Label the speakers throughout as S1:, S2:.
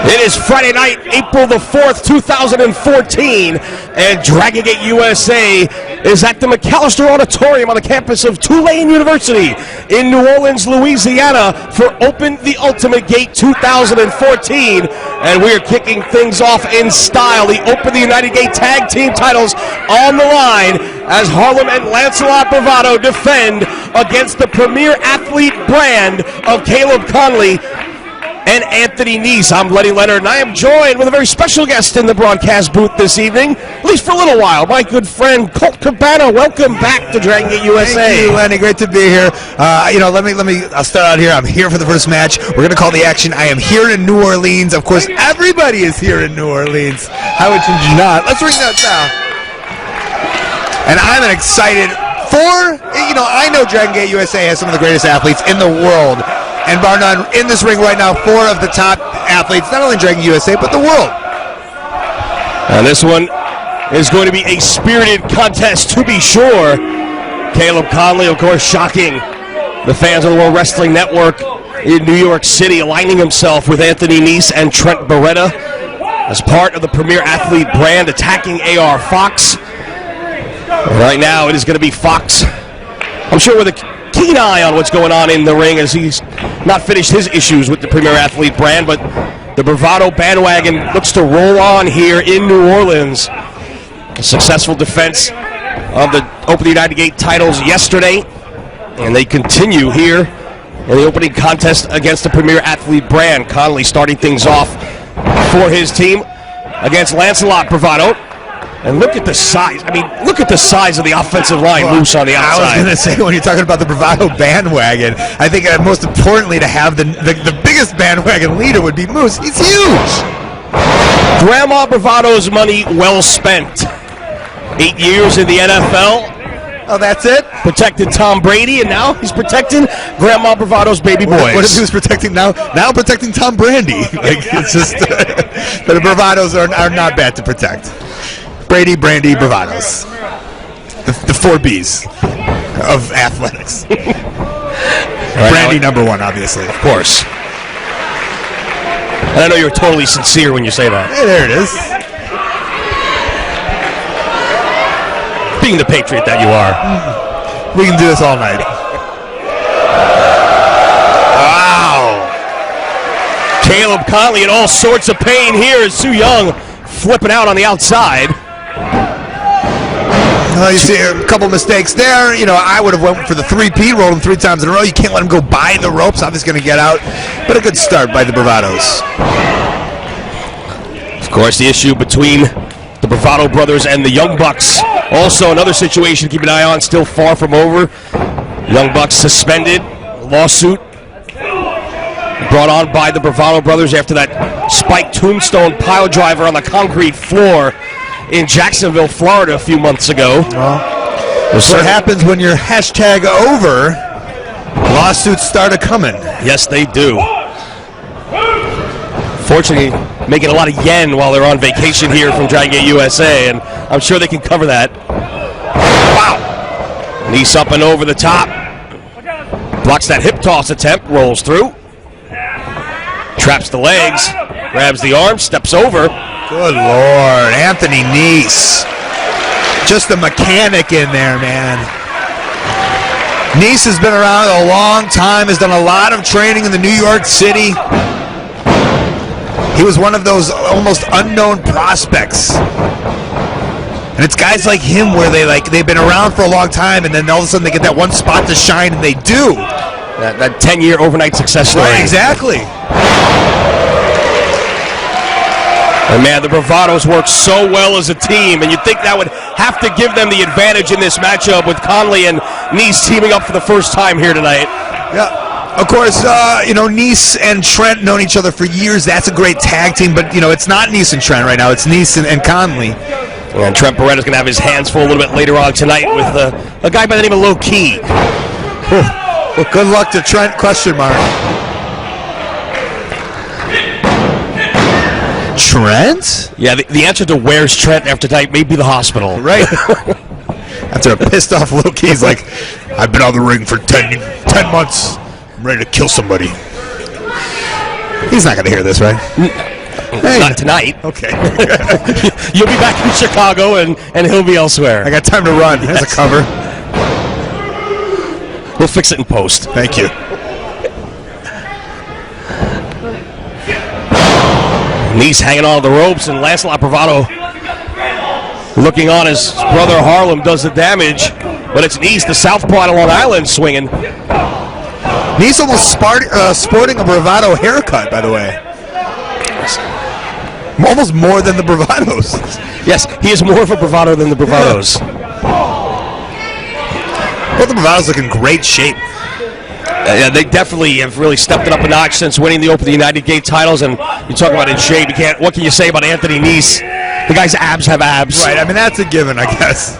S1: It is Friday night, April the 4th, 2014, and Dragon Gate USA is at the McAlister Auditorium on the campus of Tulane University in New Orleans, Louisiana for Open the Ultimate Gate 2014, and we are kicking things off in style. The Open the United Gate Tag Team titles on the line as Harlem and Lancelot Bravado defend against the premier athlete brand of Caleb Konley and Anthony Nese. I'm Lenny Leonard, and I am joined with a very special guest in the broadcast booth this evening, at least for a little while, my good friend Colt Cabana. Welcome back to Dragon Gate USA.
S2: Thank you, Lenny. Great to be here. I'll start out here. I'm here for the first match. We're going to call the action. I am here in New Orleans. Of course, everybody is here in New Orleans. How would you not? Let's ring that down. And I'm excited for, I know Dragon Gate USA has some of the greatest athletes in the world. And bar none, in this ring right now, 4 of the top athletes, not only Dragon USA, but the world.
S1: And this one is going to be a spirited contest, to be sure. Caleb Konley, of course, shocking the fans of the World Wrestling Network in New York City, aligning himself with Anthony Nese and Trent Barreta as part of the premier athlete brand, attacking AR Fox. Right now, it is going to be Fox, I'm sure, with a keen eye on what's going on in the ring, as he's not finished his issues with the premier athlete brand, but the Bravado bandwagon looks to roll on here in New Orleans. A successful defense of the Open the United Gate titles yesterday, and they continue here in the opening contest against the premier athlete brand. Konley starting things off for his team against Lancelot Bravado. And look at the size. I mean, look at the size of the offensive line loose on the outside.
S2: I was going to say, when you're talking about the Bravado bandwagon, I think most importantly to have the biggest bandwagon leader would be Moose. He's huge.
S1: Grandma Bravado's money well spent. 8 years in the NFL.
S2: Oh, that's it?
S1: Protected Tom Brady, and now he's protecting Grandma Bravado's baby boys.
S2: What if he was protecting now protecting Tom Brady? It's just, but the Bravados are not bad to protect. Brady, Brandy, Bravados. The 4 Bs of athletics. Right, Brandy number 1, obviously.
S1: Of course. And I know you're totally sincere when you say that.
S2: Hey, there it is.
S1: Being the patriot that you are.
S2: We can do this all night.
S1: Wow. Caleb Konley in all sorts of pain here as Sue Young flipping out on the outside.
S2: You see a couple mistakes there. I would have went for the 3P, rolled him 3 times in a row. You can't let him go by the ropes. Obviously going to get out. But a good start by the Bravados.
S1: Of course, the issue between the Bravado brothers and the Young Bucks. Also another situation to keep an eye on, still far from over. Young Bucks suspended. Lawsuit brought on by the Bravado brothers after that spiked tombstone pile driver on the concrete floor in Jacksonville, Florida a few months ago.
S2: That's what happens when you're hashtag over. Lawsuits start a-coming.
S1: Yes, they do. Fortunately, making a lot of yen while they're on vacation here from Dragon Gate USA, and I'm sure they can cover that. Wow. Nese up and over the top. Blocks that hip toss attempt, rolls through. Traps the legs, grabs the arm, steps over.
S2: Good Lord, Anthony Nese. Just a mechanic in there, man. Nese has been around a long time, has done a lot of training in the New York City. He was one of those almost unknown prospects. And it's guys like him where they've been around for a long time, and then all of a sudden they get that one spot to shine, and they do.
S1: That 10-year overnight success story.
S2: Right, exactly.
S1: And man, the Bravados work so well as a team, and you'd think that would have to give them the advantage in this matchup with Konley and Nese teaming up for the first time here tonight.
S2: Yeah, of course, Nese and Trent known each other for years. That's a great tag team, but, it's not Nese and Trent right now. It's Nese and Konley.
S1: And Trent Barreta's going to have his hands full a little bit later on tonight with a guy by the name of Low Key.
S2: Well, good luck to Trent, question mark. Trent?
S1: Yeah, the answer to where's Trent after tonight may be the hospital.
S2: Right. After a pissed off Low Key's like, I've been on the ring for 10 months. I'm ready to kill somebody. He's not going to hear this, right? Hey.
S1: Not tonight.
S2: Okay.
S1: You'll be back in Chicago, and he'll be elsewhere.
S2: I got time to run. There's a cover.
S1: We'll fix it in post.
S2: Thank you.
S1: Nese hanging on the ropes, and Lancelot Bravado looking on as brother Harlem does the damage. But it's Nese, the southpaw of Long Island, swinging.
S2: Nese almost sporting a Bravado haircut, by the way. Almost more than the Bravados.
S1: Yes, he is more of a Bravado than the Bravados.
S2: Both the Bravados look in great shape.
S1: Yeah, they definitely have really stepped it up a notch since winning the Open United Gate titles. And you talk about in shape. What can you say about Anthony Nese? The guy's abs have abs.
S2: Right. I mean, that's a given, I guess.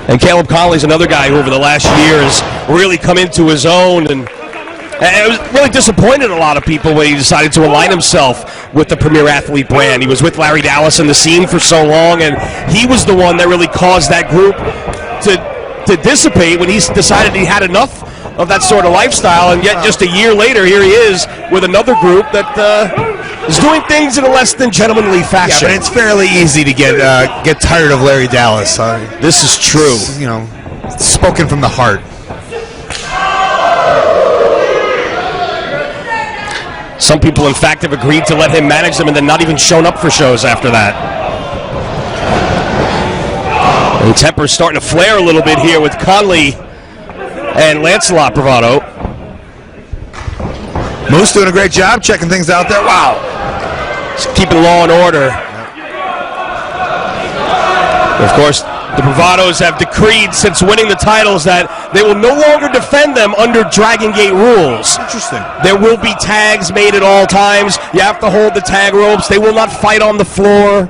S1: And Caleb Konley's another guy who over the last year has really come into his own, and it was really disappointed a lot of people when he decided to align himself with the Premier Athlete brand. He was with Larry Dallas in the scene for so long, and he was the one that really caused that group to dissipate when he decided he had enough of that sort of lifestyle, and yet just a year later, here he is with another group that is doing things in a less than gentlemanly fashion.
S2: Yeah, but it's fairly easy to get tired of Larry Dallas.
S1: This is true.
S2: You know, spoken from the heart.
S1: Some people, in fact, have agreed to let him manage them and then not even shown up for shows after that. And temper's starting to flare a little bit here with Konley and Lancelot Bravado.
S2: Moose doing a great job checking things out there. Wow.
S1: Just keeping law and order. Of course, the Bravados have decreed since winning the titles that they will no longer defend them under Dragon Gate rules.
S2: Interesting.
S1: There will be tags made at all times. You have to hold the tag ropes. They will not fight on the floor.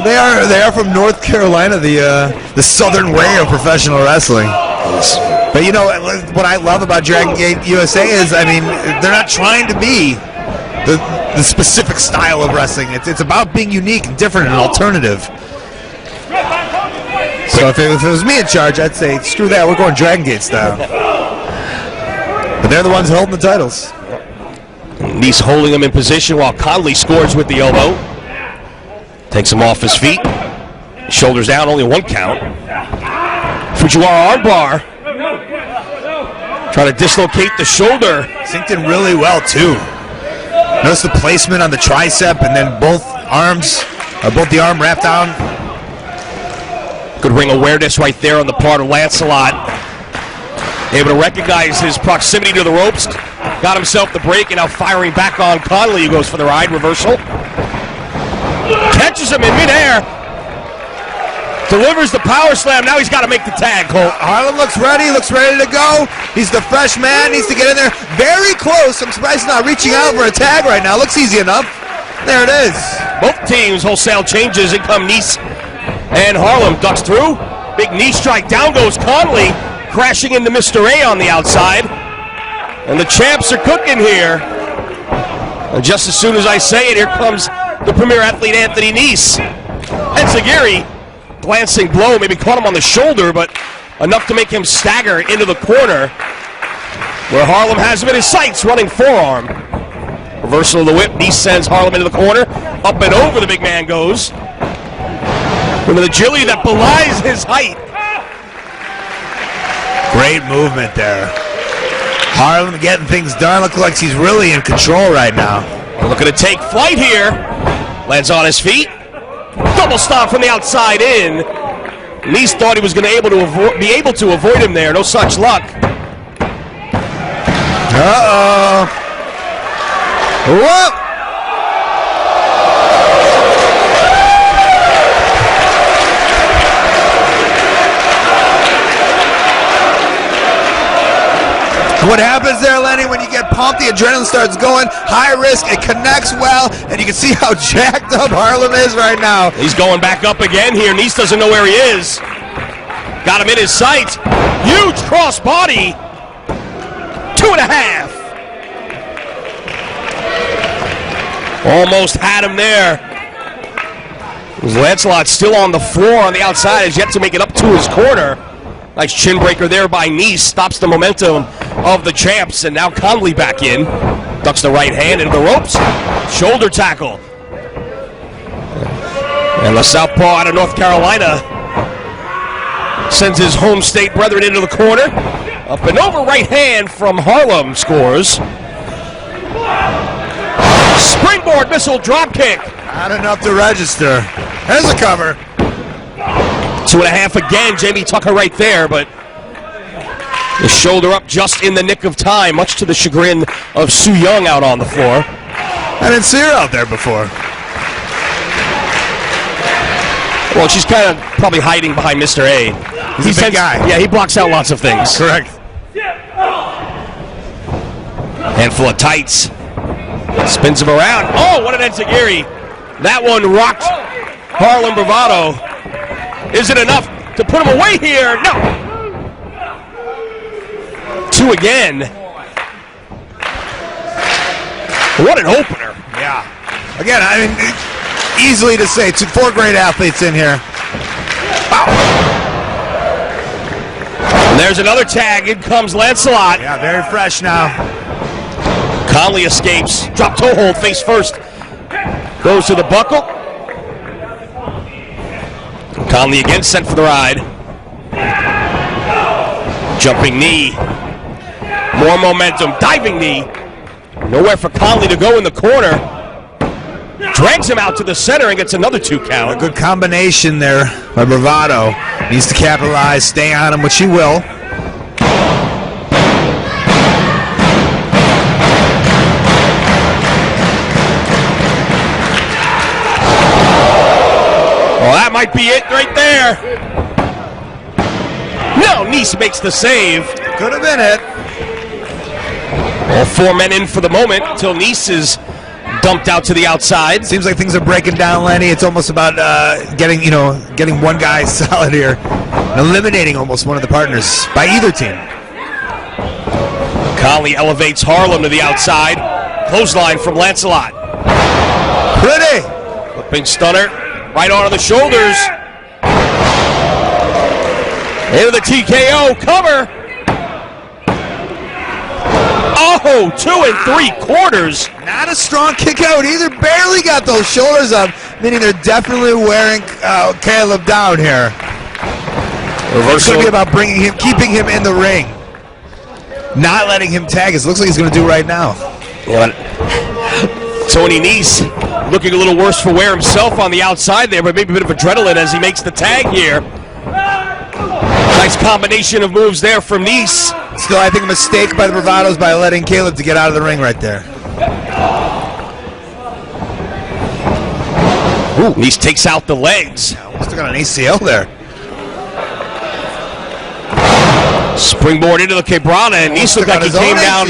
S2: They are from North Carolina, the southern way of professional wrestling. But you know what I love about Dragon Gate USA is, I mean, they're not trying to be the specific style of wrestling. It's about being unique and different and alternative. So if it was me in charge, I'd say, screw that, we're going Dragon Gate style. But they're the ones holding the titles.
S1: Nese holding him in position while Konley scores with the elbow. Takes him off his feet. Shoulders down, only one count. Fujiwara armbar. Trying to dislocate the shoulder.
S2: Synced in really well, too. Notice the placement on the tricep and then both the arm wrapped down.
S1: Good ring awareness right there on the part of Lancelot. Able to recognize his proximity to the ropes. Got himself the break and now firing back on Konley, who goes for the ride reversal. Catches him in midair. Delivers the power slam. Now he's got to make the tag, Colt.
S2: Harlem looks ready to go. He's the fresh man, needs to get in there. Very close. I'm surprised he's not reaching out for a tag right now. Looks easy enough. There it is.
S1: Both teams wholesale changes. In come Nese and Harlem. Ducks through. Big knee strike. Down goes Konley, crashing into Mr. A on the outside. And the champs are cooking here. And just as soon as I say it, here comes the Premier Athlete Anthony Nese. Enziguri, glancing blow, maybe caught him on the shoulder, but enough to make him stagger into the corner, where Harlem has him in his sights, running forearm. Reversal of the whip, Nese sends Harlem into the corner. Up and over the big man goes. With an agility that belies his height.
S2: Great movement there. Harlem getting things done. Looks like he's really in control right now.
S1: Looking to take flight here. Lands on his feet. Double stop from the outside in. Nese thought he was going to be able to avoid him there. No such luck.
S2: Uh-oh. Whoa! What happens there, Lenny, when you get pumped, the adrenaline starts going, high risk, it connects well, and you can see how jacked up Harlem is right now.
S1: He's going back up again here. Nese doesn't know where he is. Got him in his sights. Huge cross body. 2.5. Almost had him there. Lancelot still on the floor on the outside, has yet to make it up to his corner. Nice chin breaker there by Nese. Stops the momentum of the champs. And now Konley back in. Ducks the right hand into the ropes. Shoulder tackle. And the southpaw out of North Carolina sends his home state brethren into the corner. Up and over right hand from Harlem scores. Springboard missile drop kick.
S2: Not enough to register. There's a cover.
S1: 2.5 again. Jamie Tucker right there, but the shoulder up just in the nick of time, much to the chagrin of Su Yung out on the floor.
S2: I didn't see her out there before.
S1: Well, she's kind of probably hiding behind Mr. A.
S2: He's a big guy.
S1: Yeah, he blocks out lots of things.
S2: Correct.
S1: Handful of tights. Spins him around. Oh, what an enziguri. That one rocked Harlem Bravado. Is it enough to put him away here? No. 2 again. What an opener.
S2: Yeah. Again, I mean, easily to say, 4 great athletes in here. Wow.
S1: And there's another tag. In comes Lancelot.
S2: Yeah, very fresh now.
S1: Konley escapes. Drop toe hold face first. Goes to the buckle. Konley again sent for the ride. Jumping knee. More momentum. Diving knee. Nowhere for Konley to go in the corner. Drags him out to the center and gets another 2 count.
S2: A good combination there by Bravado. Needs to capitalize, stay on him, which he will.
S1: Well, that might be it right there. No, Nese makes the save.
S2: Could have been it.
S1: All 4 men in for the moment until Nese is dumped out to the outside.
S2: Seems like things are breaking down, Lenny. It's almost about getting one guy solid here, and eliminating almost one of the partners by either team.
S1: Konley elevates Harlem to the outside. Clothesline from Lancelot.
S2: Pretty.
S1: Flipping stunner. Right onto the shoulders. Into the TKO. Cover. Oh, 2 3/4.
S2: Not a strong kick out either. Barely got those shoulders up, meaning they're definitely wearing Caleb down here.
S1: Reversal.
S2: It's going to be about keeping him in the ring. Not letting him tag. It looks like he's going to do right now.
S1: Yeah, Tony Nese looking a little worse for wear himself on the outside there, but maybe a bit of adrenaline as he makes the tag here. Nice combination of moves there from Nese.
S2: Still, I think a mistake by the Bravados by letting Caleb to get out of the ring right there.
S1: Ooh, Nese takes out the legs.
S2: Almost got an ACL there.
S1: Springboard into the Quebrada, and Nese looked like he came down.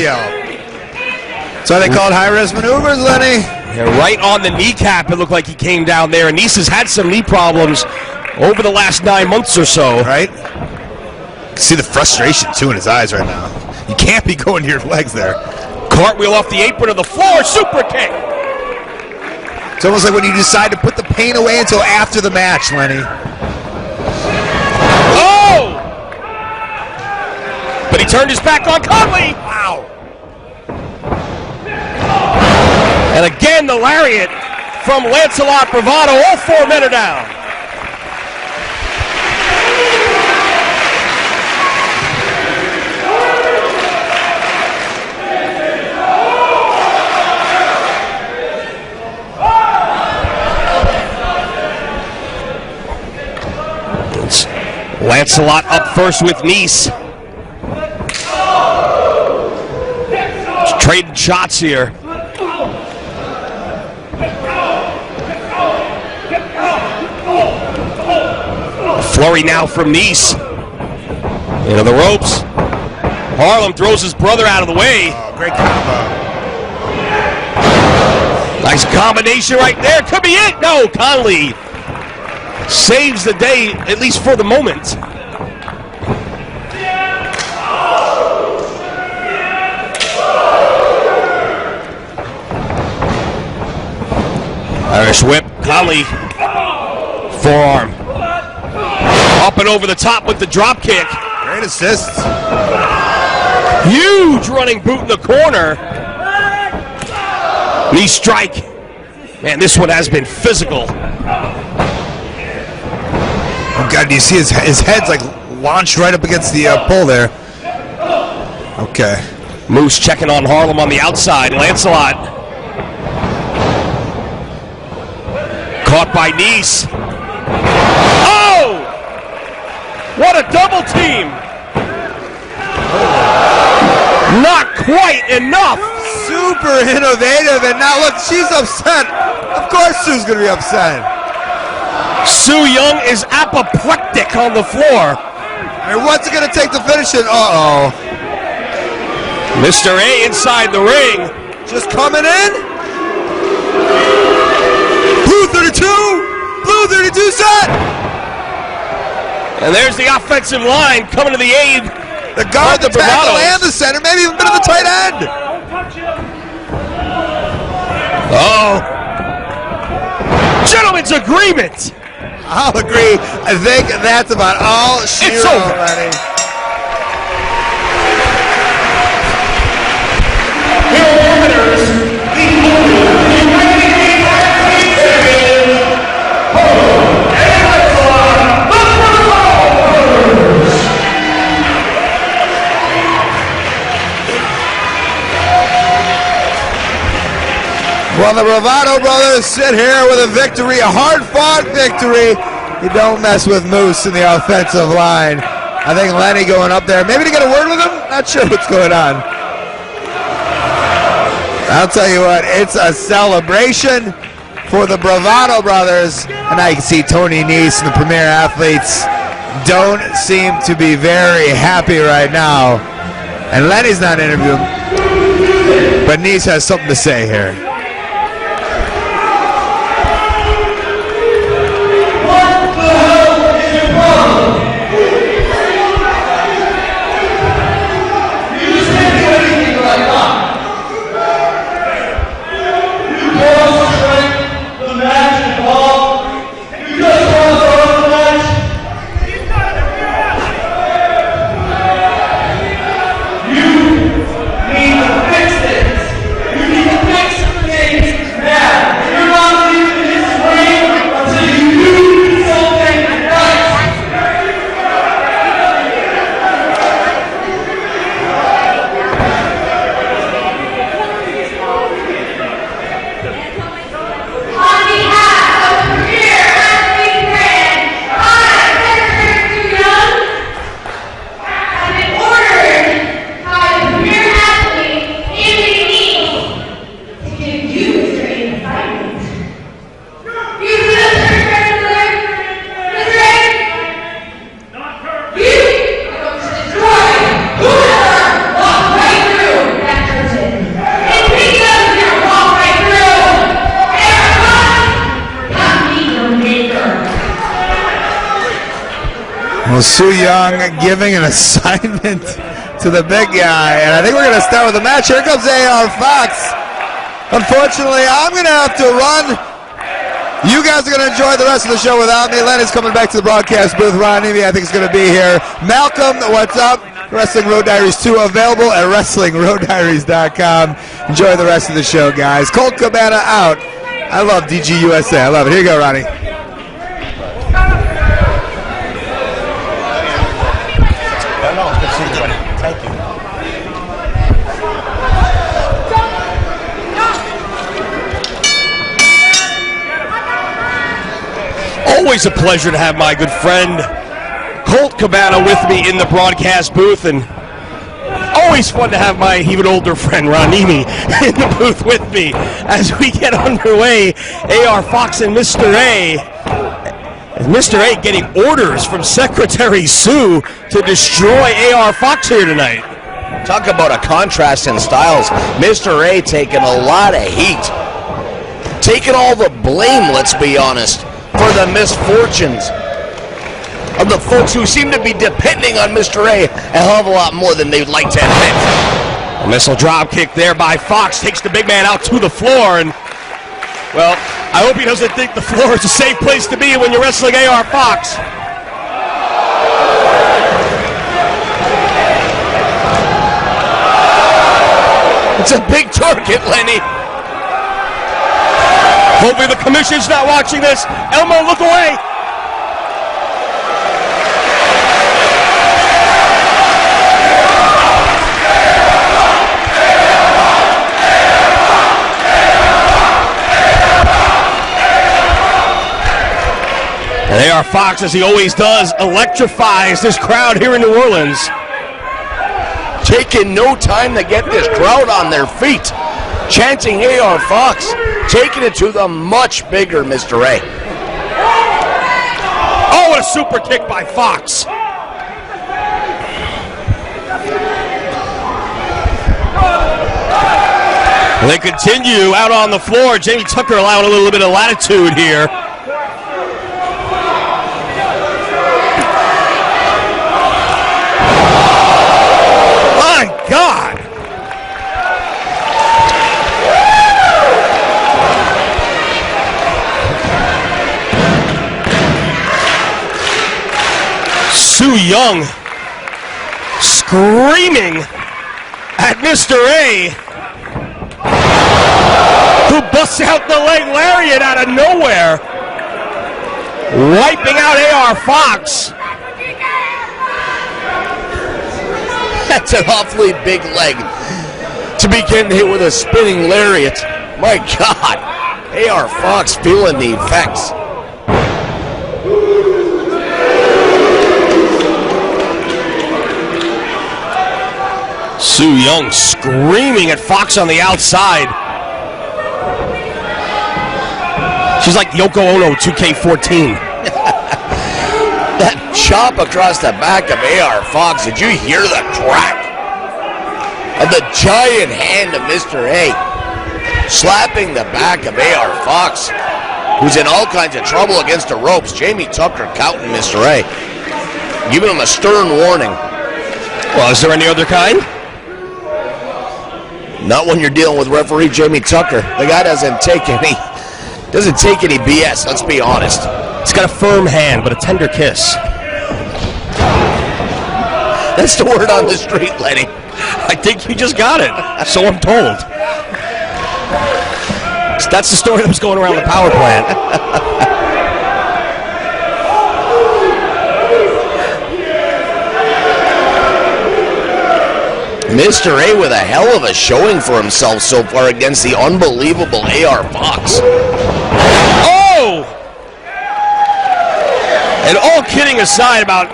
S2: So they call it high-risk maneuvers, Lenny.
S1: Yeah, right on the kneecap, it looked like he came down there. And Nese has had some knee problems over the last 9 months or so.
S2: Right? You can see the frustration, too, in his eyes right now. You can't be going to your legs there.
S1: Cartwheel off the apron to the floor, super kick.
S2: It's almost like when you decide to put the pain away until after the match, Lenny.
S1: Oh! But he turned his back on Konley.
S2: Wow.
S1: And again, the lariat from Lancelot Bravado. All 4 men are down. It's Lancelot up first with Nese. Just trading shots here. Flurry now from Nese. Into the ropes. Harlem throws his brother out of the way.
S2: Oh, great combo.
S1: Nice combination right there. Could be it. No, Konley saves the day, at least for the moment. Irish whip. Konley. Forearm. Up and over the top with the drop kick.
S2: Great assists.
S1: Huge running boot in the corner. Knee strike. Man, this one has been physical.
S2: Oh, God, do you see his head's like launched right up against the pole there? Okay.
S1: Moose checking on Harlem on the outside. Lancelot. Caught by Nese. Oh! What a double team! Not quite enough.
S2: Super innovative, and now look, she's upset. Of course Sue's gonna be upset.
S1: Su Yung is apoplectic on the floor.
S2: And what's it gonna take to finish it? Uh-oh.
S1: Mr. A inside the ring.
S2: Just coming in. Blue 32! Blue 32 set!
S1: And there's the offensive line coming to the aid.
S2: The guard, the tackle,
S1: Bravados.
S2: and the center, maybe even a bit of the tight end.
S1: Oh. Gentlemen's agreement.
S2: I'll agree. I think that's about all she
S1: It's
S2: wrote
S1: over.
S2: already. Well, the Bravado brothers sit here with a victory, a hard-fought victory. You don't mess with Moose in the offensive line. I think Lenny going up there, maybe to get a word with him? Not sure what's going on. I'll tell you what, it's a celebration for the Bravado brothers. And I can see Tony Nese and the Premier Athletes don't seem to be very happy right now. And Lenny's not interviewing, but Nese has something to say here. Well, Su Yung giving an assignment to the big guy, and I think we're going to start with the match. Here comes AR Fox. Unfortunately, I'm going to have to run. You guys are going to enjoy the rest of the show without me. Lenny's coming back to the broadcast booth. Ron Eby, I think, is going to be here. Malcolm, what's up? Wrestling Road Diaries 2 available at WrestlingRoadDiaries.com. Enjoy the rest of the show, guys. Colt Cabana out. I love DG USA. I love it. Here you go, Ronnie.
S3: Thank you.
S1: Always a pleasure to have my good friend Colt Cabana with me in the broadcast booth, and always fun to have my even older friend Ron Eby in the booth with me as we get underway. AR Fox and Mr. A. And Mr. A getting orders from Secretary Sue to destroy AR Fox here tonight.
S3: Talk about a contrast in styles. Mr. A taking a lot of heat. Taking all the blame, let's be honest, for the misfortunes of the folks who seem to be depending on Mr. A hell of a lot more than they'd like to admit.
S1: A missile drop kick there by Fox takes the big man out to the floor, and well, I hope he doesn't think the floor is a safe place to be when you're wrestling AR Fox.
S3: It's a big target, Lenny.
S1: Hopefully the commission's not watching this. Elmo, look away. And AR Fox, as he always does, electrifies this crowd here in New Orleans.
S3: Taking no time to get this crowd on their feet. Chanting AR Fox, taking it to the much bigger Mr. A.
S1: Oh, what a super kick by Fox. And they continue out on the floor. Jamie Tucker allowing a little bit of latitude here. My God. Su Yung screaming at Mr. A, who busts out the leg lariat out of nowhere, wiping out AR Fox.
S3: That's an awfully big leg to be getting hit with a spinning lariat. My God, AR Fox feeling the effects.
S1: Su Yung screaming at Fox on the outside. She's like Yoko Ono 2K14.
S3: That chop across the back of AR Fox, did you hear the crack? And the giant hand of Mr. A slapping the back of AR Fox, who's in all kinds of trouble against the ropes. Jamie Tucker counting Mr. A, giving him a stern warning.
S1: Well, is there any other kind?
S3: Not when you're dealing with referee Jamie Tucker. The guy doesn't take any BS, let's be honest.
S1: He's got a firm hand, but a tender kiss.
S3: That's the word on the street, Lenny.
S1: I think you just got it. So I'm told. That's the story that was going around the power plant.
S3: Mr. A with a hell of a showing for himself so far against the unbelievable AR Fox.
S1: Oh! And all kidding aside about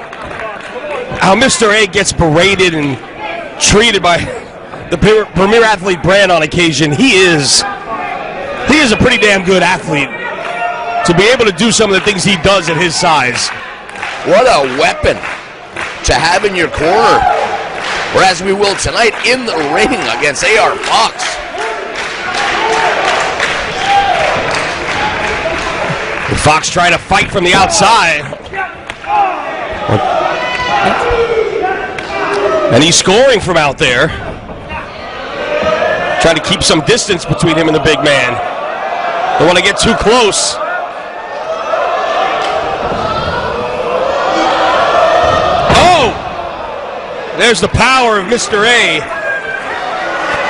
S1: how Mr. A gets berated and treated by the Premier Athlete brand on occasion, he is a pretty damn good athlete to be able to do some of the things he does at his size.
S3: What a weapon to have in your corner. Or as we will tonight in the ring against AR Fox.
S1: And Fox trying to fight from the outside. And he's scoring from out there. Trying to keep some distance between him and the big man. Don't want to get too close. There's the power of Mr. A.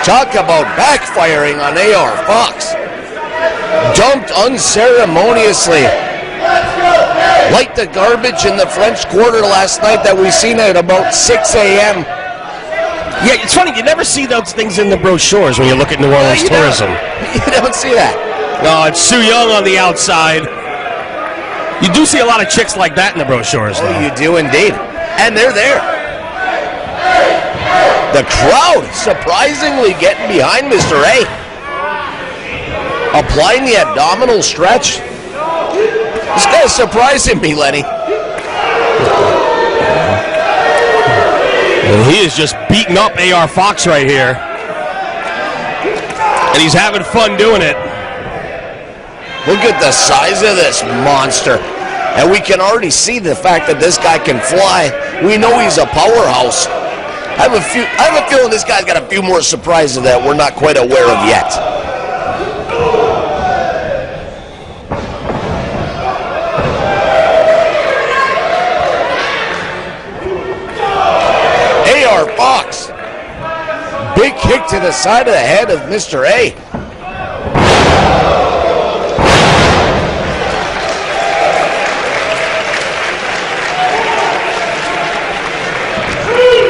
S3: Talk about backfiring on AR Fox. Dumped unceremoniously. Like the garbage in the French Quarter last night that we seen at about 6 a.m.
S1: Yeah, it's funny, you never see those things in the brochures when you look at New Orleans tourism.
S3: You don't see that.
S1: No, it's Su Yung on the outside. You do see a lot of chicks like that in the brochures, though.
S3: Oh, you do indeed. And they're there. The crowd surprisingly getting behind Mr. A. Applying the abdominal stretch. This guy's surprising me, Lenny.
S1: And he is just beating up AR Fox right here. And he's having fun doing it.
S3: Look at the size of this monster. And we can already see the fact that this guy can fly. We know he's a powerhouse. I have a feeling this guy's got a few more surprises that we're not quite aware of yet. AR Fox. Big kick to the side of the head of Mr. A.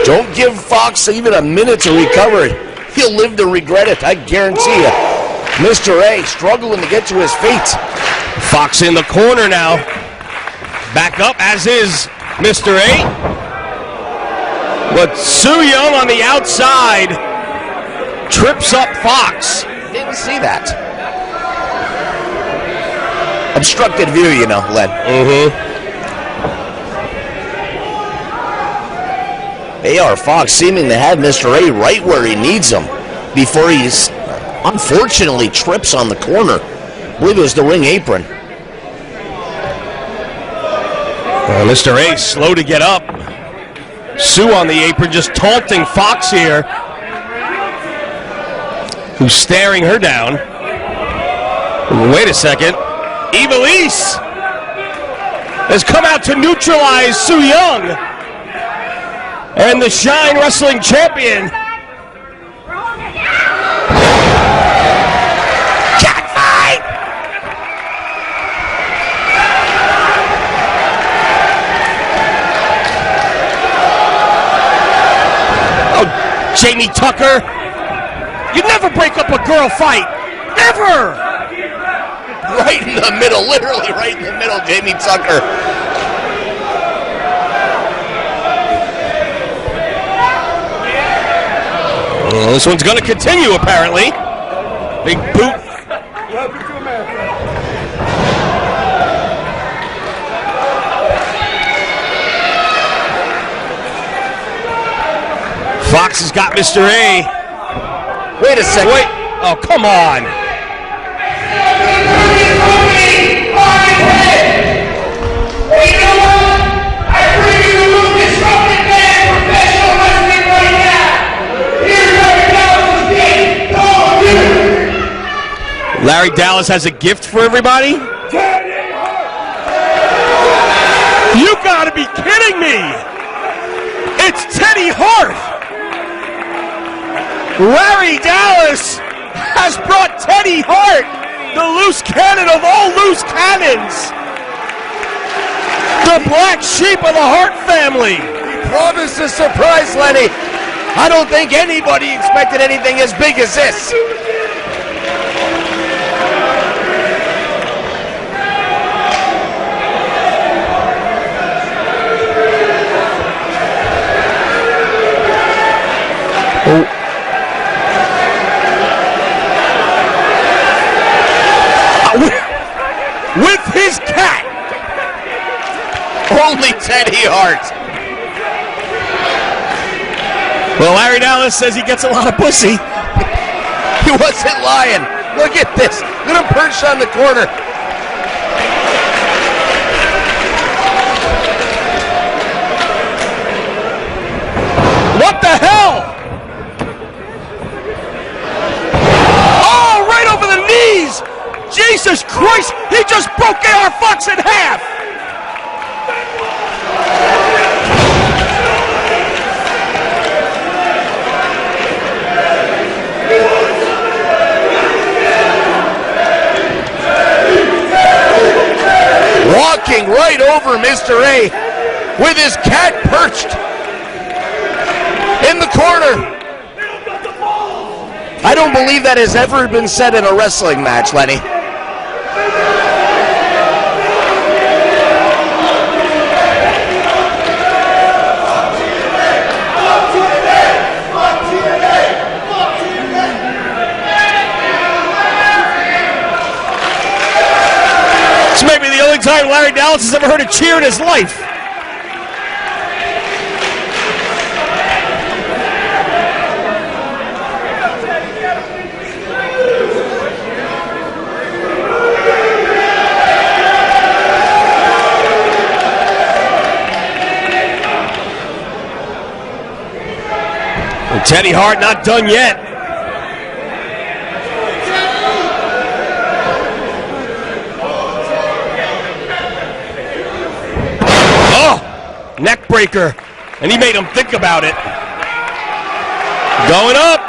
S3: Don't give Fox even a minute to recover. He'll live to regret it, I guarantee you. Mr. A struggling to get to his feet.
S1: Fox in the corner now. Back up, as is Mr. A. But Su Yung on the outside trips up Fox.
S3: Didn't see that. Obstructed view, you know, Len. AR Fox seeming to have Mr. A right where he needs him before he's unfortunately trips on the corner. I believe it was the ring apron.
S1: Mr. A slow to get up. Sue on the apron just taunting Fox here, who's staring her down. Wait a second. Ivelisse has come out to neutralize Su Yung. And the Shine Wrestling Champion.
S3: Cat fight!
S1: Oh, Jamie Tucker. You never break up a girl fight. Never!
S3: Right in the middle, literally right in the middle, Jamie Tucker.
S1: Well, this one's going to continue, apparently. Big boot. Fox has got Mr. A.
S3: Wait a second.
S1: Wait. Oh, come on. Larry Dallas has a gift for everybody? You gotta be kidding me! It's Teddy Hart! Larry Dallas has brought Teddy Hart, the loose cannon of all loose cannons! The black sheep of the Hart family!
S3: He promised a surprise, Lenny. I don't think anybody expected anything as big as this.
S1: With his cat!
S3: Only Teddy Hart.
S1: Well, Larry Dallas says he gets a lot of pussy.
S3: He wasn't lying. Look at this. Look at him perched on the corner.
S1: What the hell? Oh, right over the knees! Jesus Christ! He just broke AR Fox in half!
S3: Walking right over Mr. A with his cat perched in the corner. I don't believe that has ever been said in a wrestling match, Lenny.
S1: This may be the only time Larry Dallas has ever heard a cheer in his life. And Teddy Hart not done yet. Neck breaker, and he made him think about it. Going up.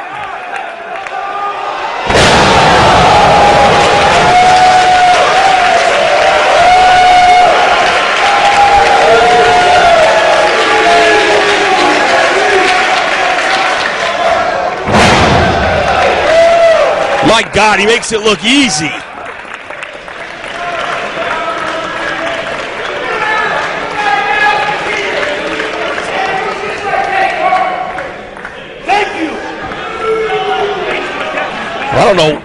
S1: My God, he makes it look easy. I don't know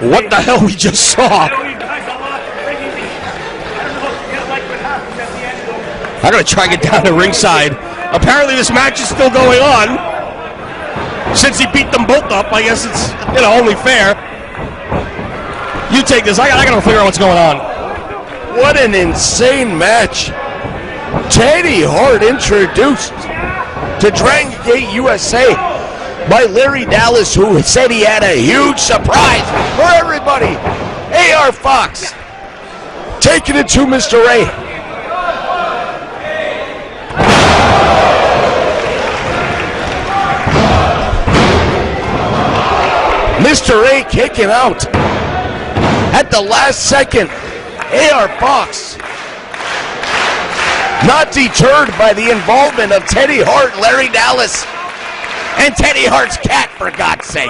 S1: what the hell we just saw. I'm going to try to get down to ringside. Apparently this match is still going on. Since he beat them both up, I guess it's, only fair. You take this. I got to figure out what's going on.
S3: What an insane match. Teddy Hart introduced to Dragon Gate USA by Larry Dallas, who said he had a huge surprise for everybody. AR Fox taking it to Mr. A. Mr. A kicking out at the last second. AR Fox not deterred by the involvement of Teddy Hart, Larry Dallas, and Teddy Hart's cat, for God's sake.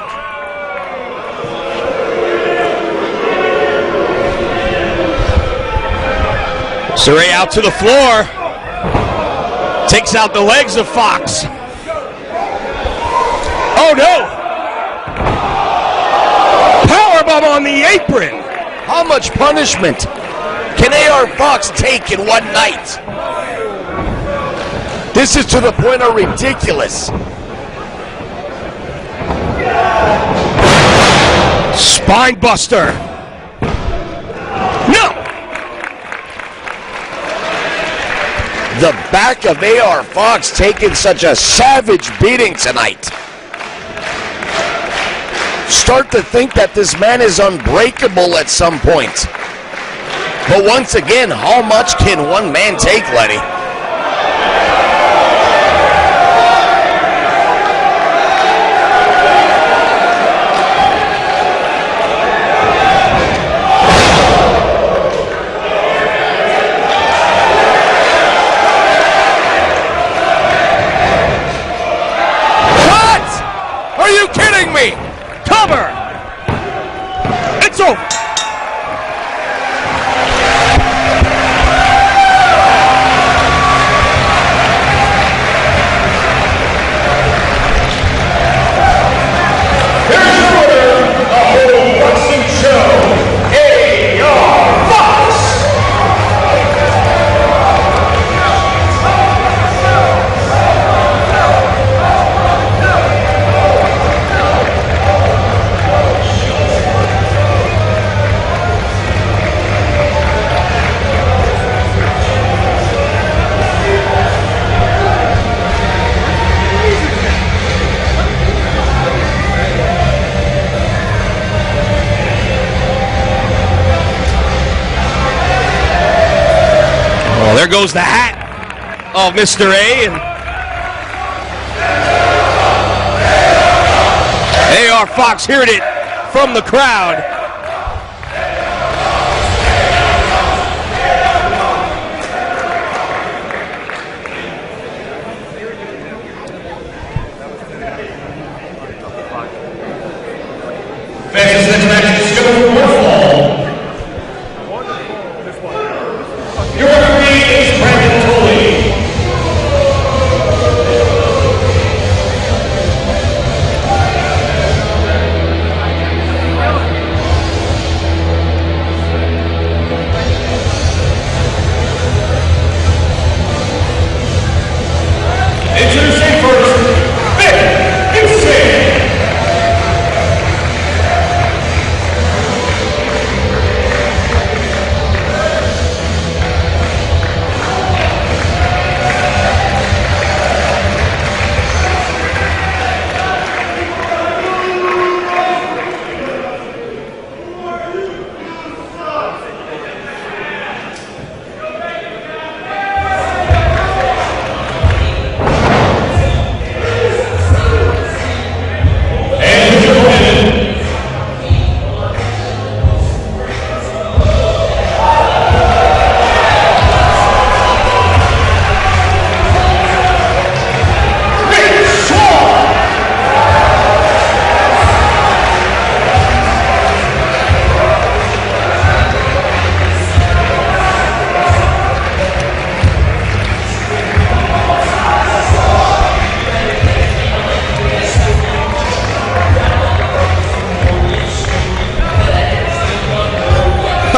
S1: Saray out to the floor. Takes out the legs of Fox. Oh no! Powerbomb on the apron.
S3: How much punishment can AR Fox take in one night? This is to the point of ridiculous.
S1: Spine buster. No!
S3: The back of AR Fox taking such a savage beating tonight. Start to think that this man is unbreakable at some point. But once again, how much can one man take, Lenny?
S1: Are you kidding me? Cover! It's over!
S4: Here's the winner of the whole boxing show, AR Fox!
S1: Well, there goes the hat of Mr. A. And AR Fox heard it from the crowd.
S4: Fans, this match is scheduled for one fall. Your referee is Trent Barreta.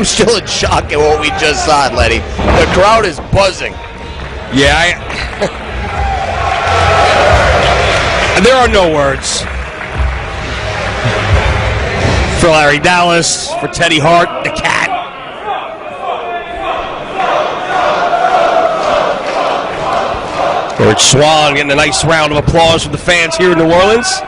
S3: I'm still in shock at what we just saw, Lenny. The crowd is buzzing.
S1: Yeah, there are no words for Larry Dallas, for Teddy Hart, the cat. Rich Swann getting a nice round of applause from the fans here in New Orleans.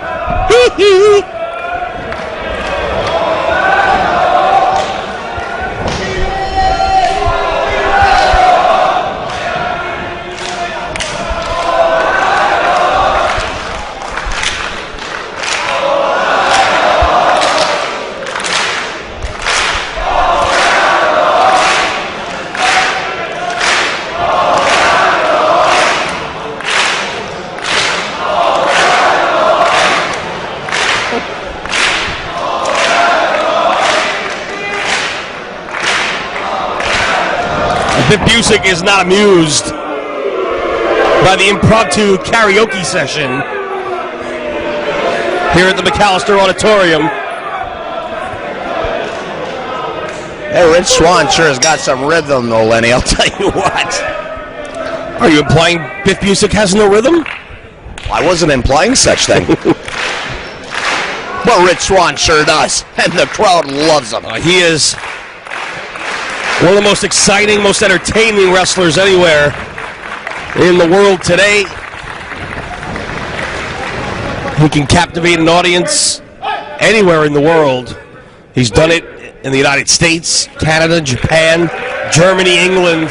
S1: Biff Busick is not amused by the impromptu karaoke session here at the McAlister Auditorium.
S3: Hey, Rich Swann sure has got some rhythm, though, Lenny. I'll tell you what.
S1: Are you implying Biff Busick has no rhythm?
S3: I wasn't implying such thing. But Rich Swann sure does, and the crowd loves him.
S1: He is one of the most exciting, most entertaining wrestlers anywhere in the world today. He can captivate an audience anywhere in the world. He's done it in the United States, Canada, Japan, Germany, England.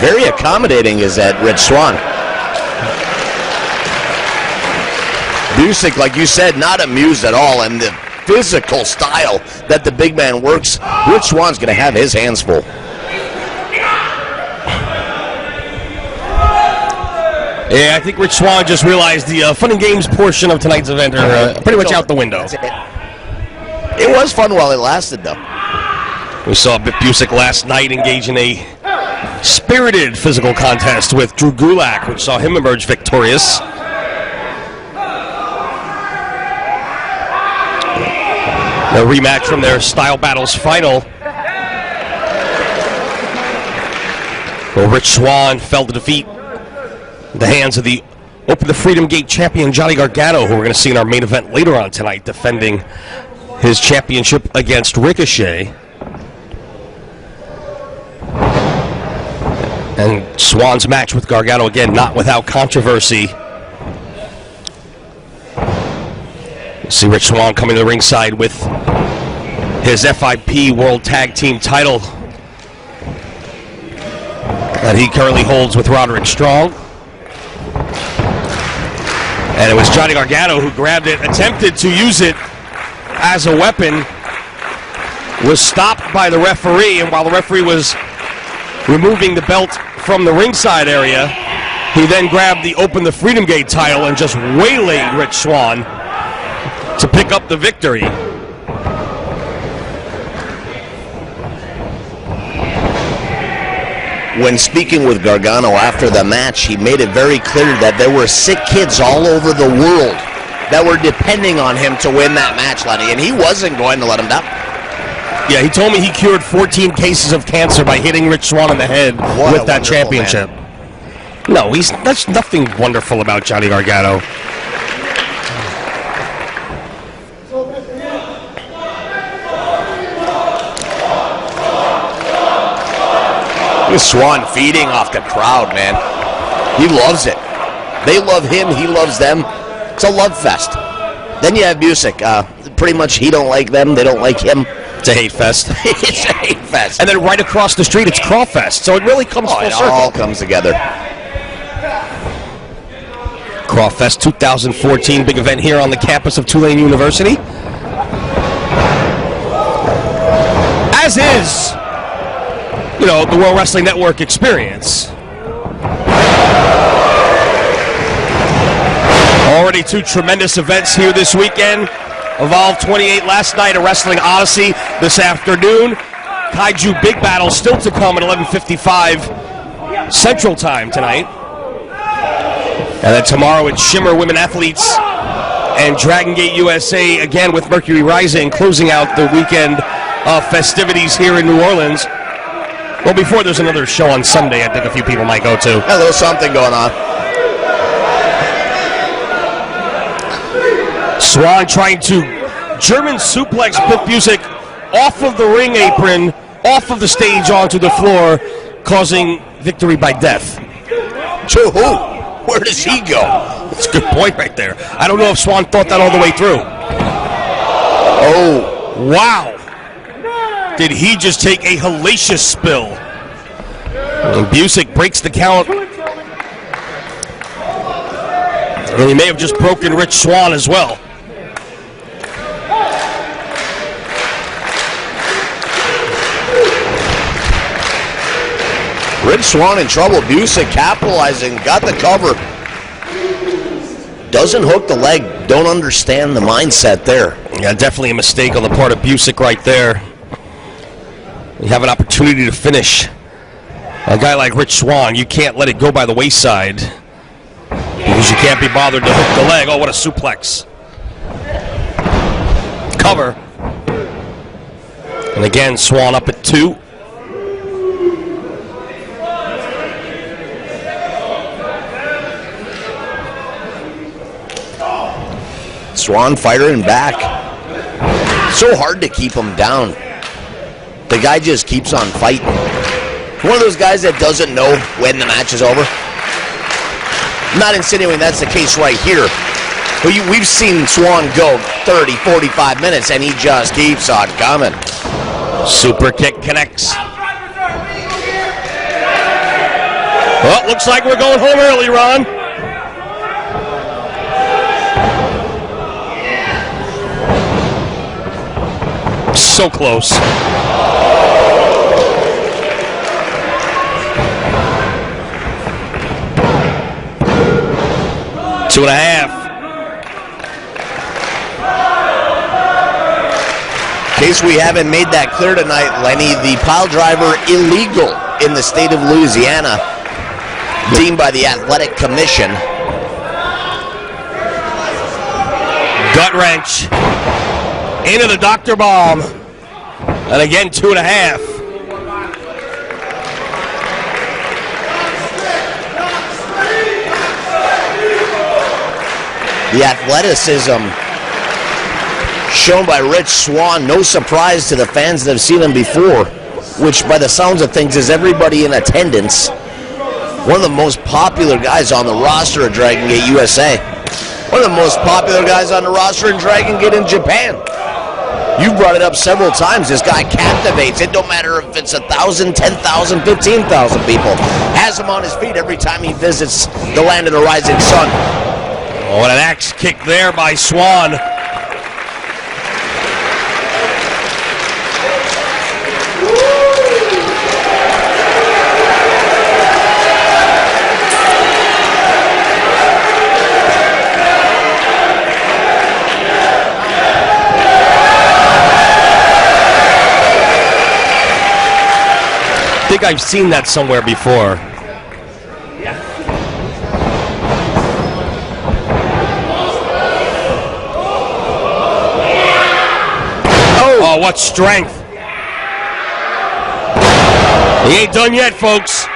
S3: Very accommodating is that Rich Swann. Busick, like you said, not amused at all, and the physical style that the big man works, Rich Swann's going to have his hands full.
S1: Yeah, I think Rich Swann just realized the fun and games portion of tonight's event are pretty much out the window.
S3: It was fun while it lasted, though.
S1: We saw Biff Busick last night engage in a spirited physical contest with Drew Gulak, which saw him emerge victorious. A rematch from their Style Battles final, where Rich Swann fell to defeat the hands of the Open the Freedom Gate champion Johnny Gargano, who we're going to see in our main event later on tonight, defending his championship against Ricochet. And Swann's match with Gargano, again, not without controversy. See Rich Swann coming to the ringside with his FIP World Tag Team title that he currently holds with Roderick Strong. And it was Johnny Gargano who grabbed it, attempted to use it as a weapon, was stopped by the referee, and while the referee was removing the belt from the ringside area, he then grabbed the Open the Freedom Gate title and just waylaid Rich Swann to pick up the victory.
S3: When speaking with Gargano after the match, he made it very clear that there were sick kids all over the world that were depending on him to win that match, Lenny, and he wasn't going to let him down.
S1: Yeah, he told me he cured 14 cases of cancer by hitting Rich Swann in the head with that championship. Man. No, that's nothing wonderful about Johnny Gargano.
S3: Swann feeding off the crowd, man. He loves it. They love him, he loves them. It's a love fest. Then you have Busick. Pretty much he don't like them, they don't like him.
S1: It's a hate fest.
S3: It's a hate fest.
S1: And then right across the street, it's Crawl Fest. So it really comes full circle.
S3: It all comes together.
S1: Crawl Fest 2014, big event here on the campus of Tulane University. As is, you know, the World Wrestling Network experience. Already two tremendous events here this weekend. Evolve 28 last night, a Wrestling Odyssey this afternoon. Kaiju Big Battle still to come at 11:55 Central Time tonight. And then tomorrow it's Shimmer Women Athletes and Dragon Gate USA again with Mercury Rising closing out the weekend of festivities here in New Orleans. Well, before there's another show on Sunday, I think a few people might go to.
S3: A little something going on.
S1: Swann trying to German suplex Busick off of the ring apron, off of the stage onto the floor, causing victory by death.
S3: To who? Where does he go?
S1: That's a good point right there. I don't know if Swann thought that all the way through. Oh, wow. Did he just take a hellacious spill? And Busick breaks the count. And he may have just broken Rich Swann as well.
S3: Rich Swann in trouble. Busick capitalizing. Got the cover. Doesn't hook the leg. Don't understand the mindset there.
S1: Yeah, definitely a mistake on the part of Busick right there. You have an opportunity to finish. A guy like Rich Swann, you can't let it go by the wayside because you can't be bothered to hook the leg. Oh, what a suplex. Cover. And again, Swann up at 2.
S3: Swann firing back. So hard to keep him down. The guy just keeps on fighting. One of those guys that doesn't know when the match is over. I'm not insinuating that's the case right here. But we've seen Swann go 30, 45 minutes, and he just keeps on coming.
S1: Super kick connects. Well, looks like we're going home early, Ron. So close. 2.5.
S3: In case we haven't made that clear tonight, Lenny, the pile driver illegal in the state of Louisiana, deemed by the Athletic Commission.
S1: Gut wrench. Into the Dr. Bomb. And again, 2.5.
S3: The athleticism shown by Rich Swann, no surprise to the fans that have seen him before, which by the sounds of things is everybody in attendance. One of the most popular guys on the roster of Dragon Gate USA. One of the most popular guys on the roster in Dragon Gate in Japan. You've brought it up several times. This guy captivates. It don't matter if it's 1,000, 10,000, 15,000 people. Has him on his feet every time he visits the land of the rising sun.
S1: Oh, what an axe kick there by Swann. I think I've seen that somewhere before. Oh, what strength. He ain't done yet, folks.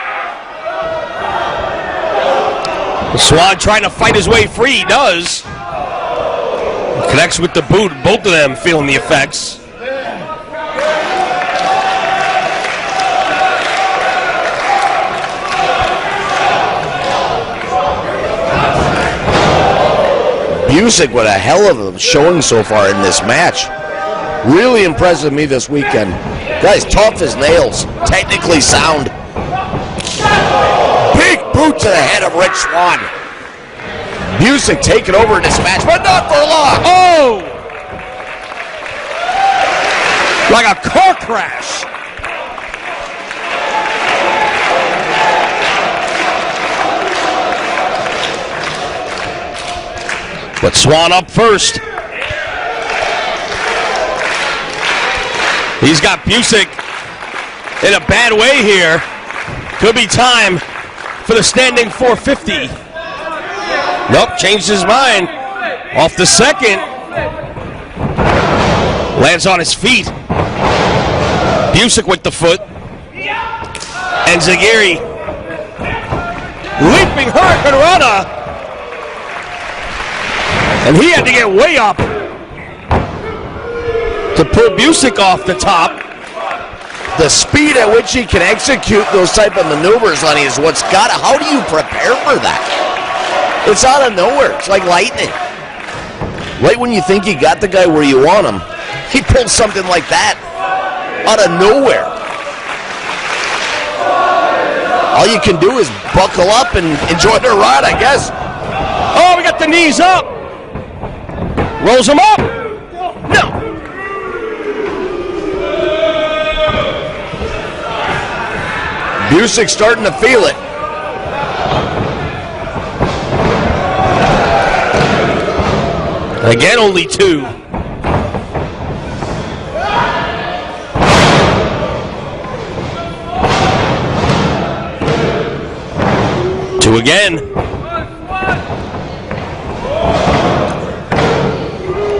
S1: Swann trying to fight his way free. He does. Connects with the boot. Both of them feeling the effects.
S3: Busick with a hell of a showing so far in this match. Really impressive me this weekend. Guy's tough as nails, technically sound. Big boot to the head of Rich Swann. Busick taking over in this match, but not for long.
S1: Oh! Like a car crash. But Swann up first. He's got Busick in a bad way here. Could be time for the standing 450. Nope, changed his mind. Off the second. Lands on his feet. Busick with the foot. And Zagiri leaping hurricanrana. And he had to get way up to pull Busick off the top.
S3: The speed at which he can execute those type of maneuvers, Lenny, is what's got it. How do you prepare for that? It's out of nowhere. It's like lightning. Right when you think you got the guy where you want him, he pulls something like that out of nowhere. All you can do is buckle up and enjoy the ride, I guess.
S1: Oh, we got the knees up. Rolls him up. No.
S3: Busick starting to feel it.
S1: Again, only two. Two again.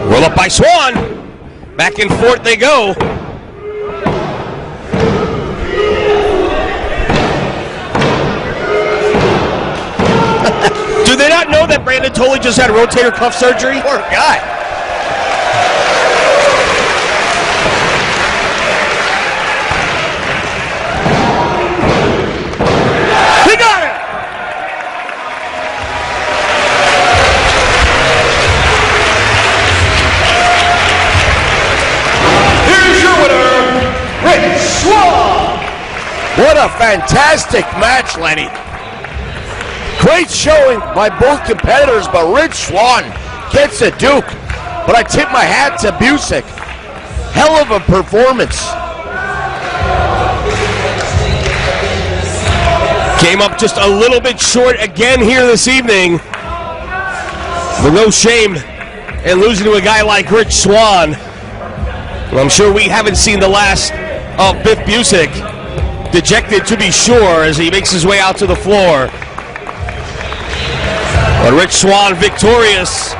S1: Roll up by Swann. Back and forth they go. Do they not know that Brandon Tolley just had rotator cuff surgery?
S3: Poor guy.
S1: He got it!
S4: Here's your winner, Rich Swann.
S3: What a fantastic match, Lenny. Great showing by both competitors, but Rich Swann gets the Duke. But I tip my hat to Busick. Hell of a performance.
S1: Came up just a little bit short again here this evening. But no shame in losing to a guy like Rich Swann. Well, I'm sure we haven't seen the last of Biff Busick. Dejected to be sure as he makes his way out to the floor. But Rich Swann victorious.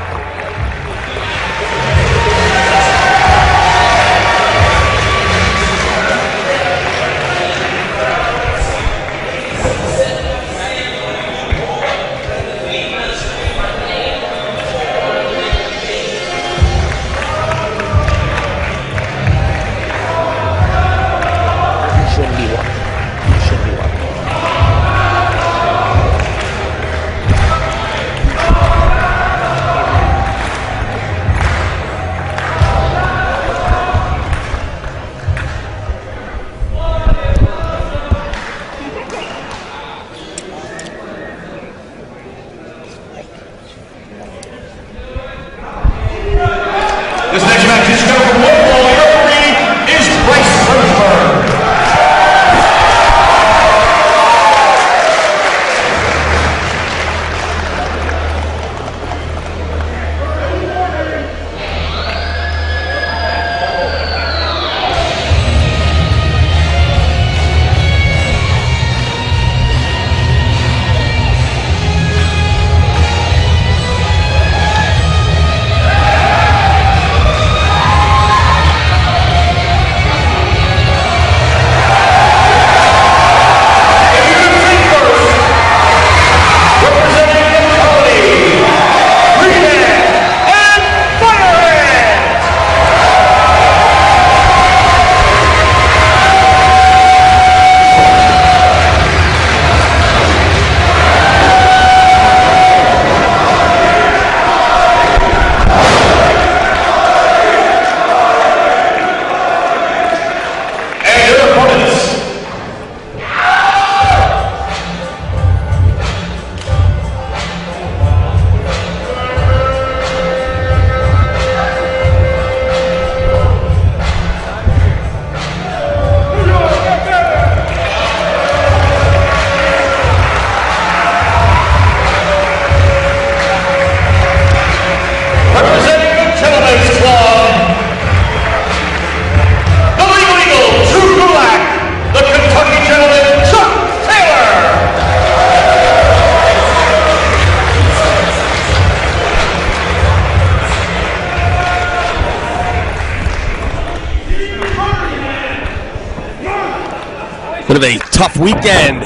S1: Bit of a tough weekend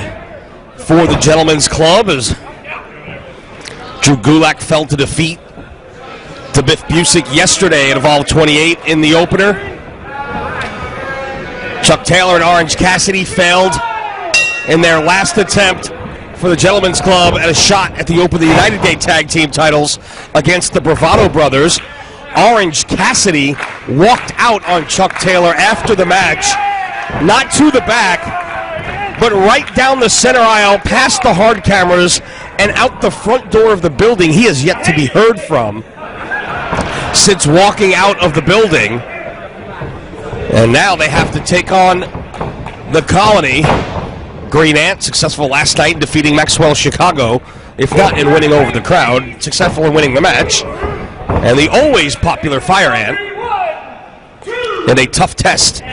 S1: for the Gentlemen's Club as Drew Gulak fell to defeat to Biff Busick yesterday at Evolve 28 in the opener. Chuck Taylor and Orange Cassidy failed in their last attempt for the Gentlemen's Club at a shot at the Open of the United Gate Tag Team titles against the Bravado brothers. Orange Cassidy walked out on Chuck Taylor after the match, not to the back, but right down the center aisle, past the hard cameras, and out the front door of the building. He has yet to be heard from since walking out of the building. And now they have to take on the Colony. Green Ant, successful last night in defeating Maxwell Chicago, if not in winning over the crowd, successful in winning the match. And the always popular Fire Ant. And a tough test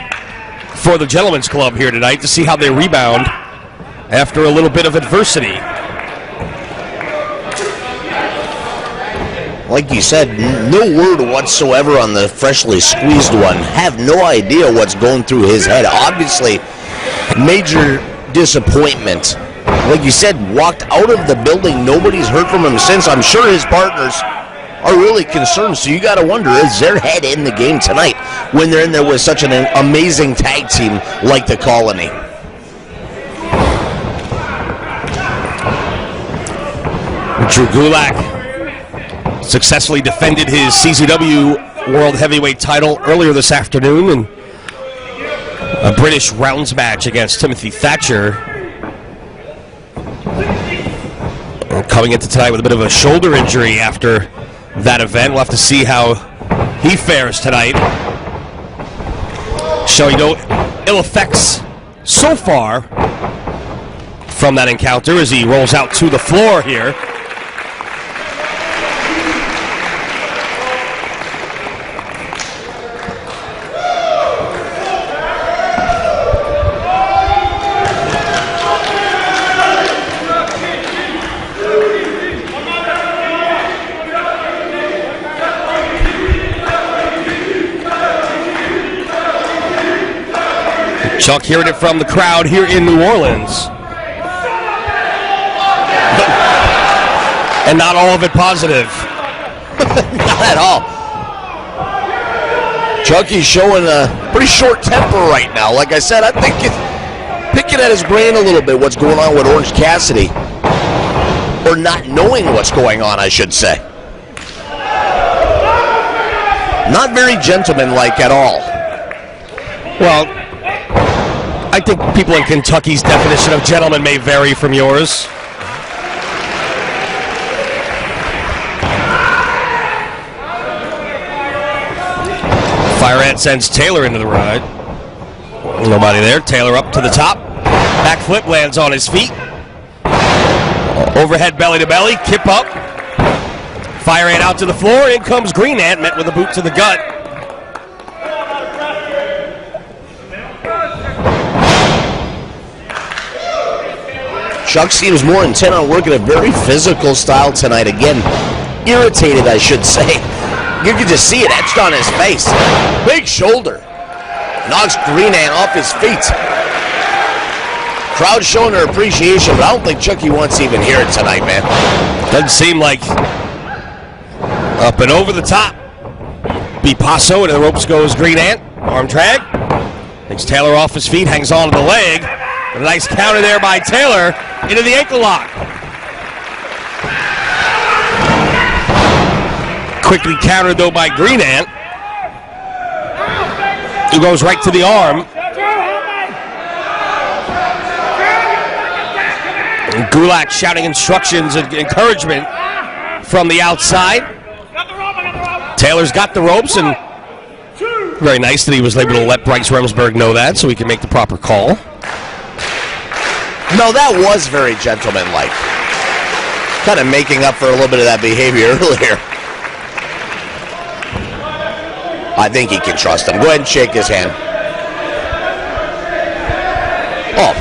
S1: for the Gentlemen's Club here tonight to see how they rebound after a little bit of adversity.
S3: Like you said, no word whatsoever on the freshly squeezed one. Have no idea what's going through his head. Obviously, major disappointment. Like you said, walked out of the building. Nobody's heard from him since. I'm sure his partners are really concerned. So you got to wonder, is their head in the game tonight when they're in there with such an amazing tag team like the Colony?
S1: Drew Gulak successfully defended his CZW World Heavyweight title earlier this afternoon in a British rounds match against Timothy Thatcher. Coming into tonight with a bit of a shoulder injury after that event. We'll have to see how he fares tonight. Showing no ill effects so far from that encounter as he rolls out to the floor here. Chuck hearing it from the crowd here in New Orleans. And not all of it positive.
S3: Not at all. Chucky's showing a pretty short temper right now. Like I said, I think picking at his brain a little bit what's going on with Orange Cassidy. Or not knowing what's going on, I should say. Not very gentlemanlike at all.
S1: Well, I think people in Kentucky's definition of gentleman may vary from yours. Fire Ant sends Taylor into the ride. Nobody there. Taylor up to the top. Backflip, lands on his feet. Overhead belly to belly, kip up. Fire Ant out to the floor. In comes Green Ant, met with a boot to the gut.
S3: Chuck seems more intent on working a very physical style tonight. Again, irritated, I should say. You can just see it etched on his face. Big shoulder. Knocks Green Ant off his feet. Crowd showing their appreciation, but I don't think Chucky wants to even hear it tonight, man.
S1: Doesn't seem like. Up and over the top. Bipasso, and the ropes goes Green Ant. Arm drag. Takes Taylor off his feet, hangs on to the leg. A nice counter there by Taylor into the ankle lock. Quickly countered, though, by Green Ant, who goes right to the arm. And Gulak shouting instructions and encouragement from the outside. Taylor's got the ropes, and very nice that he was able to let Bryce Remsburg know that so he can make the proper call.
S3: No, that was very gentlemanlike. Kind of making up for a little bit of that behavior earlier. I think he can trust him. Go ahead and shake his hand. Oh,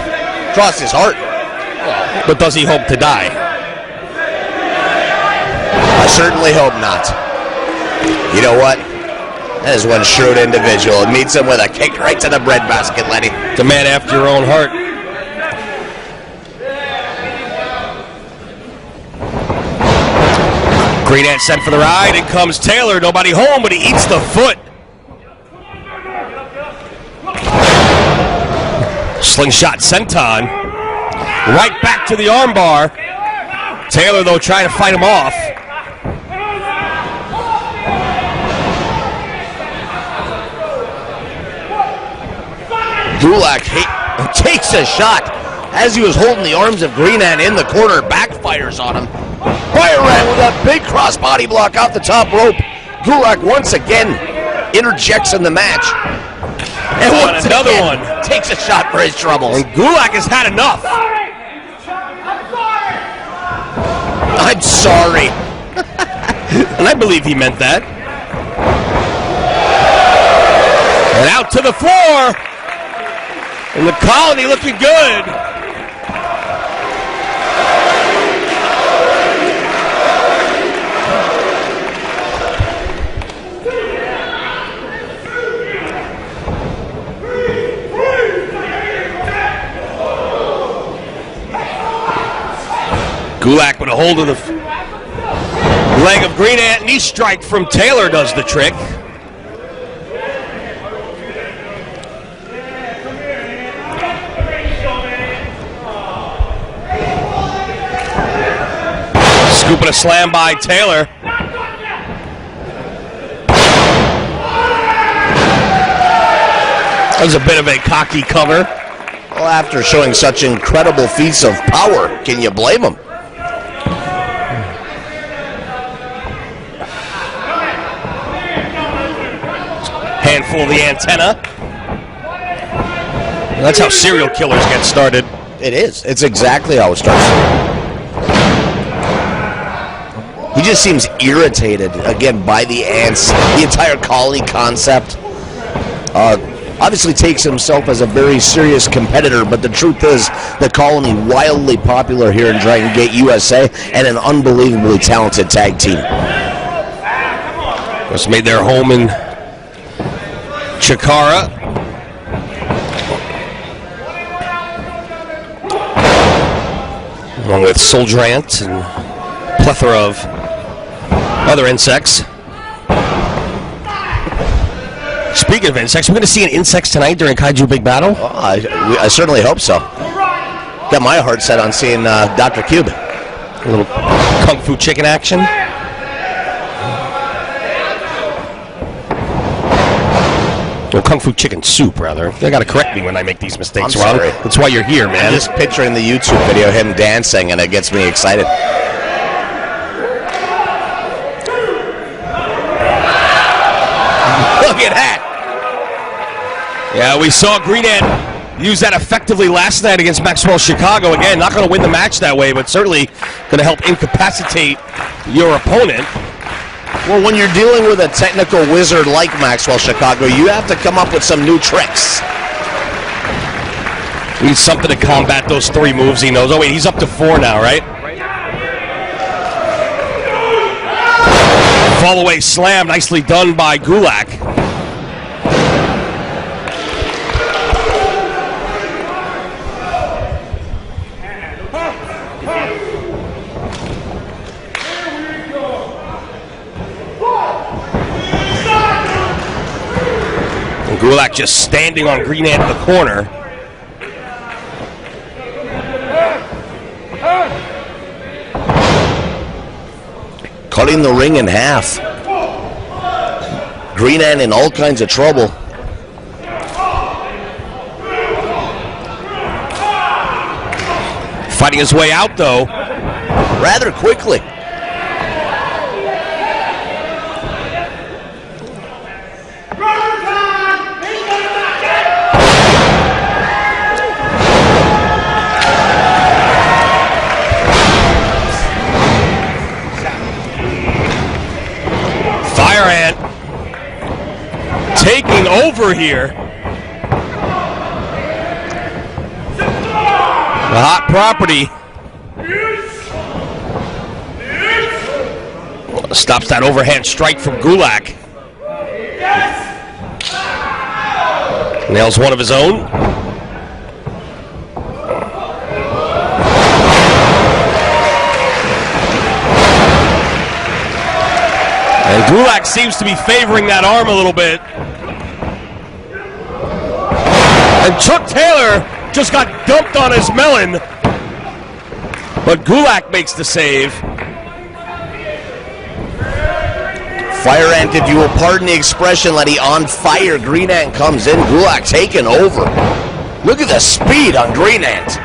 S3: cross his heart.
S1: But does he hope to die?
S3: I certainly hope not. You know what? That is one shrewd individual. It meets him with a kick right to the breadbasket, Lenny.
S1: The man after your own heart. Green Ant sent for the ride. In comes Taylor. Nobody home, but he eats the foot. Slingshot senton. Right back to the armbar. Taylor, though, trying to fight him off.
S3: Gulak takes a shot as he was holding the arms of Green Ant in the corner. Backfires on him. Fire ran with that big crossbody block off the top rope. Gulak once again interjects in the match. And once
S1: another
S3: again,
S1: one.
S3: Takes a shot for his troubles.
S1: And Gulak has had enough.
S3: I'm sorry.
S1: And I believe he meant that. And out to the floor. And the Colony looking good. Gulak with a hold of the leg of Green Ant. Knee strike from Taylor does the trick. Scooping a slam by Taylor. That was a bit of a cocky cover.
S3: Well, after showing such incredible feats of power, can you blame him?
S1: Handful of the antenna. That's how serial killers get started.
S3: It is. It's exactly how it starts. He just seems irritated, again, by the ants, the entire colony concept. Obviously takes himself as a very serious competitor, but the truth is the colony wildly popular here in Dragon Gate, USA, and an unbelievably talented tag team.
S1: Just made their home in Chikara. Along with Soldier Ant and plethora of other insects. Speaking of insects, we're going to see an insect tonight during Kaiju Big Battle.
S3: Oh, I certainly hope so. Got my heart set on seeing Dr. Cube.
S1: A little Kung Fu Chicken action. Well, Kung Fu Chicken Soup, rather. They got to correct me when I make these mistakes,
S3: I'm
S1: Ron.
S3: sorry.
S1: That's why you're here, man.
S3: I'm just picturing the YouTube video of him dancing, and it gets me excited. Look at that.
S1: Yeah, we saw Green Ant use that effectively last night against Maxwell Chicago. Again, not going to win the match that way, but certainly going to help incapacitate your opponent.
S3: Well, when you're dealing with a technical wizard like Maxwell Chicago, you have to come up with some new tricks.
S1: Needs something to combat those three moves he knows. Oh, wait, he's up to 4 now, right? Fall away slam, nicely done by Gulak. And Gulak just standing on Green Ant in the corner.
S3: Cutting the ring in half. Green Ant in all kinds of trouble.
S1: Fighting his way out, though.
S3: Rather quickly.
S1: Fire Ant taking over here. The hot property. Stops that overhand strike from Gulak. Nails one of his own. And Gulak seems to be favoring that arm a little bit. And Chuck Taylor just got dumped on his melon. But Gulak makes the save.
S3: Fire Ant, if you will pardon the expression, let he on fire. Green Ant comes in. Gulak taking over. Look at the speed on Green Ant.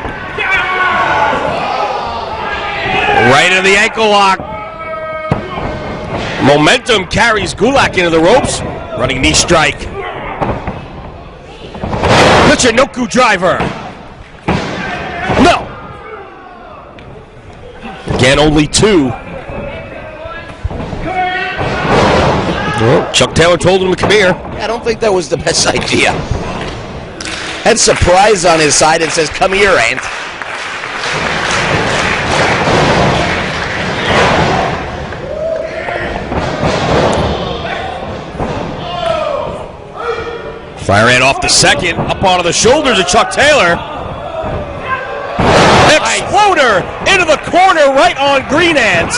S1: Right into the ankle lock. Momentum carries Gulak into the ropes. Running knee strike. Michinoku driver. No. Again, only 2. Well, Chuck Taylor told him to come here.
S3: I don't think that was the best idea. Had surprise on his side and says, come here, Ant.
S1: Fire Ant off the second, up onto the shoulders of Chuck Taylor. Exploder into the corner right on Green Ant.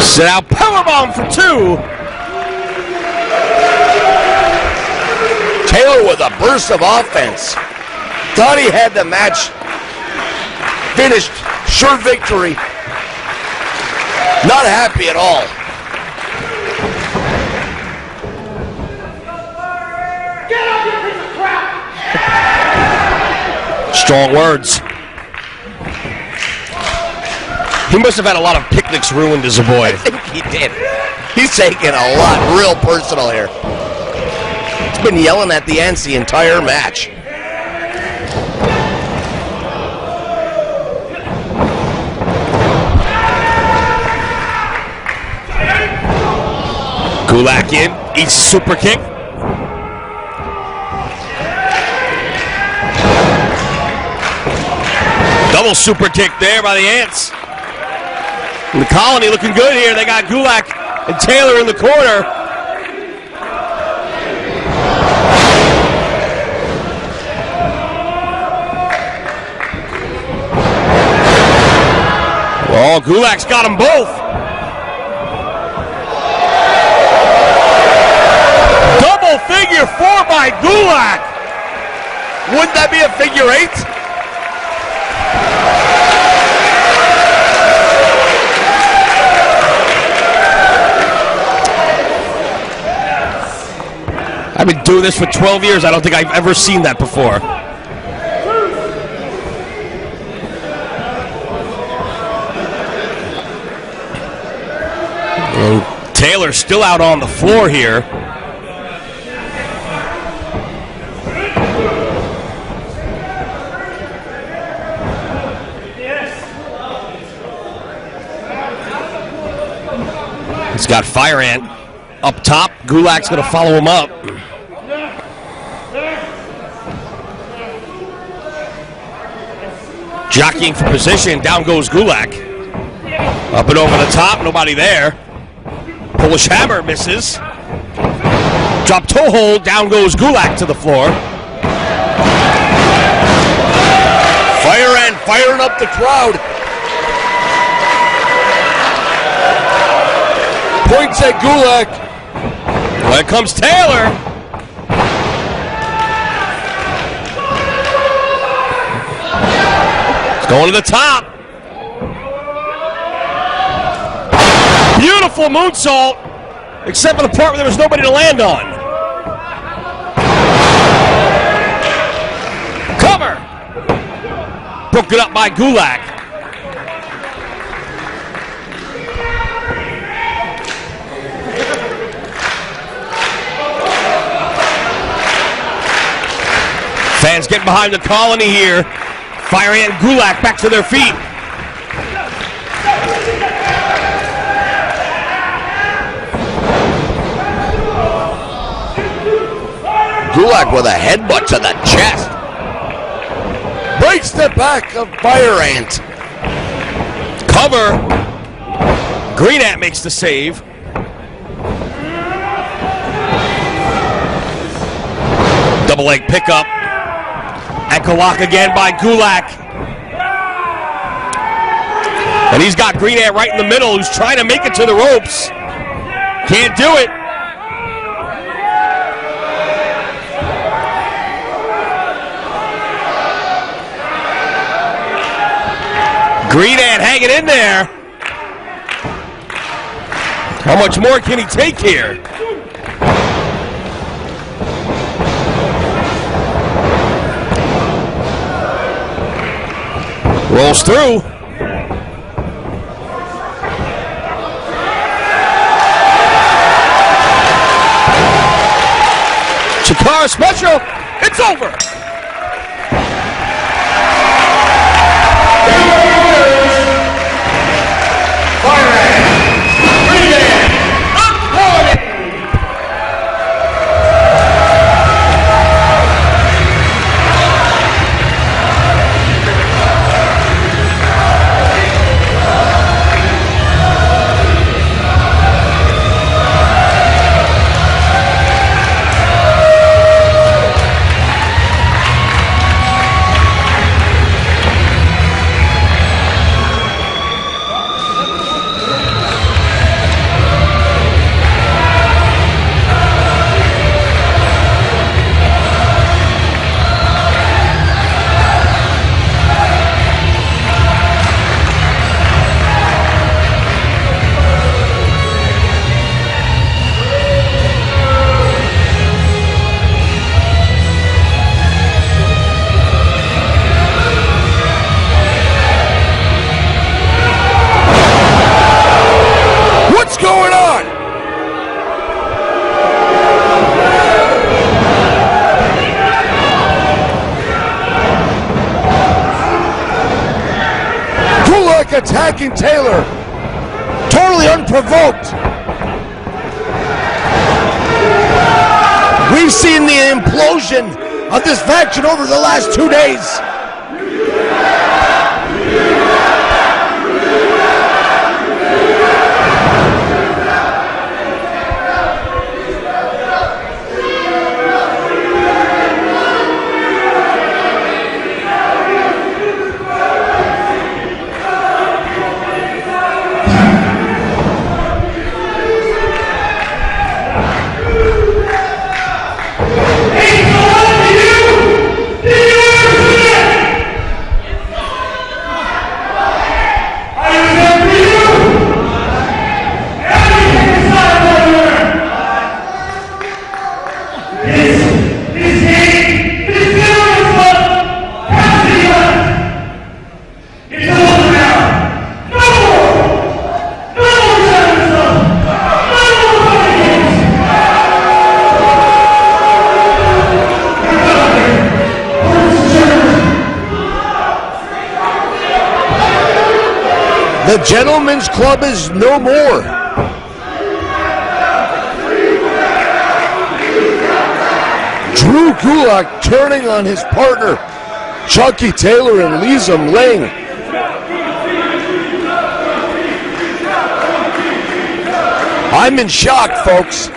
S1: Sit out powerbomb for 2.
S3: Taylor with a burst of offense. Thought he had the match finished. Sure victory. Not happy at all.
S1: Strong words. He must have had a lot of picnics ruined as a boy.
S3: I think he did. He's taking a lot real personal here. He's been yelling at the ants the entire match.
S1: Gulak in, eats a super kick. Double super kick there by the Ants. And the Colony looking good here. They got Gulak and Taylor in the corner. Well, Gulak's got them both. Double figure 4 by Gulak.
S3: Wouldn't that be a figure 8?
S1: I've been doing this for 12 years. I don't think I've ever seen that before. And Taylor's still out on the floor here. He's got Fire Ant up top. Gulak's going to follow him up. Jockeying for position. Down goes Gulak. Up and over the top. Nobody there. Polish hammer misses. Drop toe hold. Down goes Gulak to the floor.
S3: Fire Ant firing up the crowd. Points at Gulak.
S1: There comes Taylor. It's going to the top. Beautiful moonsault, except for the part where there was nobody to land on. Cover. Broken up by Gulak. Fans getting behind the Colony here. Fire Ant and Gulak back to their feet.
S3: Gulak with a headbutt to the chest. Breaks the back of Fire Ant.
S1: Cover. Green Ant makes the save. Double leg pickup. Ankle lock again by Gulak. And he's got Green Ant right in the middle, who's trying to make it to the ropes. Can't do it. Green Ant hanging in there. How much more can he take here? Rolls through. Chikara special. It's over.
S5: Attacking Taylor, totally unprovoked. We've seen the implosion of this faction over the last 2 days. The Gentlemen's Club is no more. Drew Gulak turning on his partner, Chucky Taylor, and leaves him laying. I'm in shock, folks.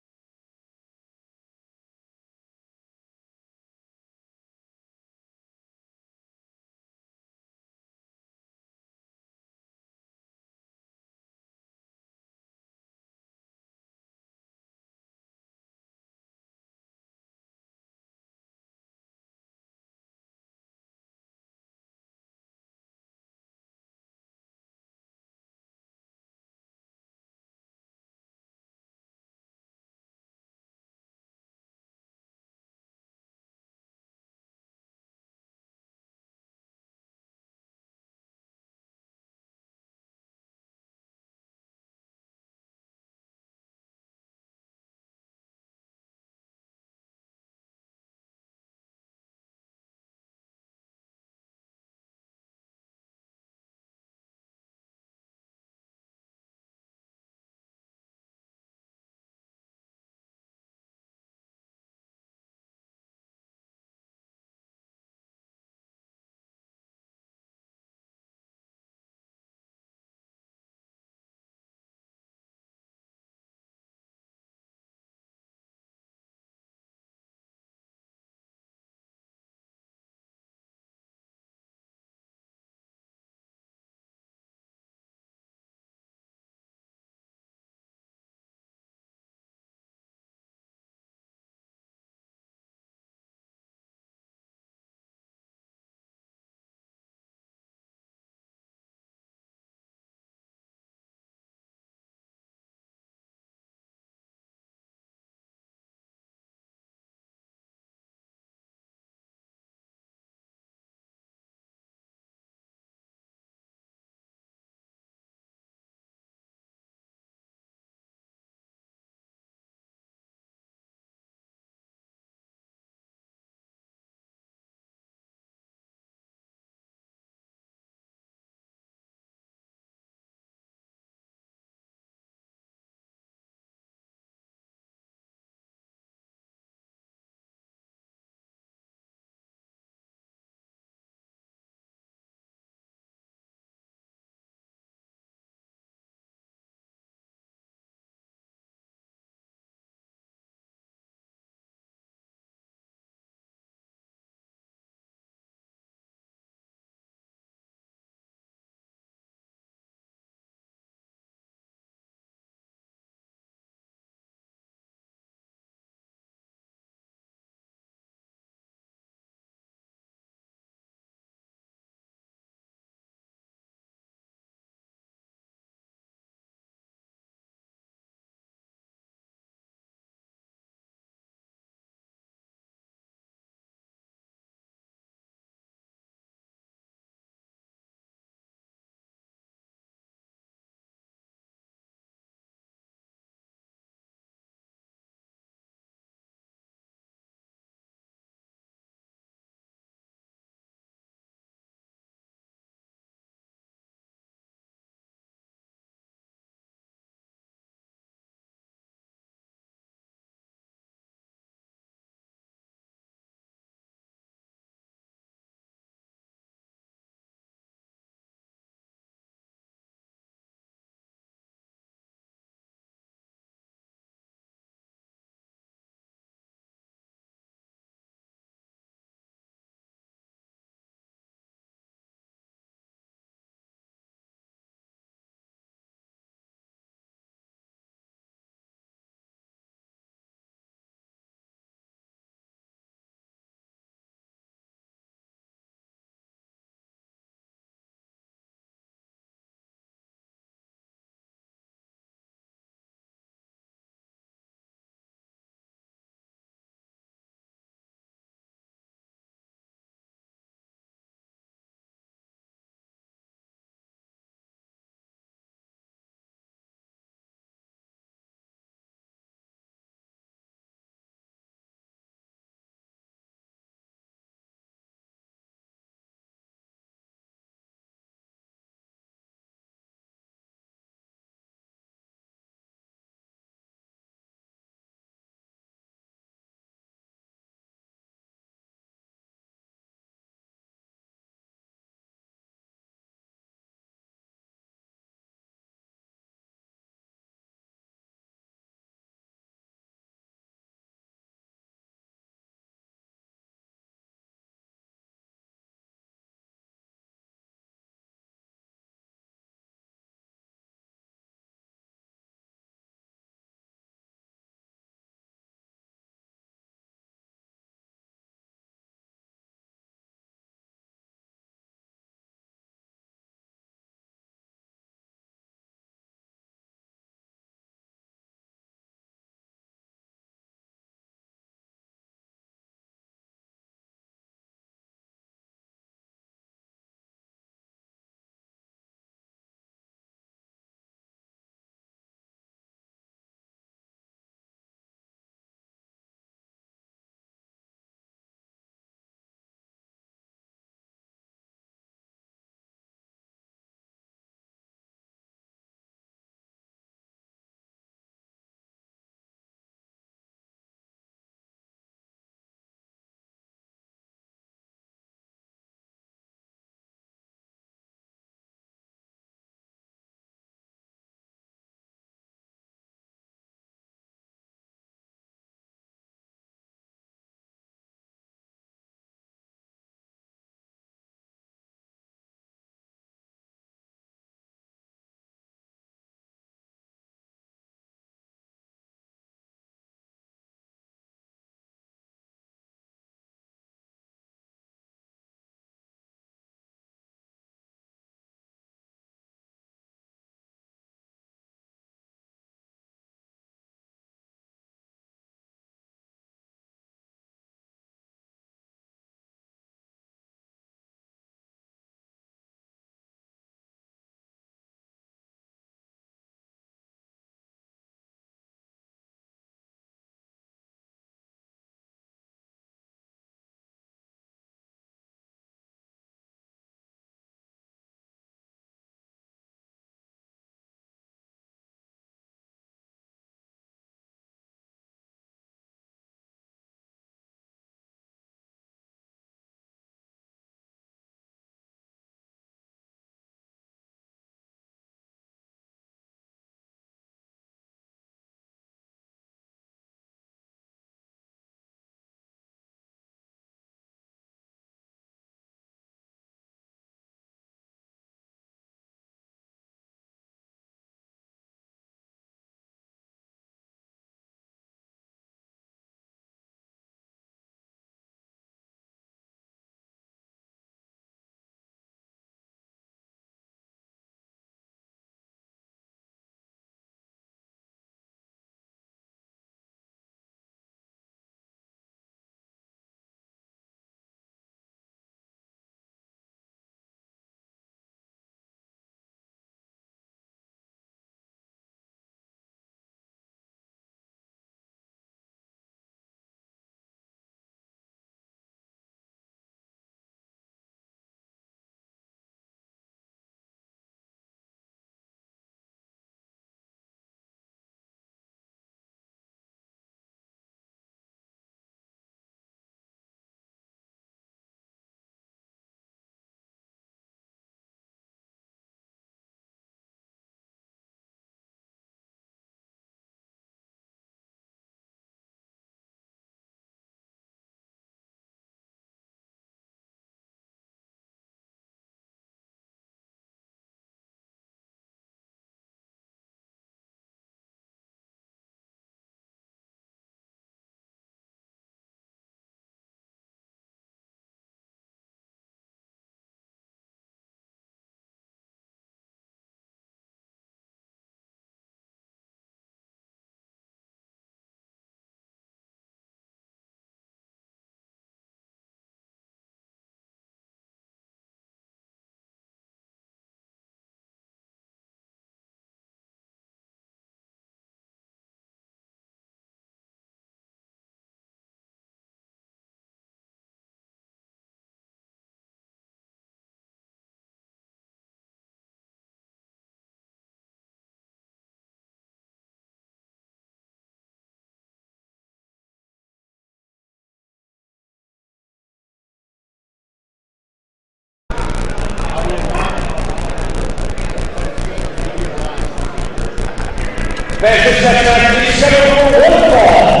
S4: Fans, this match is set for one fall.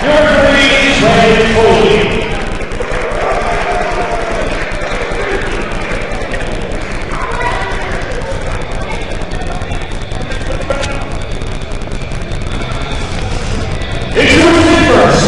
S4: Your referee is Konley. Introducing first.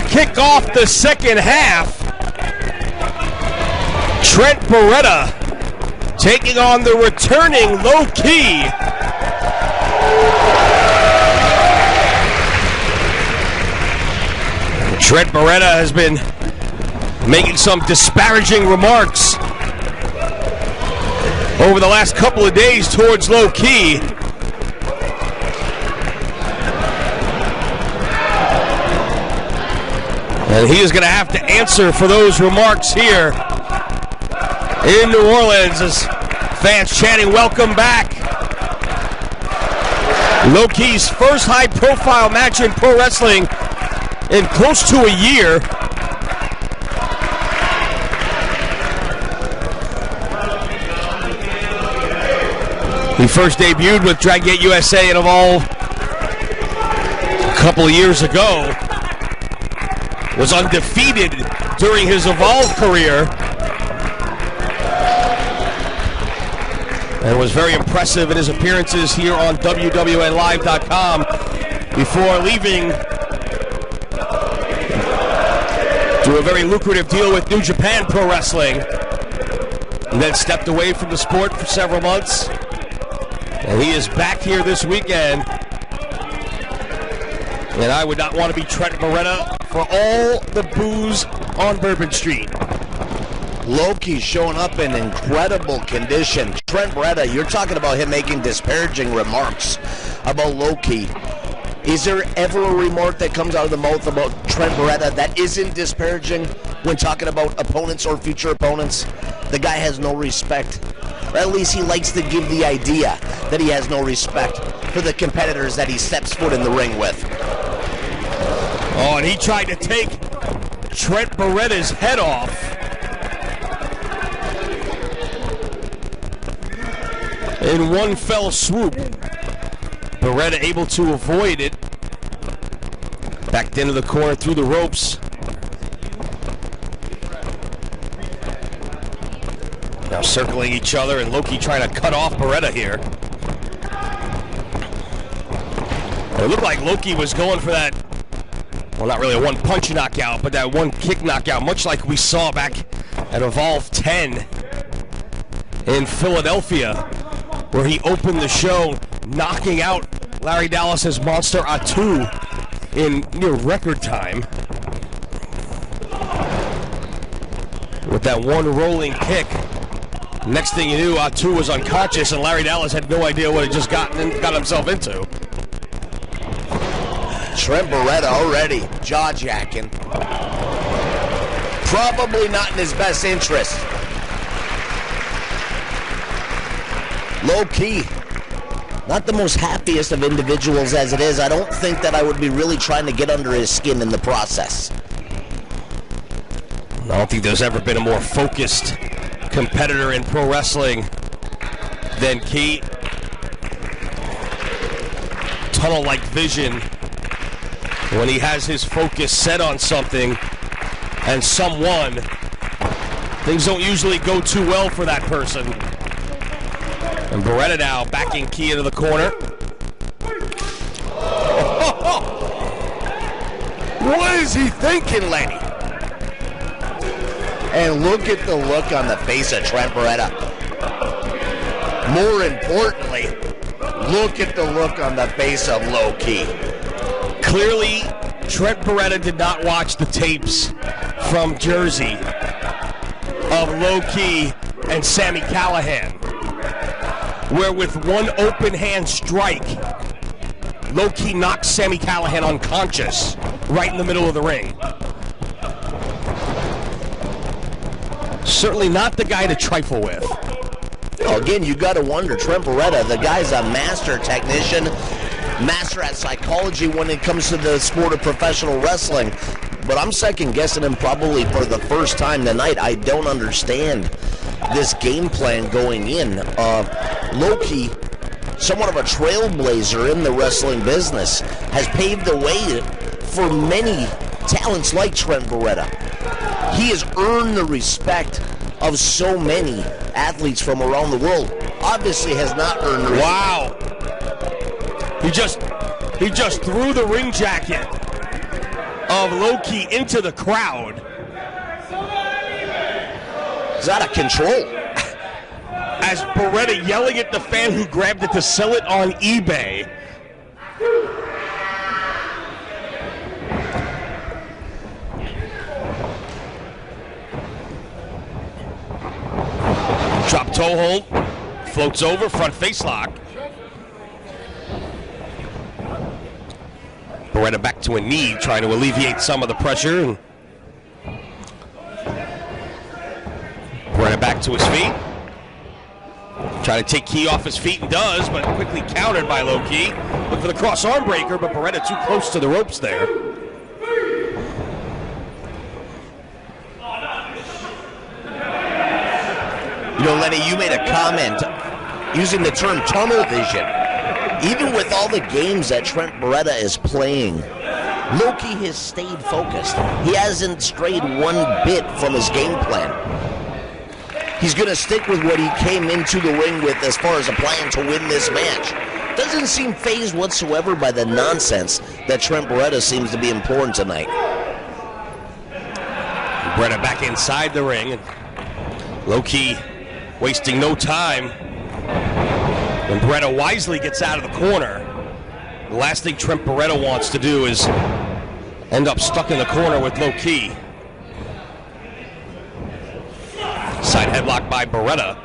S1: Kick off the second half. Trent Barreta taking on the returning Low Ki. Trent Barreta has been making some disparaging remarks over the last couple of days towards Low Ki. And he is going to have to answer for those remarks here in New Orleans as fans chanting, "Welcome back." Low Ki's first high-profile match in pro wrestling in close to a year. He first debuted with Dragon Gate USA and Evolve a couple of years ago. Was undefeated during his Evolve career and was very impressive in his appearances here on WWNLive.com before leaving to a very lucrative deal with New Japan Pro Wrestling, and then stepped away from the sport for several months, and he is back here this weekend. And I would not want to be Trent Barreta for all the booze on Bourbon Street.
S3: Low Ki showing up in incredible condition. Trent Barreta, you're talking about him making disparaging remarks about Low Ki. Is there ever a remark that comes out of the mouth about Trent Barreta that isn't disparaging when talking about opponents or future opponents? The guy has no respect. Or at least he likes to give the idea that he has no respect for the competitors that he steps foot in the ring with.
S1: Oh, and he tried to take Trent Barreta's head off. In one fell swoop. Barreta able to avoid it. Backed into the corner through the ropes. Now circling each other, and Low Ki trying to cut off Barreta here. It looked like Low Ki was going for that, well, not really a one-punch knockout, but that one-kick knockout, much like we saw back at Evolve 10 in Philadelphia, where he opened the show knocking out Larry Dallas's Monster Atu in near record time with that one rolling kick. Next thing you knew, Atu was unconscious, and Larry Dallas had no idea what he just got himself into.
S3: Trent Barreta already jaw-jacking. Probably not in his best interest. Low Ki not the most happiest of individuals as it is. I don't think that I would be really trying to get under his skin in the process.
S1: I don't think there's ever been a more focused competitor in pro wrestling than Key. Tunnel-like vision when he has his focus set on something and someone. Things don't usually go too well for that person. And Barreta now backing Key into the corner.
S3: What is he thinking, Lenny? And look at the look on the face of Trent Barreta. More importantly, look at the look on the face of Low Key.
S1: Clearly, Trent Barreta did not watch the tapes from Jersey of Low Key and Sami Callihan, where with one open hand strike, Low Key knocked Sami Callihan unconscious right in the middle of the ring. Certainly not the guy to trifle with.
S3: Again, you got to wonder, Trent Barreta, the guy's a master technician, master at psychology when it comes to the sport of professional wrestling. But I'm second guessing him probably for the first time tonight. I don't understand this game plan going in. Low-key, somewhat of a trailblazer in the wrestling business, has paved the way for many talents like Trent Barreta. He has earned the respect of so many athletes from around the world. Obviously has not earned the respect.
S1: Wow. He just threw the ring jacket of Low Key into the crowd.
S3: He's out of control.
S1: As Barreta yelling at the fan who grabbed it to sell it on eBay. Drop toe hold, floats over, front face lock. Barreta back to a knee, trying to alleviate some of the pressure. And Barreta back to his feet. Trying to take Key off his feet and does, but quickly countered by Low Key. Look for the cross arm breaker, but Barreta too close to the ropes there.
S3: You know, Lenny, you made a comment using the term tunnel vision. Even with all the games that Trent Barreta is playing, Low Key has stayed focused. He hasn't strayed one bit from his game plan. He's going to stick with what he came into the ring with as far as a plan to win this match. Doesn't seem fazed whatsoever by the nonsense that Trent Barreta seems to be important tonight.
S1: Barreta back inside the ring. And Low Key wasting no time. When Barreta wisely gets out of the corner, the last thing Trent Barreta wants to do is end up stuck in the corner with Low Key. Side headlock by Barreta.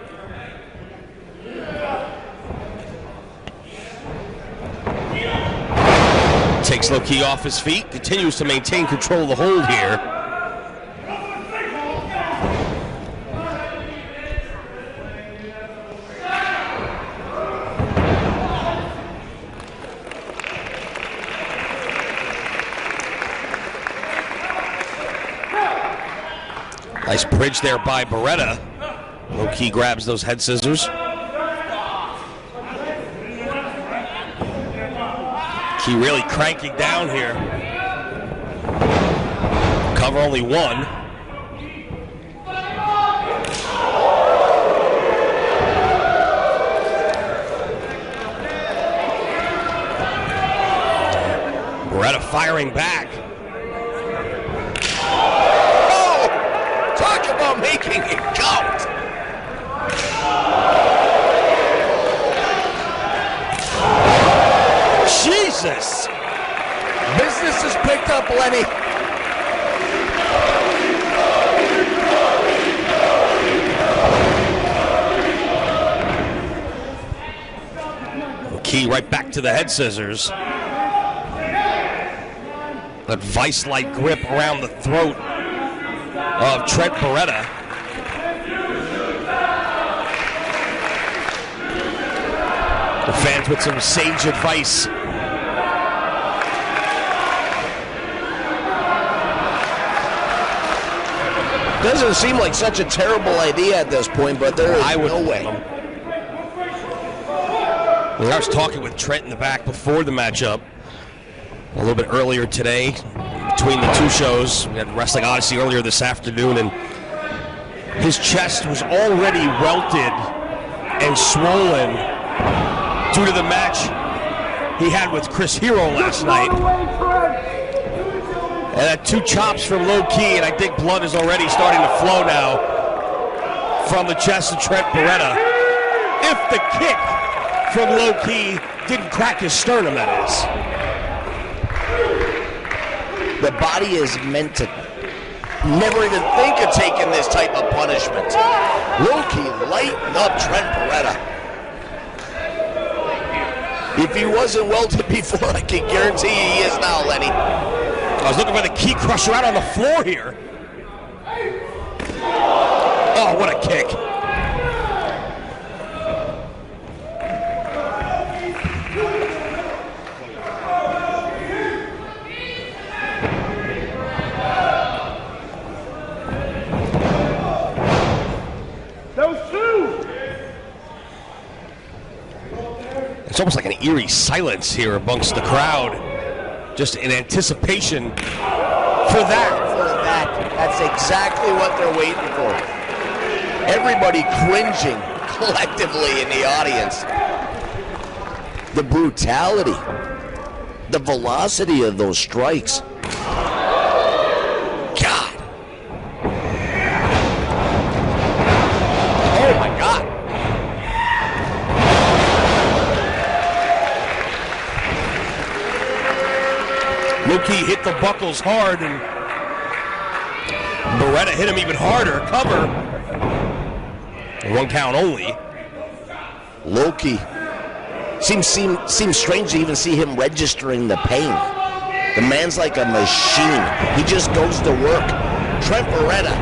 S1: Takes Low Key off his feet, continues to maintain control of the hold here. Nice bridge there by Barreta. Low Key grabs those head scissors. Key really cranking down here. Cover only one. Barreta firing back.
S3: Talk about making it count.
S1: Jesus!
S3: Business is picked up, Lenny.
S1: Key right back to the head scissors. That vice-like grip around the throat of Trent Barreta. The fans with some sage advice.
S3: Doesn't seem like such a terrible idea at this point, but there is no way.
S1: I was talking with Trent in the back before the matchup, a little bit earlier today, between the two shows. We had Wrestling Odyssey earlier this afternoon, and his chest was already welted and swollen due to the match he had with Chris Hero last night. And had 2 chops from Low Key, and I think blood is already starting to flow now from the chest of Trent Barreta. If the kick from Low Key didn't crack his sternum, that is.
S3: The body is meant to never even think of taking this type of punishment. Low Key lighten up Trent Barreta. If he wasn't welted before, I can guarantee he is now, Lenny.
S1: I was looking for the key crusher out on the floor here. Oh, what a kick. It's almost like an eerie silence here amongst the crowd, just in anticipation for that.
S3: That's exactly what they're waiting for. Everybody cringing collectively in the audience. The brutality, the velocity of those strikes. God. Oh my God.
S1: Low Key hit the buckles hard, and Barreta hit him even harder. Cover. 1 count only.
S3: Low Key. Seems strange to even see him registering the pain. The man's like a machine. He just goes to work. Trent Barreta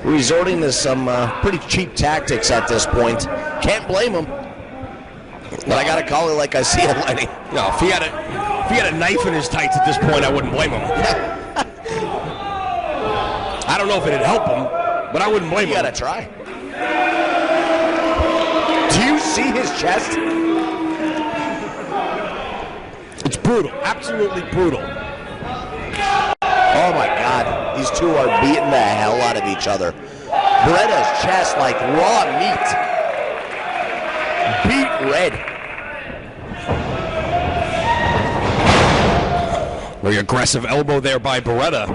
S3: resorting to some pretty cheap tactics at this point. Can't blame him. But I gotta call it like I see it, Lenny.
S1: No, if he had a knife in his tights at this point, I wouldn't blame him. I don't know if it'd help him, but I wouldn't blame him.
S3: You gotta try. Do you see his chest?
S1: It's brutal, absolutely brutal.
S3: Oh my God, these two are beating the hell out of each other. Barreta's chest like raw meat. Beat red.
S1: Very aggressive elbow there by Barreta.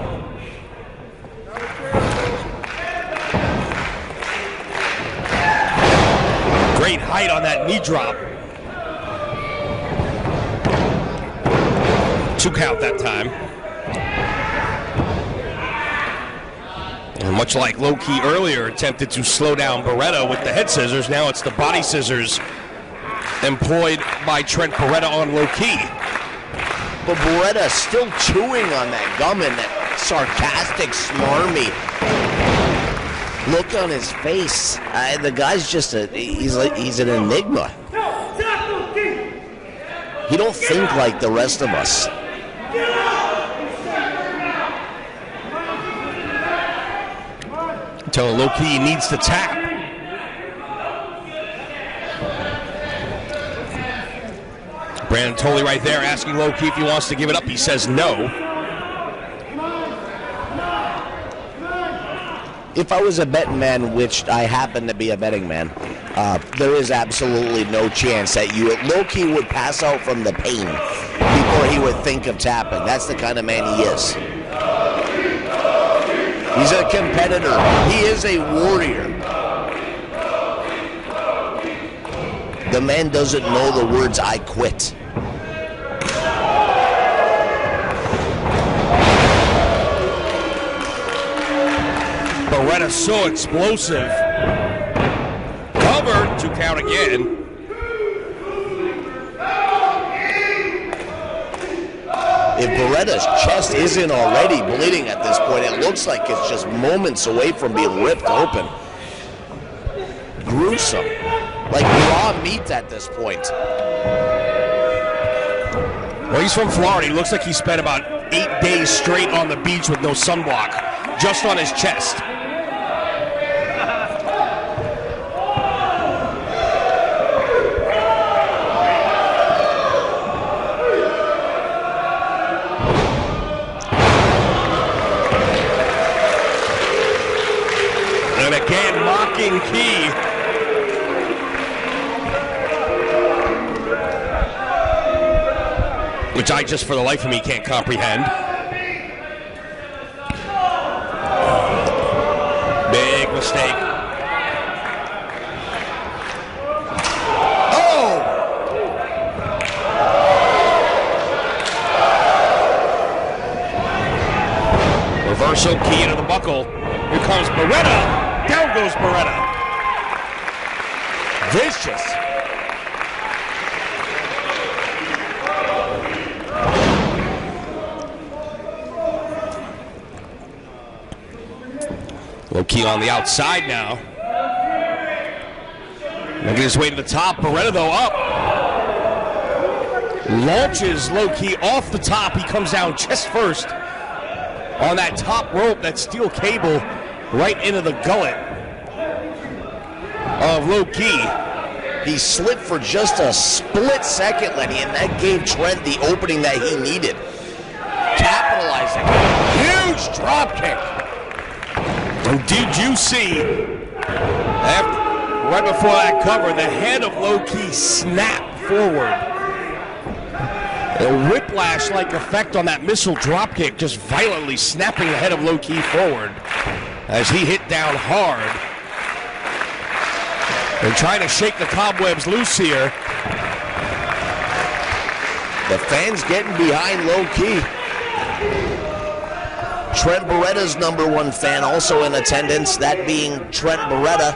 S1: Great height on that knee drop. 2 count that time. And much like Low Key earlier attempted to slow down Barreta with the head scissors, now it's the body scissors employed by Trent Barreta on Low Key.
S3: But Barreta still chewing on that gum and that sarcastic, smarmy look on his face. The guy's just he's an enigma. He don't think like the rest of us.
S1: Telling Low Key he needs to tap. Brandon Tolley right there asking Low Key if he wants to give it up. He says no.
S3: If I was a betting man, which I happen to be a betting man, there is absolutely no chance that Low Key would pass out from the pain before he would think of tapping. That's the kind of man he is. He's a competitor. He is a warrior. The man doesn't know the words "I quit."
S1: Barreta so explosive. Cover, 2 count again.
S3: If Barreta's chest isn't already bleeding at this point, it looks like it's just moments away from being ripped open. Gruesome. like raw meat at this point.
S1: Well, he's from Florida. He looks like he spent about 8 days straight on the beach with no sunblock, just on his chest. And again, mocking Key. Which I just, for the life of me, can't comprehend. Big mistake. Oh! Reversal Key into the buckle. Here comes Barreta. Down goes Barreta. Vicious. Low Key on the outside now. Making his way to the top. Barreta, though, up. Launches Low Key off the top. He comes down chest first on that top rope, that steel cable, right into the gullet of Low Key.
S3: He slipped for just a split second, Lenny, and that gave Trent the opening that he needed. Capitalizing. Huge drop kick.
S1: And did you see, right before that cover, the head of Low Key snapped forward. A whiplash-like effect on that missile dropkick, just violently snapping the head of Low Key forward as he hit down hard. They're trying to shake the cobwebs loose here.
S3: The fans getting behind Low Key. Trent Barreta's #1 fan also in attendance, that being Trent Barreta.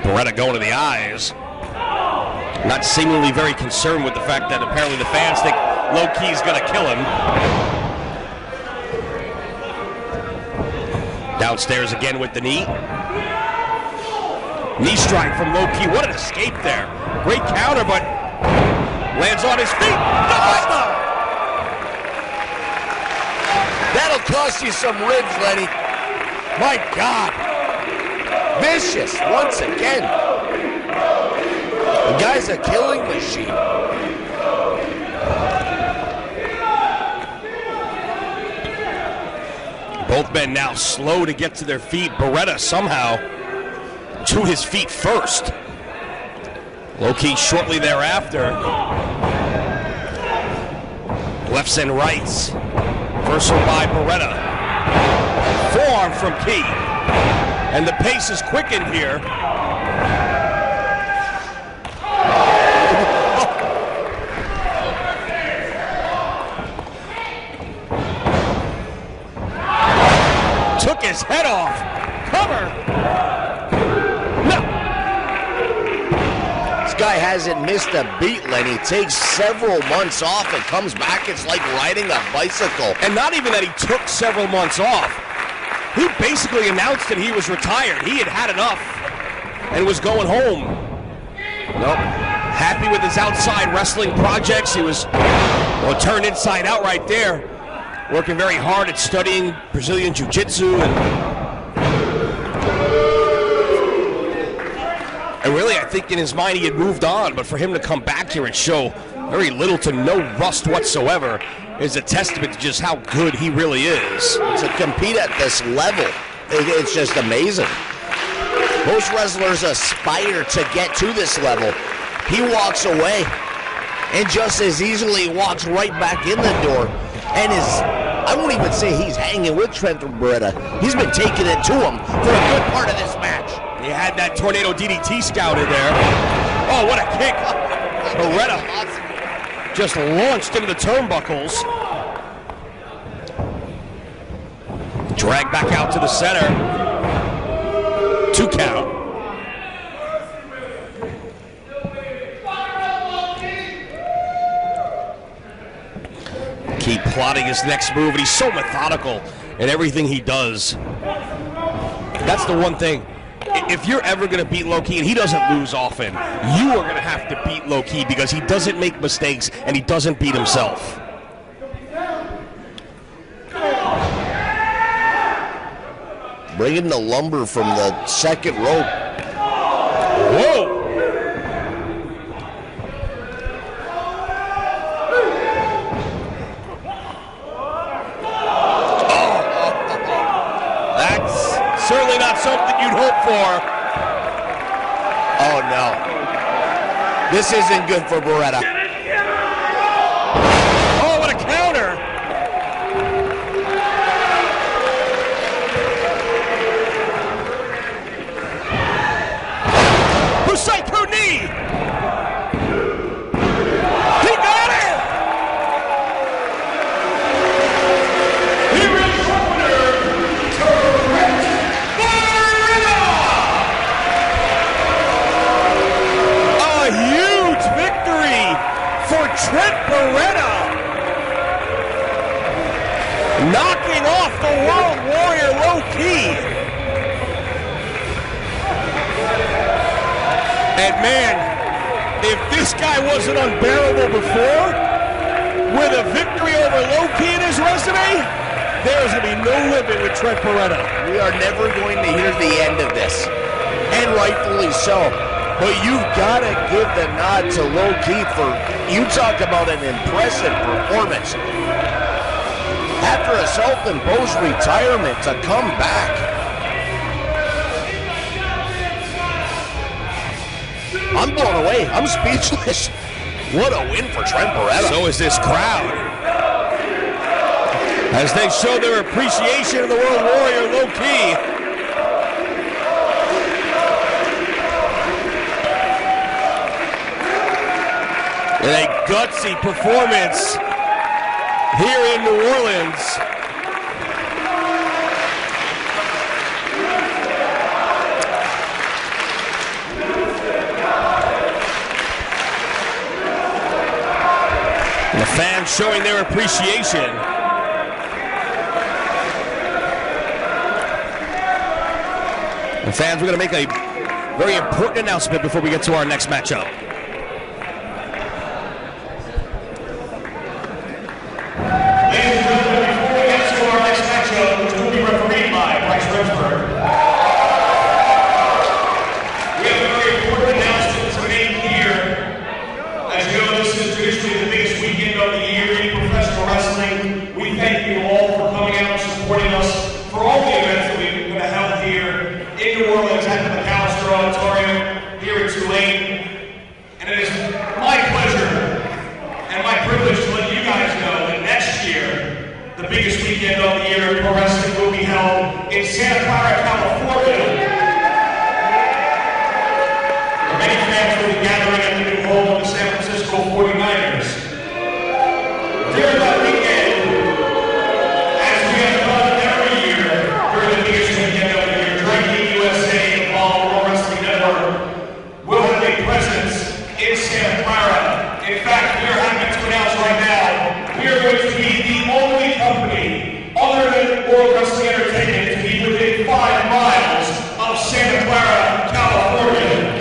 S1: Barreta going to the eyes. Not seemingly very concerned with the fact that apparently the fans think Low Key's going to kill him. Downstairs again with the knee. Knee strike from Low Key. What an escape there. Great counter, but lands on his feet.
S3: That'll cost you some ribs, Lenny. My God. Vicious once again. The guy's a killing machine.
S1: Both men now slow to get to their feet. Barreta somehow to his feet first. Low Key shortly thereafter. Lefts and rights. Reversal by Barreta. Forearm from Key. And the pace is quickened here. Took his head off. Cover. No.
S3: This guy hasn't missed a beat, Lenny. Takes several months off and comes back. It's like riding a bicycle.
S1: And not even that he took several months off. He basically announced that he was retired. He had had enough and was going home. Nope. Happy with his outside wrestling projects. He was turned inside out right there. Working very hard at studying Brazilian Jiu-Jitsu and really, I think in his mind he had moved on, but for him to come back here and show very little to no rust whatsoever is a testament to just how good he really is.
S3: To compete at this level, it's just amazing. Most wrestlers aspire to get to this level. He walks away and just as easily walks right back in the door and I won't even say he's hanging with Trent Barreta. He's been taking it to him for a good part of this match.
S1: He had that tornado DDT scouted there. Oh, what a kick. Barreta just launched into the turnbuckles. Drag back out to the center. 2 count. Keep plotting his next move, and he's so methodical in everything he does. That's the one thing. If you're ever going to beat Low-Key, and he doesn't lose often, you are going to have to beat Low-Key because he doesn't make mistakes and he doesn't beat himself.
S3: Bringing the lumber from the second rope.
S1: Whoa! Certainly not something you'd hope for.
S3: Oh, no. This isn't good for Barreta.
S1: Oh, what a counter. Psycho knee. He got it.
S4: Here is your winner, Trent Barreta!
S1: A huge victory for Trent Barreta. Knocking off the World Warrior Low-Key. And man, if this guy wasn't unbearable before, with a victory over Low-Key in his resume, there's going to be no limit with Trent Barreta.
S3: We are never going to hear the end of this, and rightfully so. But you've got to give the nod to Low-Key for, you talk about an impressive performance. After a self-imposed retirement to come back. I'm blown away. I'm speechless. What a win for Trent Barreta.
S1: So is this crowd, as they show their appreciation of the World Warrior Low-Key. And a gutsy performance here in New Orleans. The fans showing their appreciation. And fans, we're going to make a very important announcement before we get to our next matchup.
S4: Ladies and gentlemen, before we get to our next matchup, which will be refereed by Bryce Remsburg, we have a very important announcement to make here. As you know, this is traditionally the biggest weekend of the year in professional wrestling. We thank you all for coming out and supporting us for all the events that we're going to have here in New Orleans at the McAlister Auditorium here in Tulane. And it is my pleasure and my privilege to let you guys know that next year, the biggest weekend of the year in pro wrestling will be held in Santa Clara, California. Many fans will be gathering at the new home of the San Francisco 49ers. During that weekend, as we have done every year during the biggest weekend of the year, Drinking USA and Pro Wrestling Network will have a presence in Santa Clara. In fact, we are happy to announce right now, we are going to be the only company other than World Wrestling Entertainment to be within 5 miles of Santa Clara, California.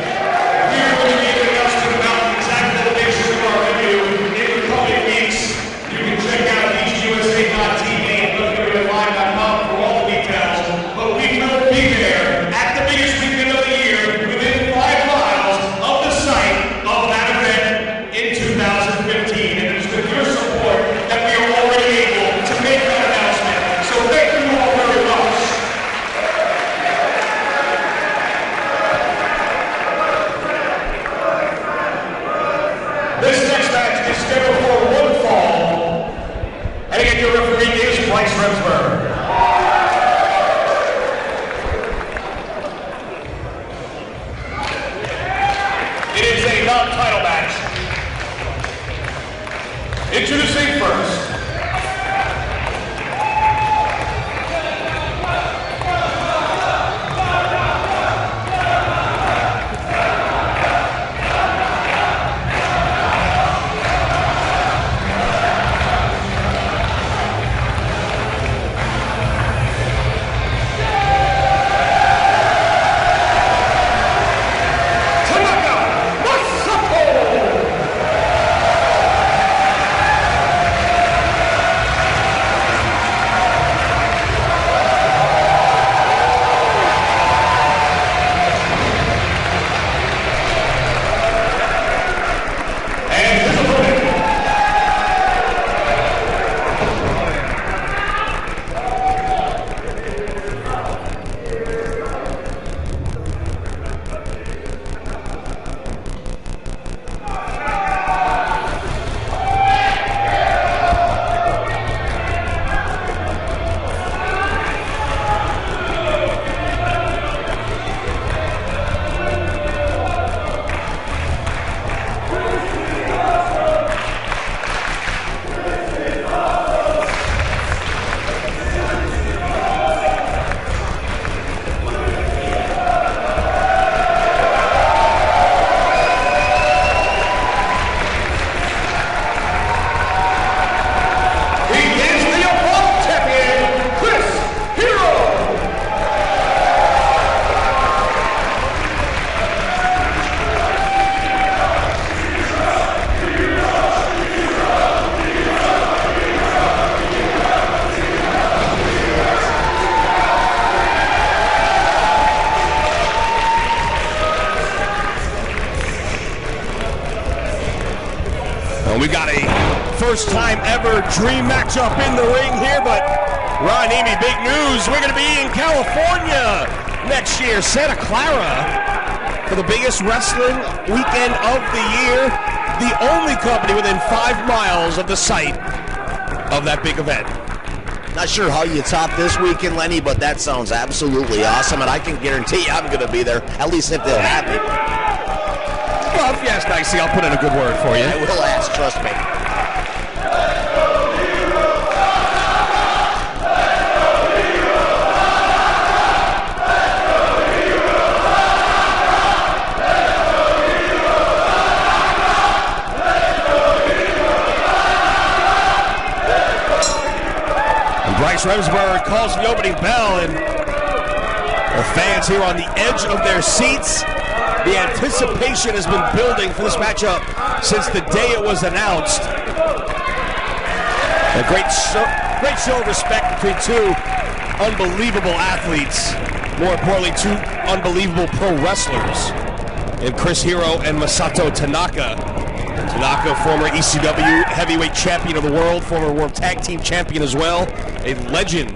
S4: We are going to be able to announce about the exact location of our venue in the coming weeks. You can check out BeachUSA.tv and WWF.com for all the details. But we will be there at the biggest weekend of the year within 5 miles of the site of that event in 2015. And it is with your support that we are already able to make that announcement. So thank you all very much. This next match is scheduled for one fall. And again, your referee is Bryce Remsburg. It is a non-title match. Introducing first,
S1: We got a first time ever dream matchup in the ring here, but Ron Amy, big news. We're going to be in California next year, Santa Clara, for the biggest wrestling weekend of the year. The only company within 5 miles of the site of that big event.
S3: Not sure how you top this weekend, Lenny, but that sounds absolutely awesome, and I can guarantee you I'm going to be there, at least if they'll have me.
S1: Well, if you ask nicely, I'll put in a good word for you.
S3: I will ask, trust me.
S1: Bryce Remsburg calls the opening bell, and the fans here on the edge of their seats. The anticipation has been building for this matchup since the day it was announced. A great show of respect between two unbelievable athletes. More importantly, two unbelievable pro wrestlers in Chris Hero and Masato Tanaka. Tanaka, former ECW heavyweight champion of the world, former world tag team champion as well, a legend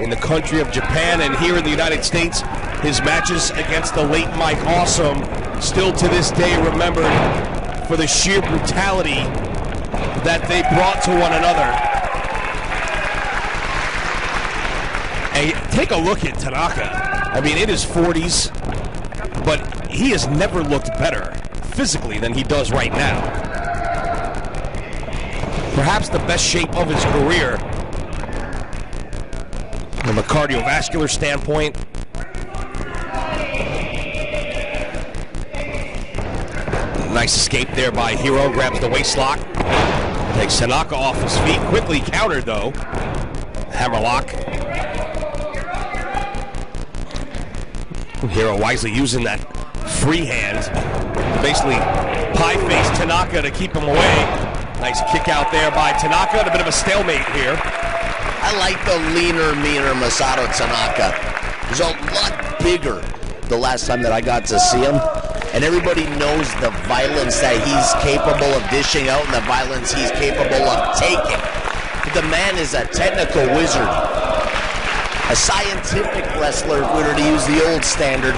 S1: in the country of Japan and here in the United States. His matches against the late Mike Awesome, still to this day remembered for the sheer brutality that they brought to one another. And take a look at Tanaka. I mean, in his 40s, but he has never looked better physically than he does right now. Perhaps the best shape of his career from a cardiovascular standpoint. Nice escape there by Hero, grabs the waistlock, takes Tanaka off his feet, quickly countered though. Hammerlock. Hero wisely using that free hand to basically pie-face Tanaka to keep him away. Nice kick out there by Tanaka, and a bit of a stalemate here.
S3: I like the leaner, meaner Masato Tanaka. He's a lot bigger the last time that I got to see him. And everybody knows the violence that he's capable of dishing out and the violence he's capable of taking. But the man is a technical wizard. A scientific wrestler, if we were to use the old standard.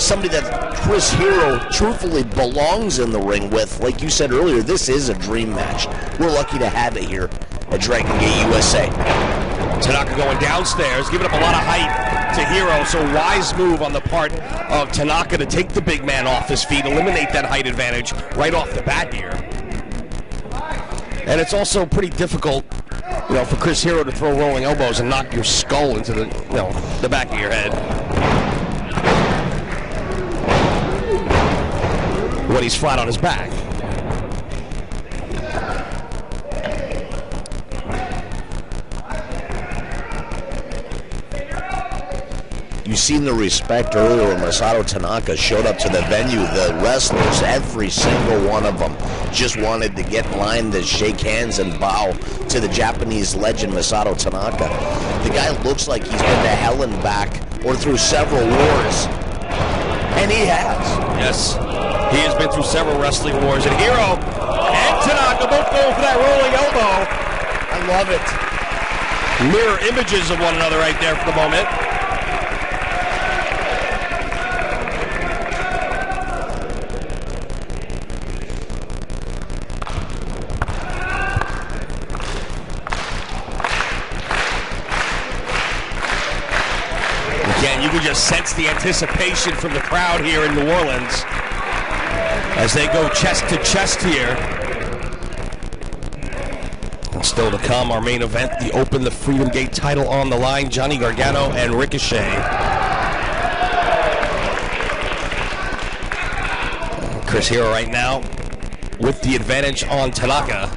S3: Somebody that Chris Hero truthfully belongs in the ring with. Like you said earlier, this is a dream match. We're lucky to have it here at Dragon Gate USA.
S1: Tanaka going downstairs, giving up a lot of height to Hero, so wise move on the part of Tanaka to take the big man off his feet, eliminate that height advantage right off the bat here. And it's also pretty difficult, you know, for Chris Hero to throw rolling elbows and knock your skull into the, you know, the back of your head when he's flat on his back.
S3: You've seen the respect earlier when Masato Tanaka showed up to the venue. The wrestlers, every single one of them, just wanted to get in line to shake hands and bow to the Japanese legend Masato Tanaka. The guy looks like he's been to hell and back or through several wars. And he has.
S1: Yes, he has been through several wrestling wars. And Hero and Tanaka both going for that rolling elbow.
S3: I love it.
S1: Mirror images of one another right there for the moment. Again, you can just sense the anticipation from the crowd here in New Orleans as they go chest to chest here. And still to come, our main event, the Open the Freedom Gate title on the line, Johnny Gargano and Ricochet. Chris Hero right now with the advantage on Tanaka.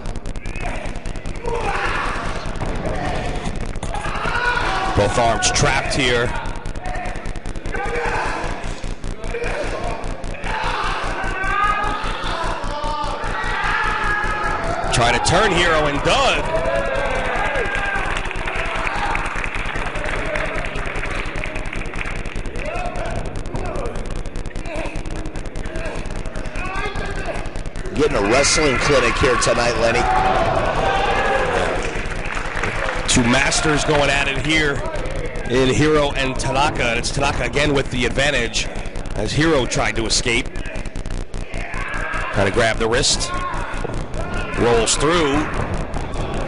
S1: Both arms trapped here. Try to turn Hero and does.
S3: Getting a wrestling clinic here tonight, Lenny.
S1: Two masters going at it here in Hero and Tanaka. And it's Tanaka again with the advantage as Hero tried to escape. Trying to grab the wrist. Rolls through.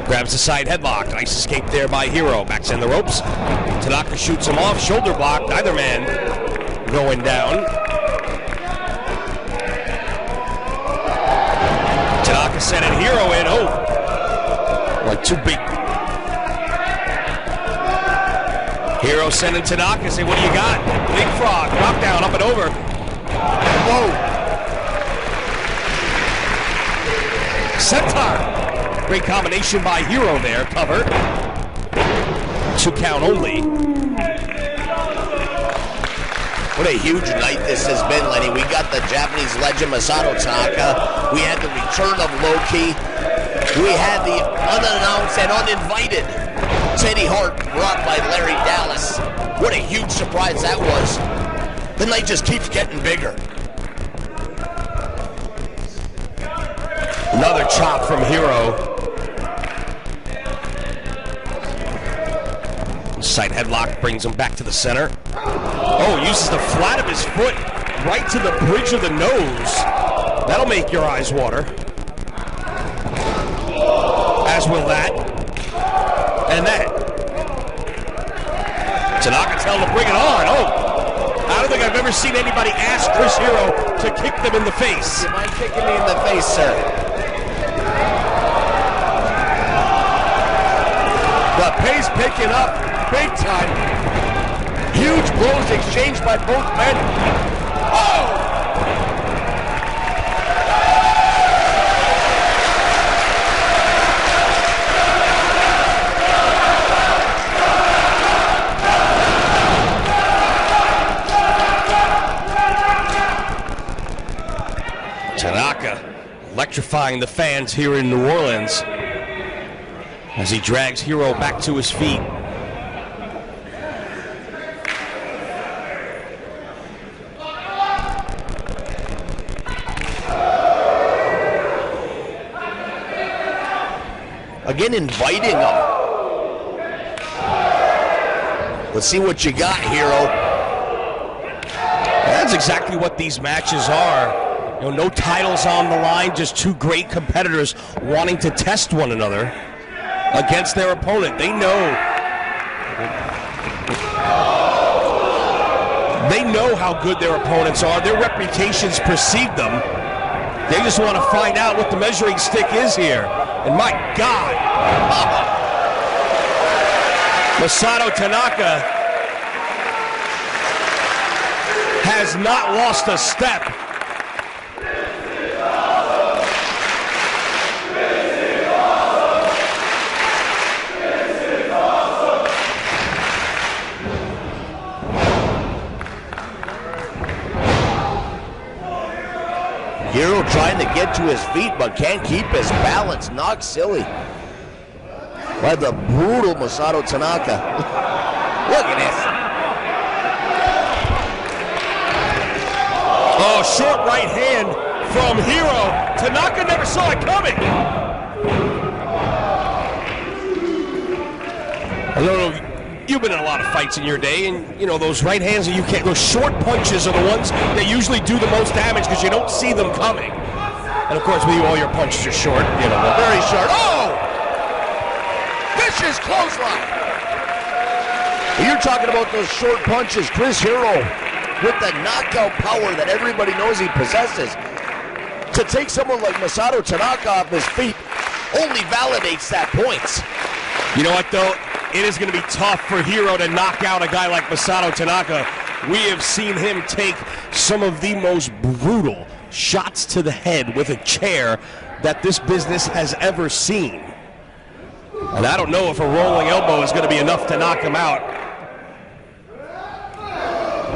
S1: Grabs the side headlock. Nice escape there by Hero. Backs in the ropes. Tanaka shoots him off. Shoulder block. Neither man going down. Tanaka sending Hero in. Oh! Like too big. Hero sending Tanaka. Say, what do you got? Big frog. Knockdown up and over. Whoa! Centaur. Great combination by Hero there. Cover. 2 count only.
S3: What a huge night this has been, Lenny. We got the Japanese legend Masato Tanaka. We had the return of Loki. We had the unannounced and uninvited Teddy Hart brought by Larry Dallas. What a huge surprise that was. The night just keeps getting bigger.
S1: Another chop from Hero. Side headlock brings him back to the center. Oh, uses the flat of his foot right to the bridge of the nose. That'll make your eyes water. As will that. And that. Tanaka telling him to bring it on. Oh, I don't think I've ever seen anybody ask Chris Hero to kick them in the face.
S3: You mind kicking me in the face, sir?
S5: The pace picking up big time. Huge blows exchanged by both men. Oh!
S1: Tanaka electrifying the fans here in New Orleans as he drags Hero back to his feet.
S3: Again, inviting him. Let's see what you got, Hero.
S1: That's exactly what these matches are. You know, no titles on the line, just two great competitors wanting to test one another against their opponent. They know how good their opponents are. Their reputations precede them. They just want to find out what the measuring stick is here. And my God, Masato Tanaka has not lost a step.
S3: Hero trying to get to his feet, but can't keep his balance. Knocked silly by the brutal Masato Tanaka. Look at this.
S1: Oh, short right hand from Hero. Tanaka never saw it coming. I don't know. You've been in a lot of fights in your day, and you know those right hands that you can't. Those short punches are the ones that usually do the most damage because you don't see them coming. And of course, with you, all your punches are short. You know,
S3: Very short. Oh! Vicious clothesline. You're talking about those short punches. Chris Hero, with the knockout power that everybody knows he possesses, to take someone like Masato Tanaka off his feet only validates that point.
S1: You know what, though? It is going to be tough for Hero to knock out a guy like Masato Tanaka. We have seen him take some of the most brutal shots to the head with a chair that this business has ever seen. And I don't know if a rolling elbow is going to be enough to knock him out.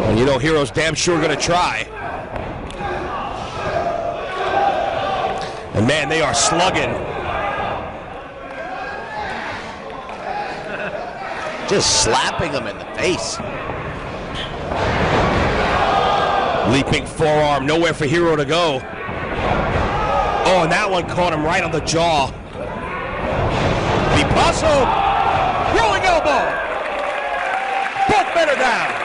S1: And you know, Hero's damn sure going to try. And man, they are slugging.
S3: Just slapping him in the face.
S1: Leaping forearm, nowhere for Hero to go. Oh, and that one caught him right on the jaw. Bipasso, rolling elbow. Both men are down.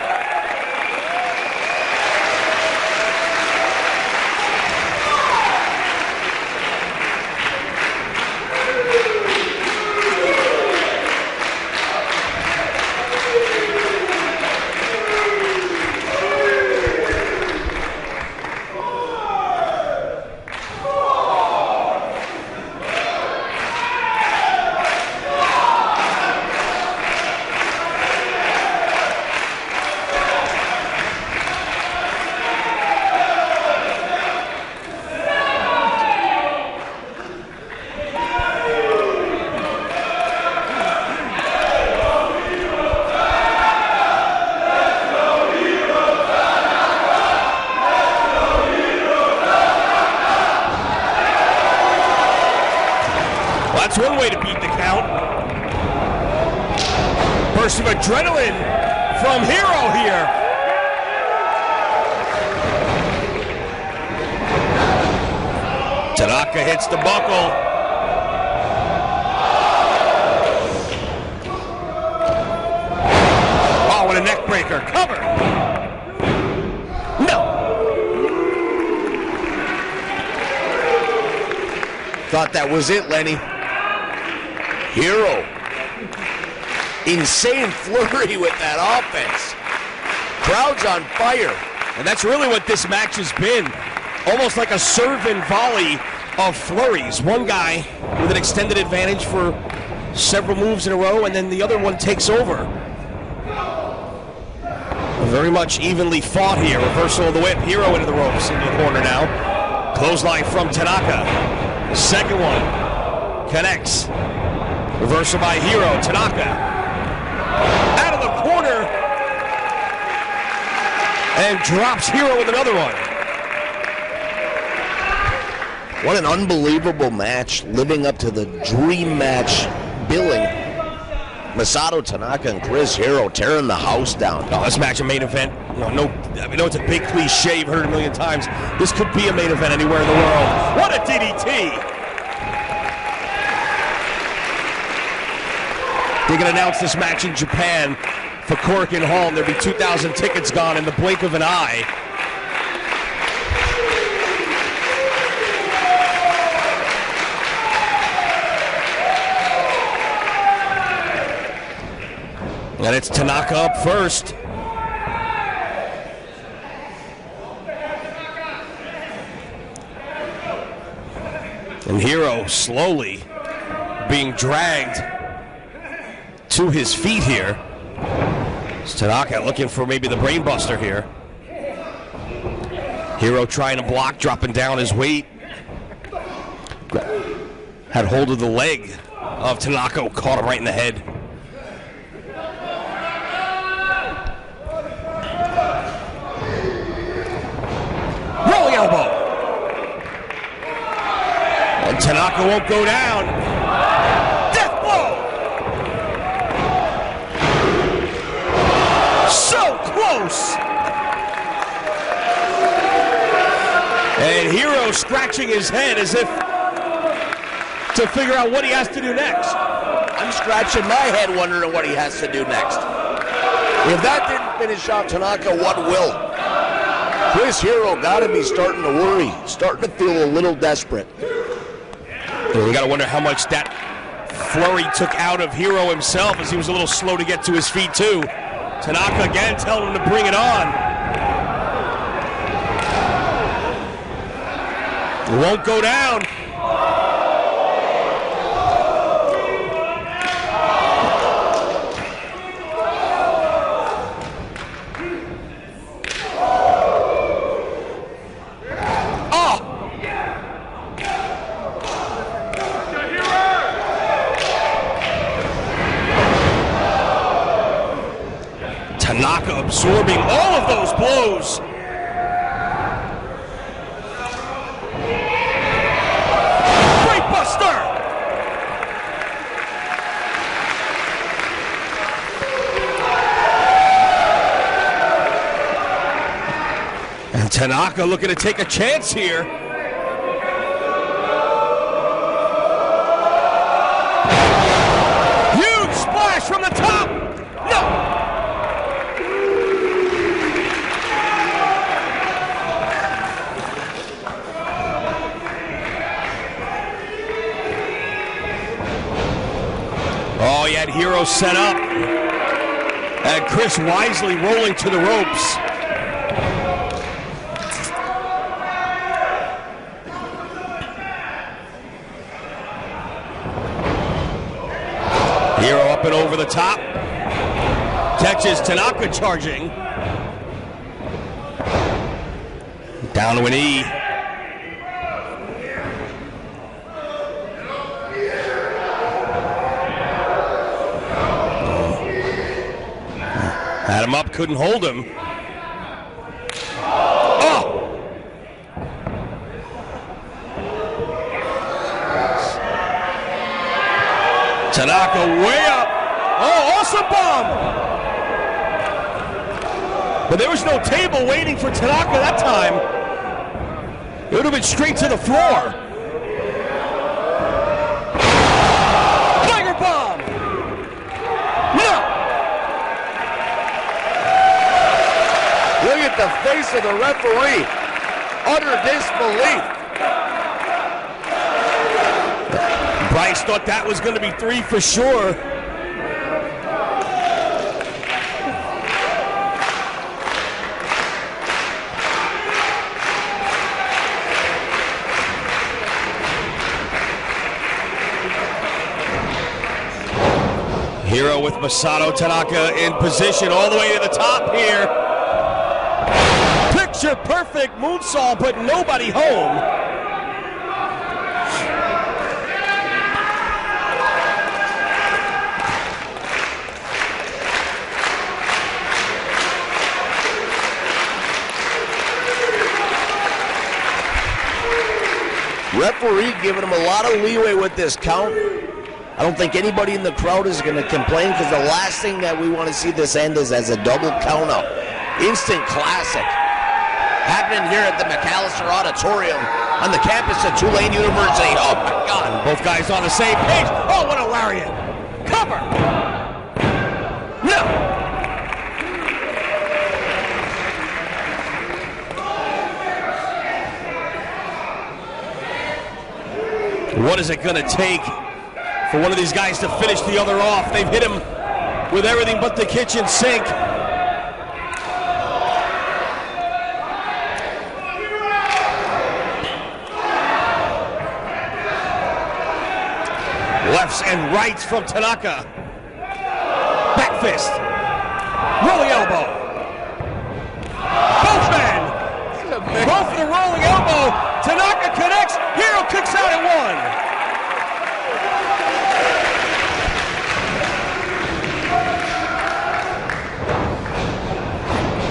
S1: That's one way to beat the count. Burst of adrenaline from Hero here. Tanaka hits the buckle. Oh, what a neck breaker. Cover. No.
S3: Thought that was it, Lenny. Hero. Insane flurry with that offense. Crowd's on fire.
S1: And that's really what this match has been. Almost like a serve and volley of flurries. One guy with an extended advantage for several moves in a row, and then the other one takes over. Very much evenly fought here. Reversal of the whip. Hero into the ropes into the corner now. Clothesline from Tanaka. Second one. Connects. Reversal by Hero. Tanaka. Out of the corner. And drops Hero with another one.
S3: What an unbelievable match, living up to the dream match billing. Masato, Tanaka, and Chris Hero tearing the house down.
S1: Oh, this match a main event. I know it's a big cliche, you've heard it a million times. This could be a main event anywhere in the world. What a DDT! They're going to announce this match in Japan for Korakuen Hall, and there'll be 2,000 tickets gone in the blink of an eye. And it's Tanaka up first. And Hero slowly being dragged to his feet here. It's Tanaka looking for maybe the brainbuster here. Hero trying to block, dropping down his weight. Had hold of the leg of Tanaka, caught him right in the head. Rolling elbow. And Tanaka won't go down. Death blow. So close. And Hero scratching his head as if to figure out what he has to do next.
S3: I'm scratching my head wondering what he has to do next. If that didn't finish out Tanaka, what will? Chris Hero got to be starting to worry, starting to feel a little desperate.
S1: You got to wonder how much that flurry took out of Hero himself, as he was a little slow to get to his feet too. Tanaka again telling him to bring it on. It won't go down. Tanaka absorbing all of those blows. Brainbuster! And Tanaka looking to take a chance here. Oh, he had Hero set up. And Chris wisely rolling to the ropes. Hero up and over the top. Catches Tanaka charging. Down to an E. Had him up, couldn't hold him. Oh! Tanaka way up. Oh, awesome bomb! But there was no table waiting for Tanaka that time. It would have been straight to the floor. Tiger bomb! No!
S5: Look at the face of the referee. Utter disbelief.
S1: Bryce thought that was going to be 3 for sure. Hero with Masato, Tanaka in position all the way to the top here. Picture perfect moonsault, but nobody home.
S3: Referee giving him a lot of leeway with this count. I don't think anybody in the crowd is going to complain, because the last thing that we want to see this end is as a double count out. Instant classic. Happening here at the McAlister Auditorium on the campus of Tulane University. Oh my God.
S1: Both guys on the same page. Oh, what a lariat. Cover. No. What is it going to take for one of these guys to finish the other off? They've hit him with everything but the kitchen sink. Lefts and rights from Tanaka. Back fist. Rolling elbow. Both men. Both for the rolling elbow. Tanaka connects. Hero kicks out at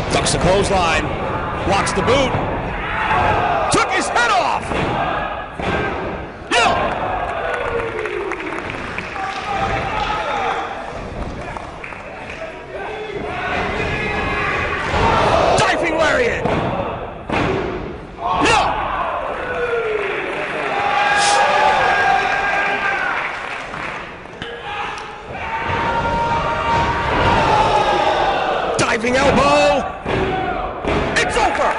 S1: 1. Ducks the clothesline. Blocks the boot. Took his head off. Lariat. No. Diving elbow. It's over.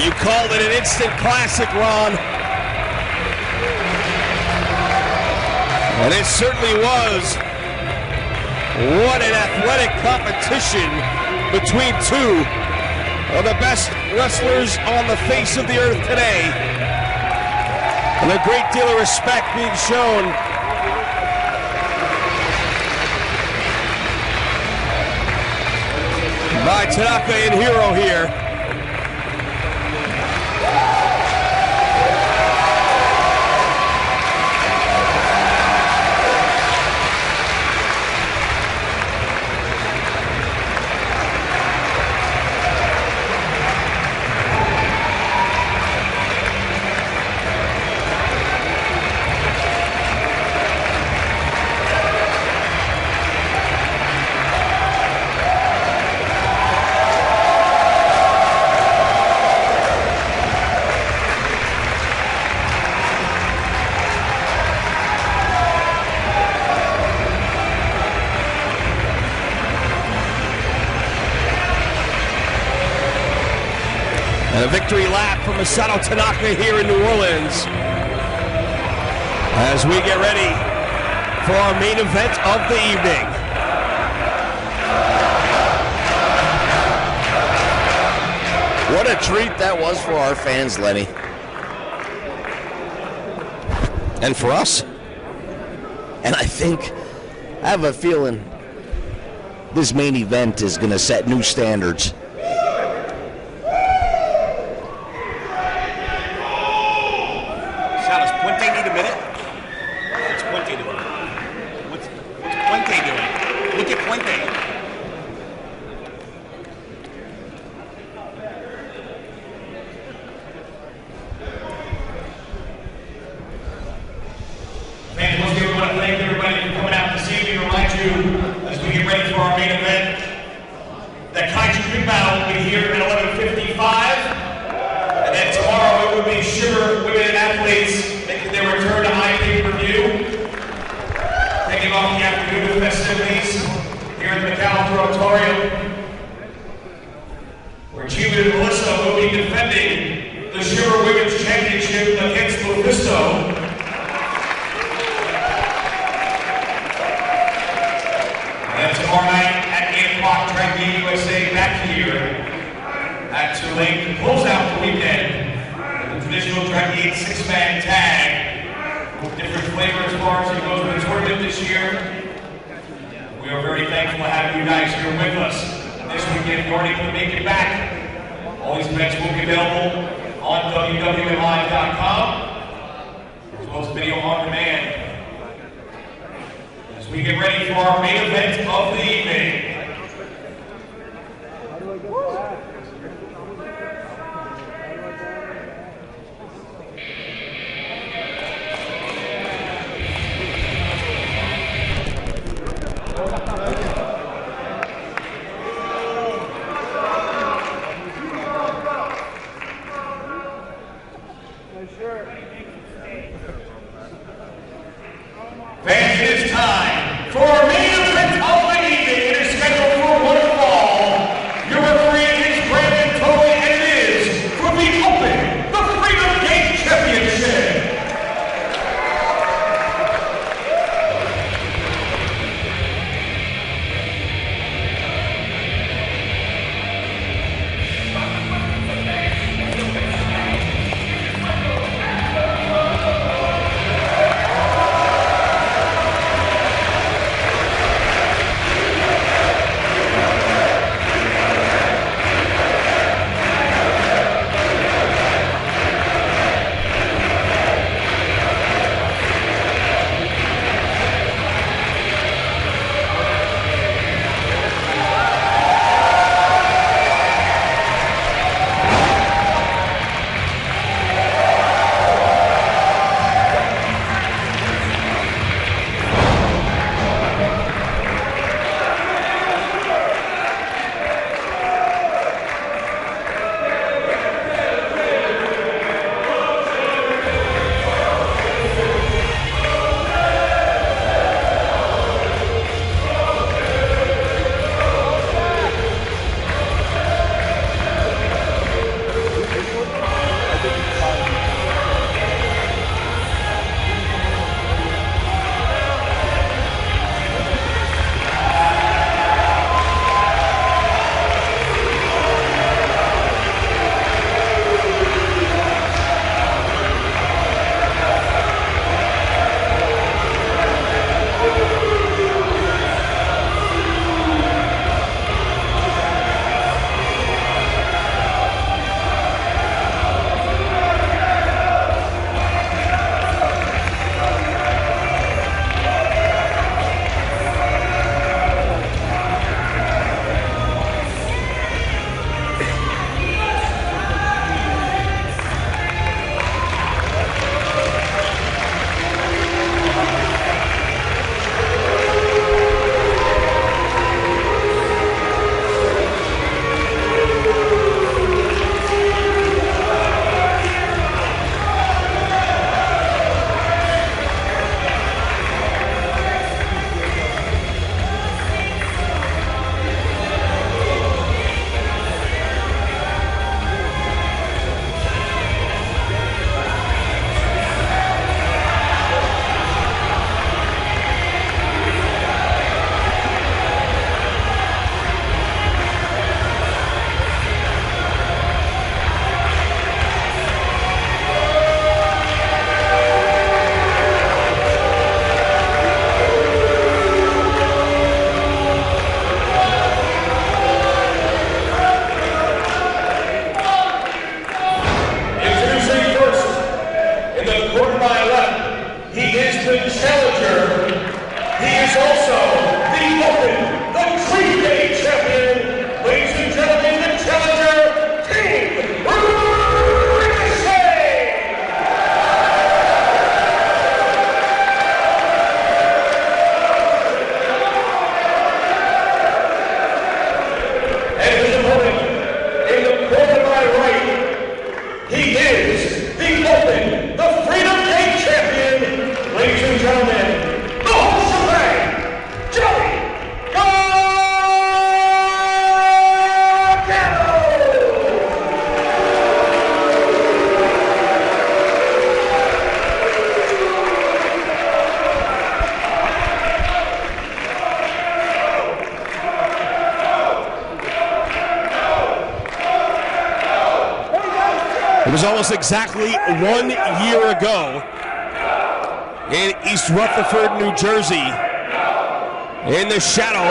S1: You called it an instant classic, Ron. And it certainly was. What an athletic competition between two of the best wrestlers on the face of the earth today. And a great deal of respect being shown. By Tanaka and Hero here. victory lap for Masato Tanaka here in New Orleans. As we get ready for our main event of the evening.
S3: What a treat that was for our fans, Lenny.
S1: And for us.
S3: And I have a feeling this main event is going to set new standards.
S6: Does Puente need a minute? What's Puente doing? What's Puente doing? Look at Puente. Fans, once again, we want to thank everybody for coming out this evening. Remind you, as we get ready for our main event, that Kaiju Big Battle will be here at 11:55. And then tomorrow it will be Sugar Women Athletes making their return to pay-per-view. Taking off the afternoon festivities here at the McAlister Auditorium, where Cuban and Melissa will be defending the Sugar Women's Championship against Mephisto. And tomorrow night at 8 o'clock, Trent Barreta USA back here at Tulane to close out the weekend. Traditional Trent Barreta six-man tag with different flavors as far as it goes with the tournament this year. We are very thankful to have you guys here with us. This weekend, you're already going to make it back. All these events will be available on www.live.com as well as video on demand. As we get ready for our main event of the evening. Fans, it is time for our main event of the evening. It is scheduled
S1: It was almost exactly 1 year ago in East Rutherford, New Jersey, in the shadow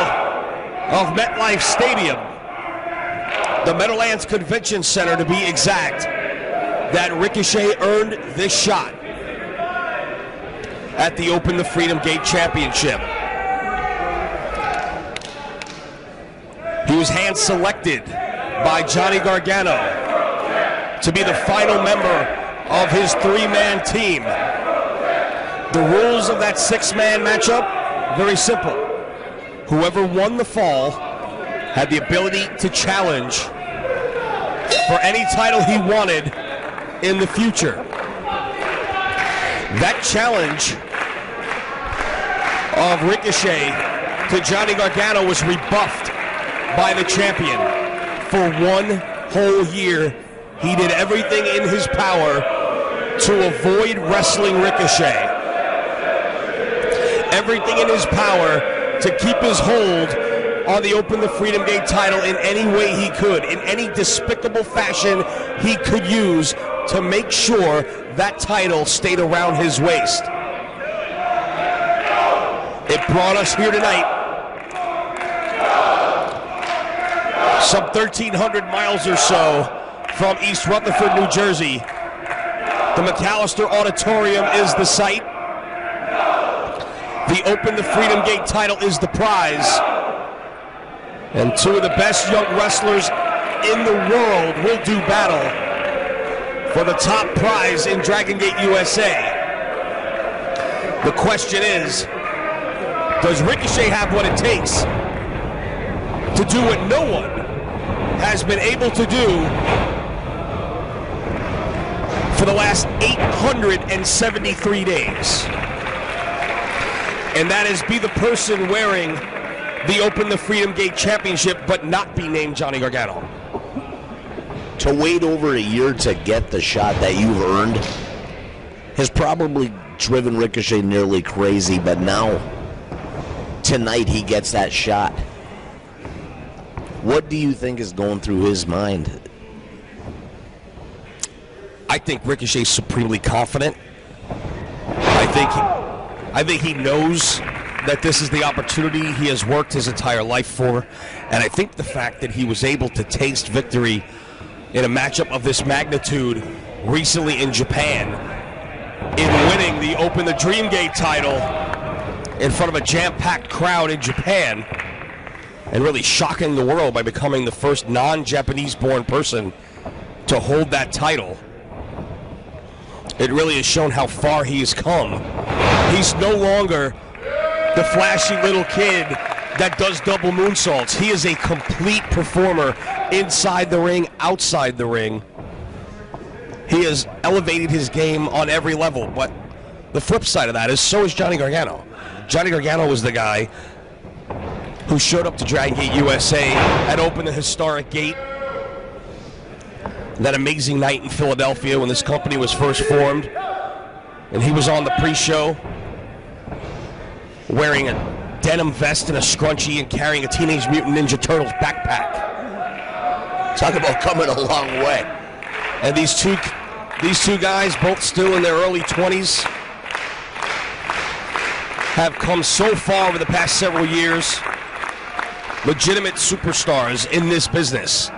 S1: of MetLife Stadium, the Meadowlands Convention Center to be exact, that Ricochet earned this shot at the Open the Freedom Gate Championship. He was hand-selected by Johnny Gargano to be the final member of his three-man team. The rules of that six-man matchup, very simple. Whoever won the fall had the ability to challenge for any title he wanted in the future. That challenge of Ricochet to Johnny Gargano was rebuffed by the champion. For 1 whole year, he did everything in his power to avoid wrestling Ricochet. Everything in his power to keep his hold on the Open the Freedom Gate title in any way he could, in any despicable fashion he could use to make sure that title stayed around his waist. It brought us here tonight, some 1,300 miles or so from East Rutherford, New Jersey. The McAlister Auditorium is the site. The Open the Freedom Gate title is the prize. And two of the best young wrestlers in the world will do battle for the top prize in Dragon Gate USA. The question is, does Ricochet have what it takes to do what no one has been able to do for the last 873 days? And that is be the person wearing the Open the Freedom Gate Championship but not be named Johnny Gargano.
S3: To wait over a year to get the shot that you've earned has probably driven Ricochet nearly crazy, but now, tonight, he gets that shot. What do you think is going through his mind?
S1: I think Ricochet's supremely confident. I think he knows that this is the opportunity he has worked his entire life for, and I think the fact that he was able to taste victory in a matchup of this magnitude recently in Japan, in winning the Open the Dream Gate title in front of a jam-packed crowd in Japan, and really shocking the world by becoming the first non-Japanese-born person to hold that title. It really has shown how far he has come. He's no longer the flashy little kid that does double moonsaults. He is a complete performer inside the ring, outside the ring. He has elevated his game on every level, but the flip side of that is so is Johnny Gargano. Johnny Gargano was the guy who showed up to Dragon Gate USA and opened the historic gate. That amazing night in Philadelphia when this company was first formed, and he was on the pre-show wearing a denim vest and a scrunchie and carrying a Teenage Mutant Ninja Turtles backpack.
S3: Talk about coming a long way.
S1: And these two guys, both still in their early 20s, have come so far over the past several years. Legitimate superstars in this business.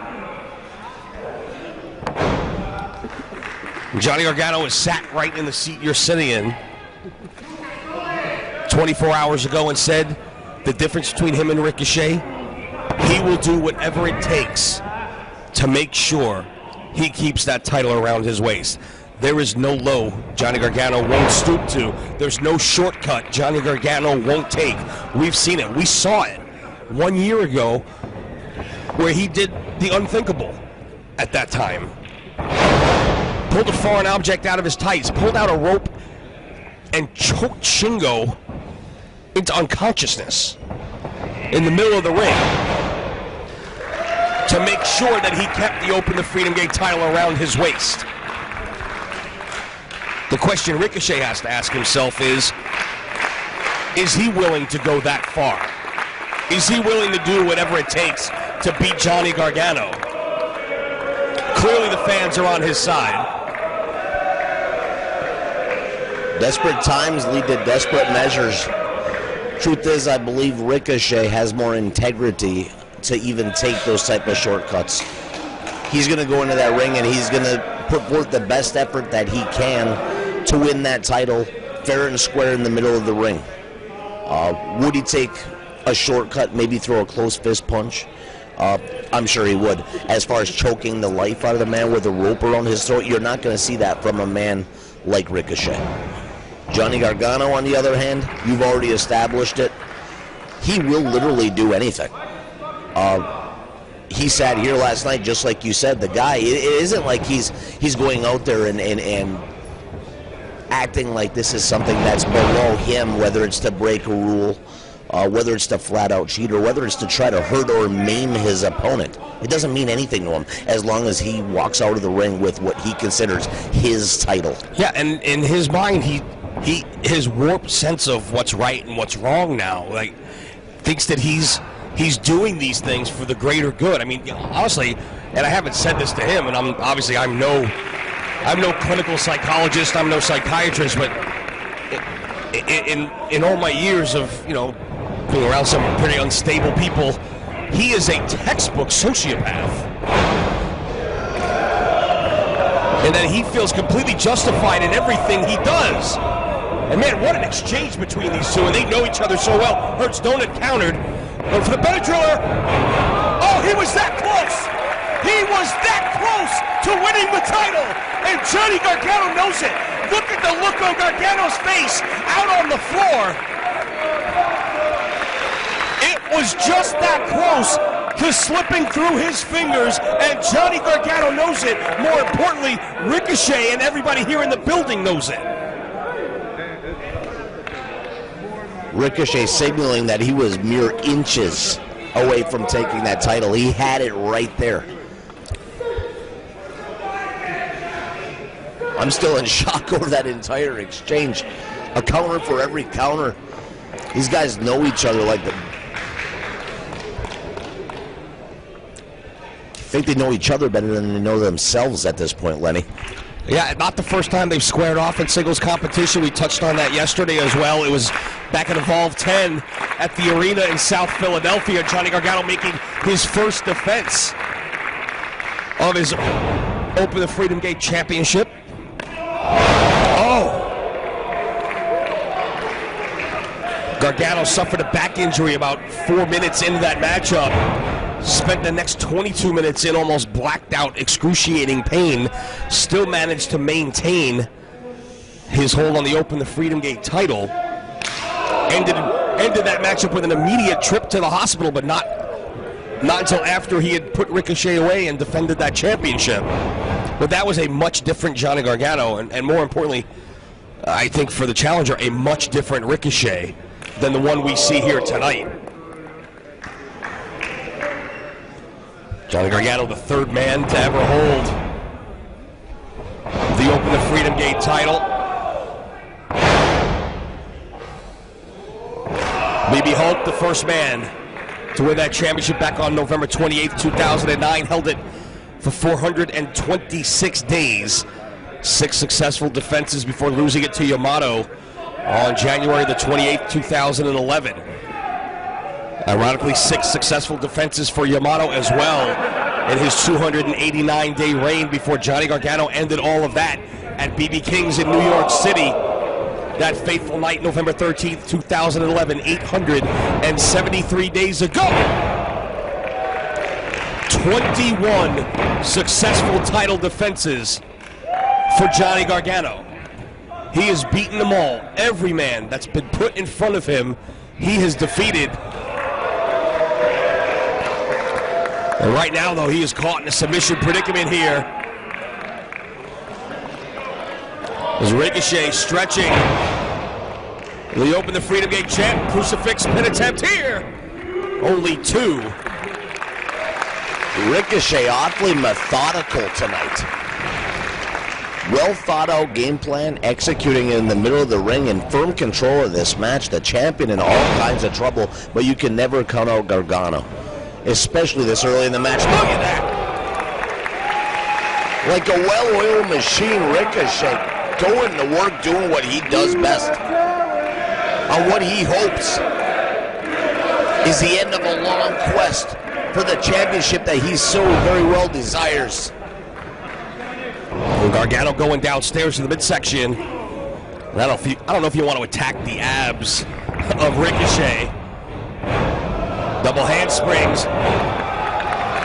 S1: Johnny Gargano is sat right in the seat you're sitting in 24 hours ago and said the difference between him and Ricochet, he will do whatever it takes to make sure he keeps that title around his waist. There is no low Johnny Gargano won't stoop to. There's no shortcut Johnny Gargano won't take. We've seen it. We saw it 1 year ago where he did the unthinkable at that time. Pulled a foreign object out of his tights, pulled out a rope, and choked Shingo into unconsciousness in the middle of the ring to make sure that he kept the Open the Freedom Gate title around his waist. The question Ricochet has to ask himself is he willing to go that far? Is he willing to do whatever it takes to beat Johnny Gargano? clearly the fans are on his side.
S3: Desperate times lead to desperate measures. Truth is, I believe Ricochet has more integrity to even take those type of shortcuts. He's going to go into that ring and he's going to put forth the best effort that he can to win that title fair and square in the middle of the ring. Would he take a shortcut, maybe throw a close fist punch? I'm sure he would. As far as choking the life out of the man with a rope around his throat, you're not going to see that from a man like Ricochet. Johnny Gargano, on the other hand, you've already established it. He will literally do anything. He sat here last night, just like you said. The guy, it isn't like he's going out there and acting like this is something that's below him, whether it's to break a rule, whether it's to flat out cheat, or whether it's to try to hurt or maim his opponent. It doesn't mean anything to him as long as he walks out of the ring with what he considers his title.
S1: Yeah, and in his mind, his warped sense of what's right and what's wrong now, like, thinks that he's doing these things for the greater good. I mean, honestly, and I haven't said this to him, and I'm no clinical psychologist, I'm no psychiatrist, but in all my years of, being around some pretty unstable people, he is a textbook sociopath. And that he feels completely justified in everything he does. And man, what an exchange between these two, and they know each other so well. Hurts Donut countered, but for the better driller, oh, he was that close! He was that close to winning the title, and Johnny Gargano knows it. Look at the look on Gargano's face out on the floor. It was just that close to slipping through his fingers, and Johnny Gargano knows it. More importantly, Ricochet and everybody here in the building knows it.
S3: Ricochet signaling that he was mere inches away from taking that title. He had it right there. I'm still in shock over that entire exchange. A counter for every counter. These guys know each other like the... I think they know each other better than they know themselves at this point, Lenny.
S1: Yeah, not the first time they've squared off in singles competition. We touched on that yesterday as well. It was back at Evolve 10 at the arena in South Philadelphia. Johnny Gargano making his first defense of his Open the Freedom Gate Championship. Oh! Gargano suffered a back injury about 4 minutes into that matchup. Spent the next 22 minutes in almost blacked out, excruciating pain. Still managed to maintain his hold on the Open the Freedom Gate title. Ended that matchup with an immediate trip to the hospital, but not until after he had put Ricochet away and defended that championship. But that was a much different Johnny Gargano, and more importantly, I think for the challenger, a much different Ricochet than the one we see here tonight. Johnny Gargano, the third man to ever hold the Open the Freedom Gate title. BB Hulk, the first man to win that championship back on November 28th, 2009. Held it for 426 days. 6 successful defenses before losing it to Yamato on January the 28th, 2011. Ironically, 6 successful defenses for Yamato as well in his 289-day reign before Johnny Gargano ended all of that at BB King's in New York City. That fateful night, November 13th, 2011, 873 days ago. 21 successful title defenses for Johnny Gargano. He has beaten them all. Every man that's been put in front of him, he has defeated. And right now, though, he is caught in a submission predicament here. As Ricochet stretching. They open the Freedom Gate champ. Crucifix pin attempt here. Only 2.
S3: Ricochet awfully methodical tonight. Well thought out game plan, executing in the middle of the ring, in firm control of this match. The champion in all kinds of trouble, but you can never count out Gargano, especially this early in the match. Look at that. Like a well-oiled machine, Ricochet going to work, doing what he does best. On what he hopes is the end of a long quest for the championship that he so very well desires.
S1: And Gargano going downstairs to the midsection. I don't know if you want to attack the abs of Ricochet. Double handsprings.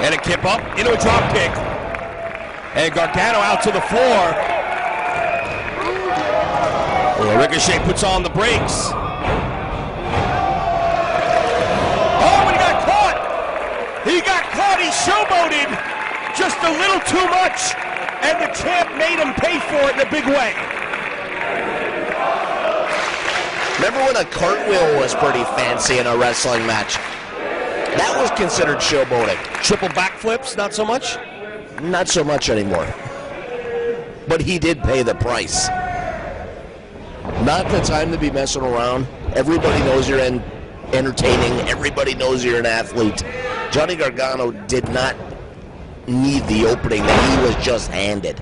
S1: And a kip up into a drop kick. And Gargano out to the floor. Well, Ricochet puts on the brakes. Oh, and he got caught! He got caught, he showboated just a little too much. And the champ made him pay for it in a big way.
S3: Remember when a cartwheel was pretty fancy in a wrestling match? That was considered showboating.
S1: Triple backflips, not so much?
S3: Not so much anymore. But he did pay the price. Not the time to be messing around. Everybody knows you're entertaining. Everybody knows you're an athlete. Johnny Gargano did not need the opening that he was just handed.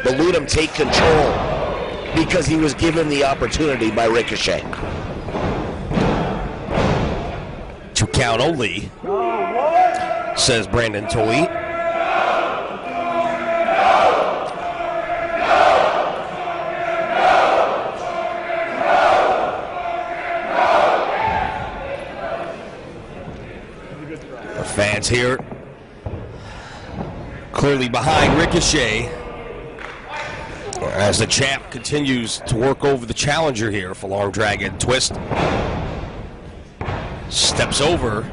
S3: But let him take control because he was given the opportunity by Ricochet.
S1: 2 count only, says Brandon Tolley. The fans here clearly behind Ricochet as the champ continues to work over the challenger here for long dragon twist. Steps over.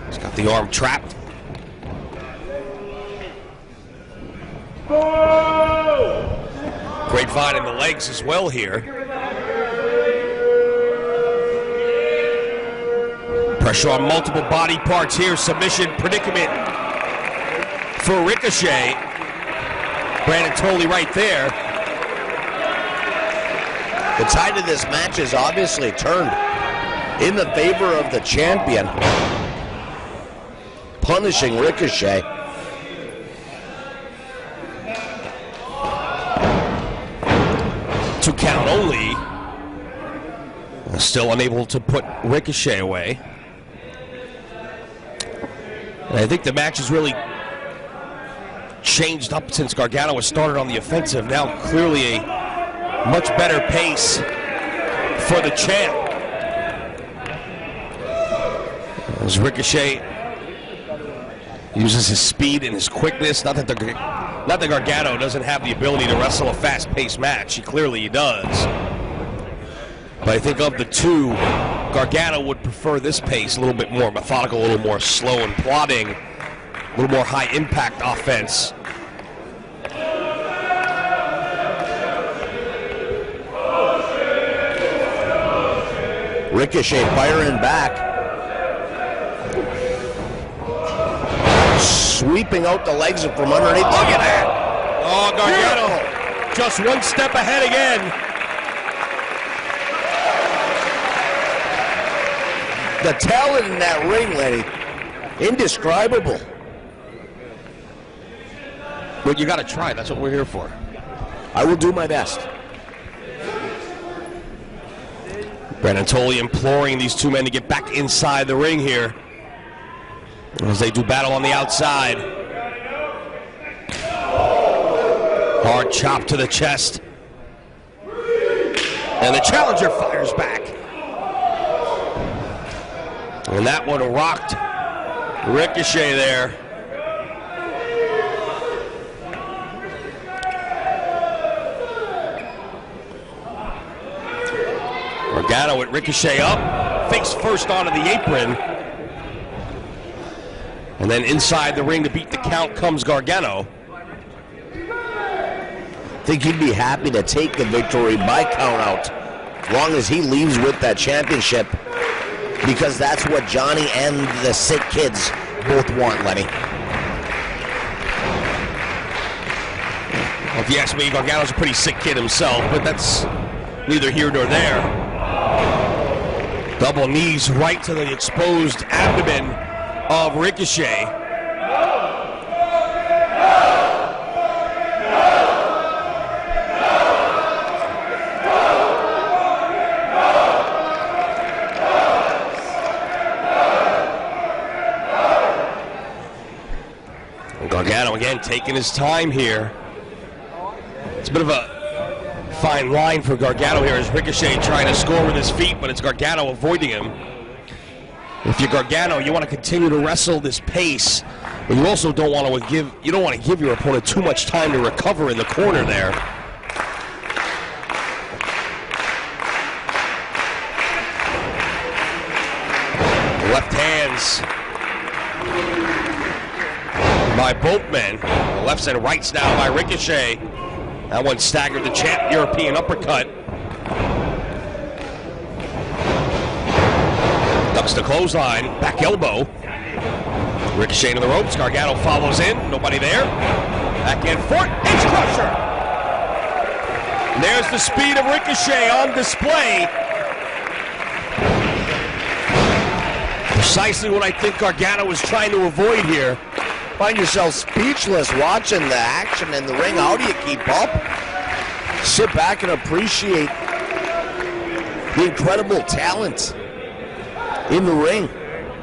S1: He's got the arm trapped. Grapevine in the legs as well here. Pressure on multiple body parts here. Submission predicament for Ricochet. Brandon Tolley right there.
S3: The tide of this match is obviously turned in the favor of the champion, punishing Ricochet.
S1: Two count only. Still unable to put Ricochet away. And I think the match has really changed up since Gargano has started on the offensive. Now clearly a much better pace for the champ. As Ricochet uses his speed and his quickness. Not that Gargano doesn't have the ability to wrestle a fast-paced match. He clearly does. But I think of the two, Gargano would prefer this pace, a little bit more methodical, a little more slow and plodding, a little more high-impact offense.
S3: Ricochet firing back. Sweeping out the legs from underneath. Look at that!
S1: Oh, Gargano just one step ahead again.
S3: The talent in that ring, Lenny, indescribable.
S1: But you got to try. That's what we're here for.
S3: I will do my best.
S1: Brandon Tolley imploring these two men to get back inside the ring here as they do battle on the outside. Hard chop to the chest. And the challenger fires back. And that one rocked Ricochet there. Gargano with Ricochet up, face first onto the apron. And then inside the ring to beat the count comes Gargano.
S3: I think he'd be happy to take the victory by count out as long as he leaves with that championship, because that's what Johnny and the sick kids both want, Lenny.
S1: Well, if you ask me, Gargano's a pretty sick kid himself, but that's neither here nor there. Double knees right to the exposed abdomen of Ricochet. Gargano again taking his time here. It's a bit of a fine line for Gargano here as Ricochet trying to score with his feet, but it's Gargano avoiding him. If you're Gargano, you want to continue to wrestle this pace, but you also don't want to give your opponent too much time to recover in the corner there. Left hands by both men. Lefts and rights now by Ricochet. That one staggered the champ. European uppercut. Ducks the clothesline. Back elbow. Ricochet to the ropes. Gargano follows in. Nobody there. Back and forth. Edge crusher. And there's the speed of Ricochet on display. Precisely what I think Gargano was trying to avoid here.
S3: Find yourself speechless watching the action in the ring. How do you keep up? Sit back and appreciate the incredible talent in the ring.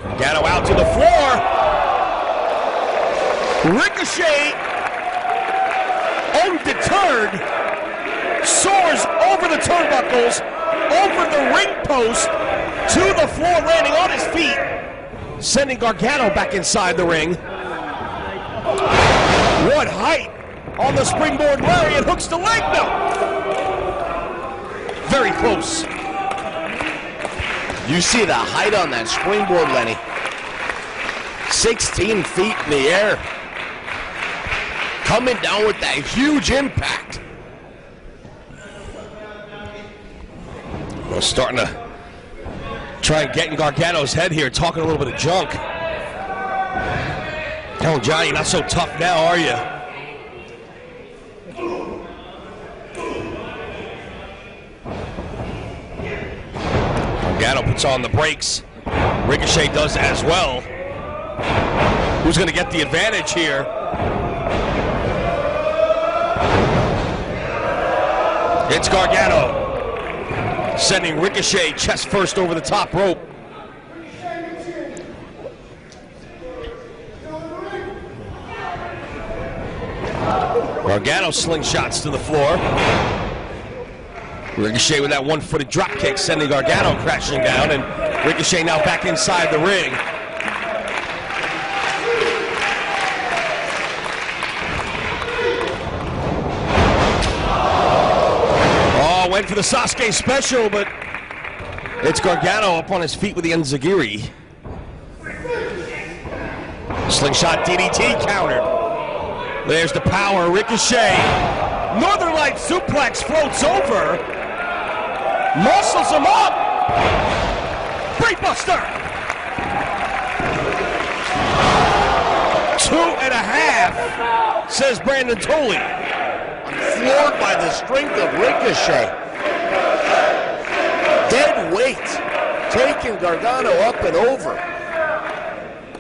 S1: Gargano out to the floor. Ricochet, undeterred, soars over the turnbuckles, over the ring post, to the floor, landing on his feet, sending Gargano back inside the ring. What height on the springboard lariat, hooks the leg, no. Very close.
S3: You see the height on that springboard, Lenny. 16 feet in the air. Coming down with that huge impact.
S1: Well, starting to try and get in Gargano's head here, talking a little bit of junk. Oh, Johnny, not so tough now, are you? Gargano puts on the brakes. Ricochet does as well. Who's going to get the advantage here? It's Gargano, sending Ricochet chest first over the top rope. Gargano slingshots to the floor. Ricochet with that one-footed drop kick, sending Gargano crashing down, and Ricochet now back inside the ring. Oh, went for the Sasuke special, but it's Gargano up on his feet with the Enziguri. Slingshot DDT countered. There's the power, Ricochet. Northern Light suplex floats over. Muscles him up. Brainbuster. 2.5, says Brandon Tolley.
S3: Floored by the strength of Ricochet. Dead weight. Taking Gargano up and over.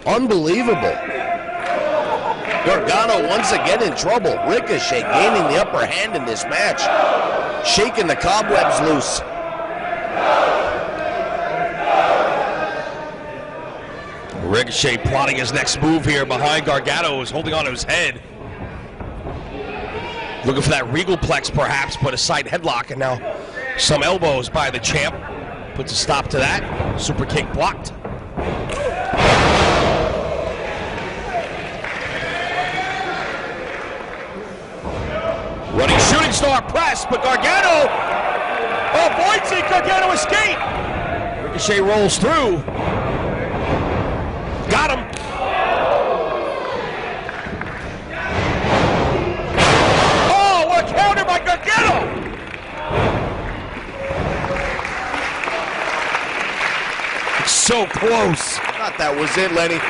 S3: Unbelievable. Gargano once again in trouble. Ricochet gaining the upper hand in this match. Shaking the cobwebs loose.
S1: Ricochet plotting his next move here behind Gargano, who's holding on to his head. Looking for that regal plex perhaps, but a side headlock, and now some elbows by the champ. Puts a stop to that. Super kick blocked. Running shooting star press, but Gargano avoids it. Gargano escape. Ricochet rolls through. Got him. Oh, what a counter by Gargano. It's so close.
S3: Thought that was it, Lenny.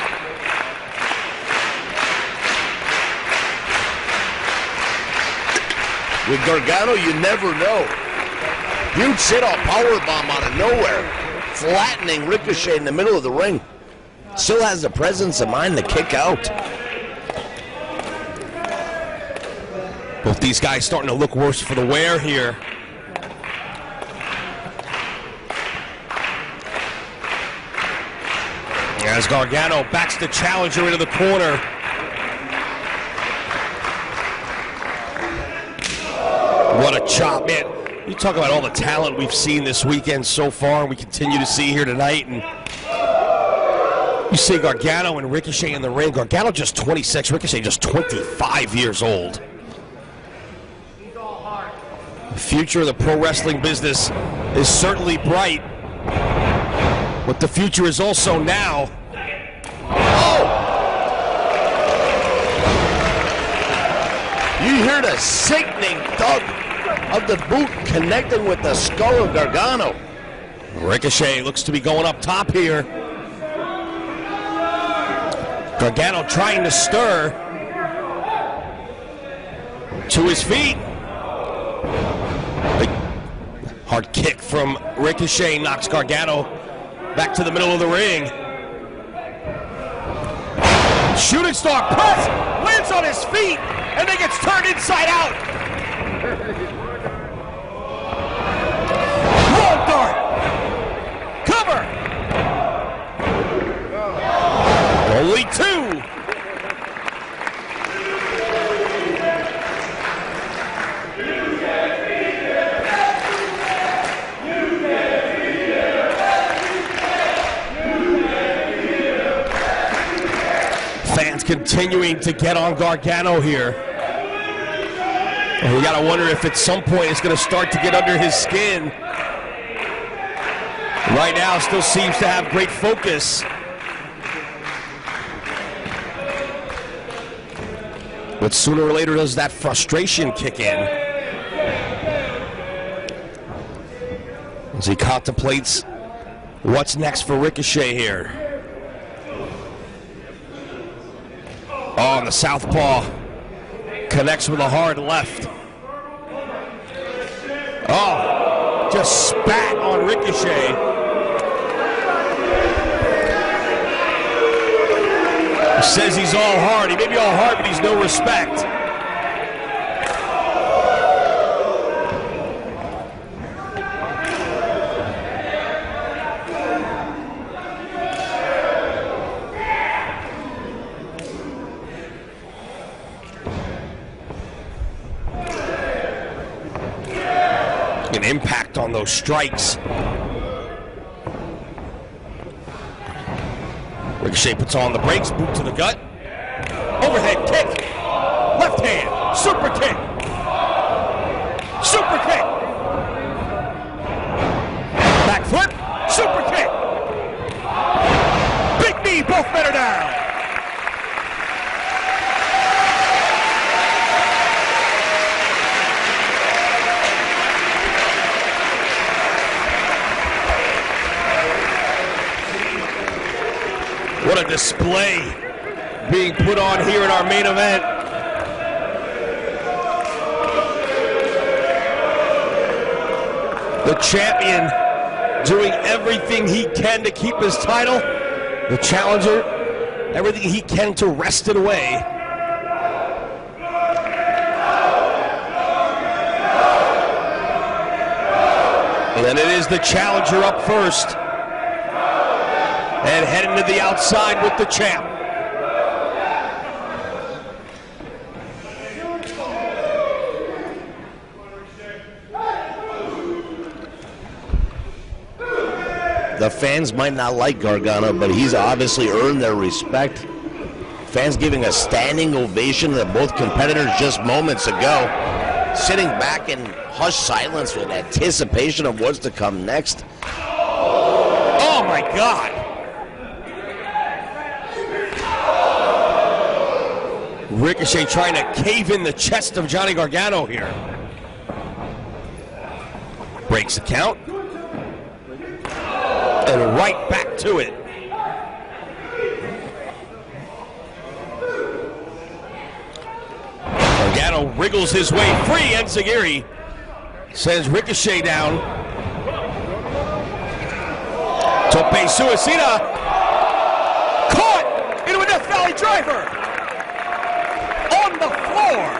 S3: With Gargano, you never know. Huge sit-off powerbomb out of nowhere, flattening Ricochet in the middle of the ring. Still has the presence of mind to kick out.
S1: Both these guys starting to look worse for the wear here. As Gargano backs the challenger into the corner. What a chop, man. You talk about all the talent we've seen this weekend so far, and we continue to see here tonight. And you see Gargano and Ricochet in the ring. Gargano just 26, Ricochet just 25 years old. The future of the pro wrestling business is certainly bright, but the future is also now.
S3: Oh! You hear the sickening thud of the boot connecting with the skull of Gargano.
S1: Ricochet looks to be going up top here. Gargano trying to stir to his feet. Big hard kick from Ricochet knocks Gargano back to the middle of the ring. Shooting star press, lands on his feet, and then gets turned inside out. Roll dart. Cover. Only two. Fans continuing to get on Gargano here. And we gotta wonder if at some point it's gonna start to get under his skin. Right now, still seems to have great focus. But sooner or later does that frustration kick in as he contemplates what's next for Ricochet here. Oh, and the southpaw connects with a hard left. Oh, just spat on Ricochet. He says he's all hard. He may be all hard, but he's no respect. An impact on those strikes. Ricochet puts on the brakes, boot to the gut. Overhead kick. Left hand. Super kick. Super kick. Back flip. Super kick. Big knee. Both men are down. What a display being put on here in our main event. The champion doing everything he can to keep his title. The challenger, everything he can to wrest it away. And then it is the challenger up first. And heading to the outside with the champ.
S3: The fans might not like Gargano, but he's obviously earned their respect. Fans giving a standing ovation to both competitors just moments ago. Sitting back in hushed silence with anticipation of what's to come next.
S1: Oh my God! Ricochet trying to cave in the chest of Johnny Gargano here. Breaks the count. And right back to it. Gargano wriggles his way free, and Enziguri sends Ricochet down. Tope Suicida caught into a Death Valley driver. On the floor.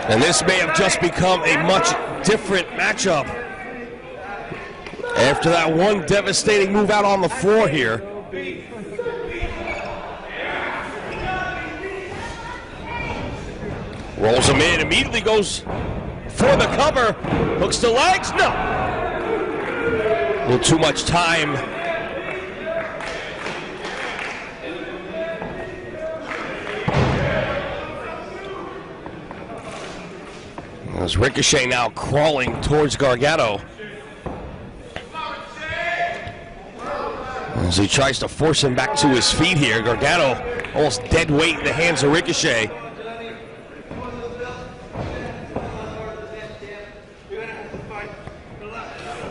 S1: And this may have just become a much different matchup after that one devastating move out on the floor here. Rolls him in, immediately goes for the cover. Hooks the legs, no. A little too much time. As Ricochet now crawling towards Gargano. As he tries to force him back to his feet here. Gargano almost dead weight in the hands of Ricochet.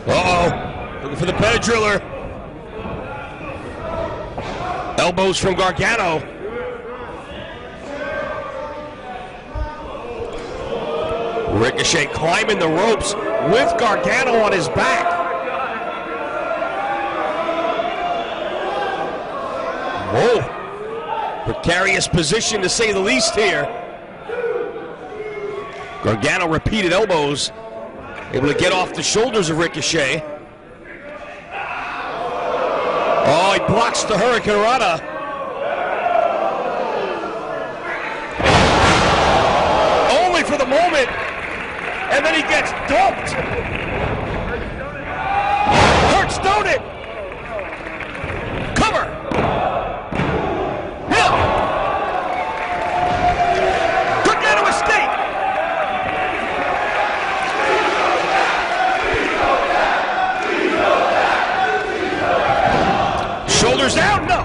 S1: Uh-oh, looking for the Petadriller. Elbows from Gargano. Ricochet climbing the ropes with Gargano on his back. Whoa. Precarious position to say the least here. Gargano repeated elbows. Able to get off the shoulders of Ricochet. Oh, he blocks the Hurricane Rana. Only for the moment. And then he gets dumped. Hurts, don't it? Cover. No. Gargano escape. Shoulders down, no.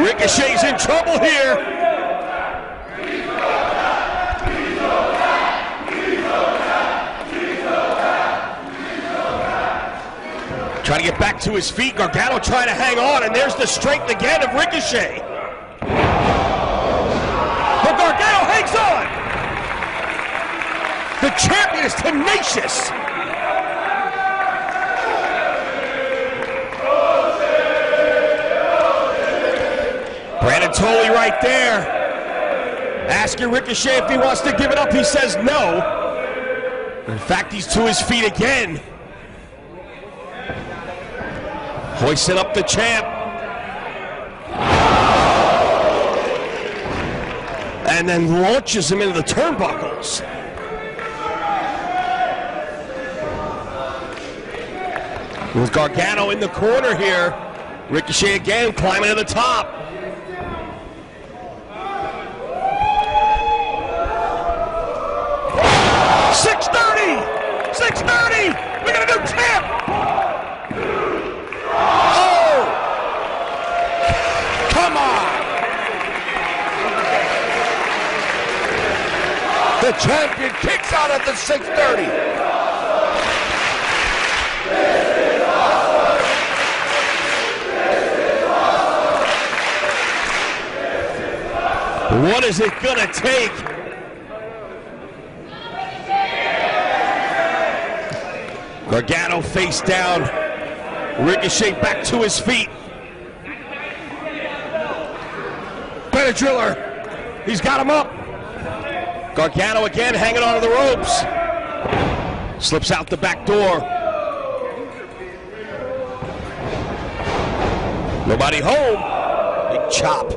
S1: Ricochet's in trouble here. Trying to get back to his feet. Gargano trying to hang on, and there's the strength again of Ricochet. But Gargano hangs on. The champion is tenacious. Brandon Tully right there. Asking Ricochet if he wants to give it up. He says no. In fact, he's to his feet again. Hoisting up the champ. And then launches him into the turnbuckles. With Gargano in the corner here. Ricochet again climbing to the top. $630! We got a new champ! Oh! Come on!
S5: The champion kicks out at the 630.
S1: What is it gonna take? Gargano face down. Ricochet back to his feet. Petadriller. He's got him up. Gargano again hanging onto the ropes. Slips out the back door. Nobody home. Big chop.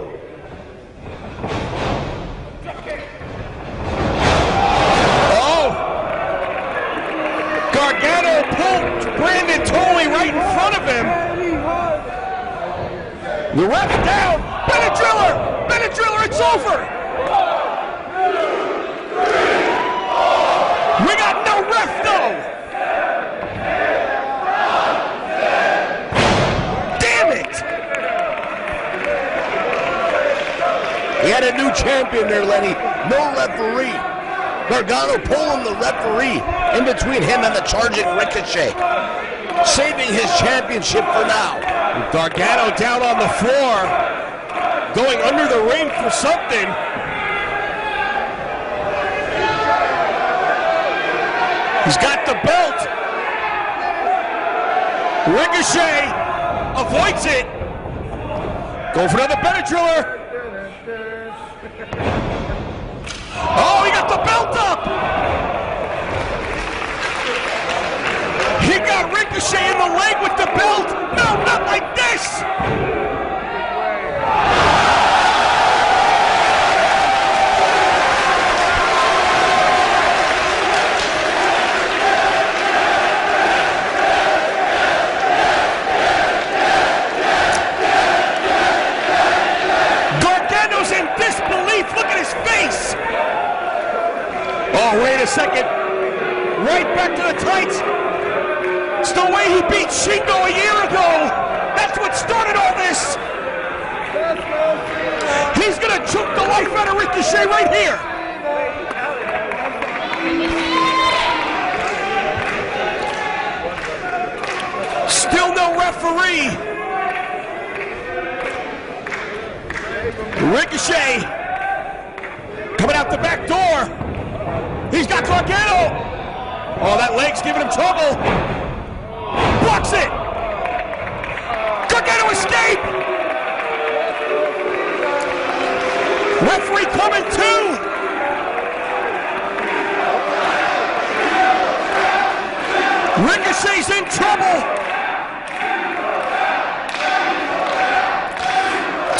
S1: Gargano pulled Brandon Tully right in front of him. The ref down. Petadriller! Petadriller, it's over! We got no ref though! Damn it!
S5: He had a new champion there, Lenny. No referee. Gargano pulling the referee in between him and the charging Ricochet, saving his championship for now.
S1: Gargano down on the floor, going under the ring for something. He's got the belt. Ricochet avoids it. Go for another Petadriller. belt up. He got Ricochet in the leg with the belt. No, not like this. Look at his face! Oh, wait a second. Right back to the tights. It's the way he beat Shingo a year ago. That's what started all this. He's going to choke the life out of Ricochet right here. Still no referee. Ricochet coming out the back door. He's got Gargano. Oh, that leg's giving him trouble. Blocks it. Gargano escape. Referee coming too. Ricochet's in trouble.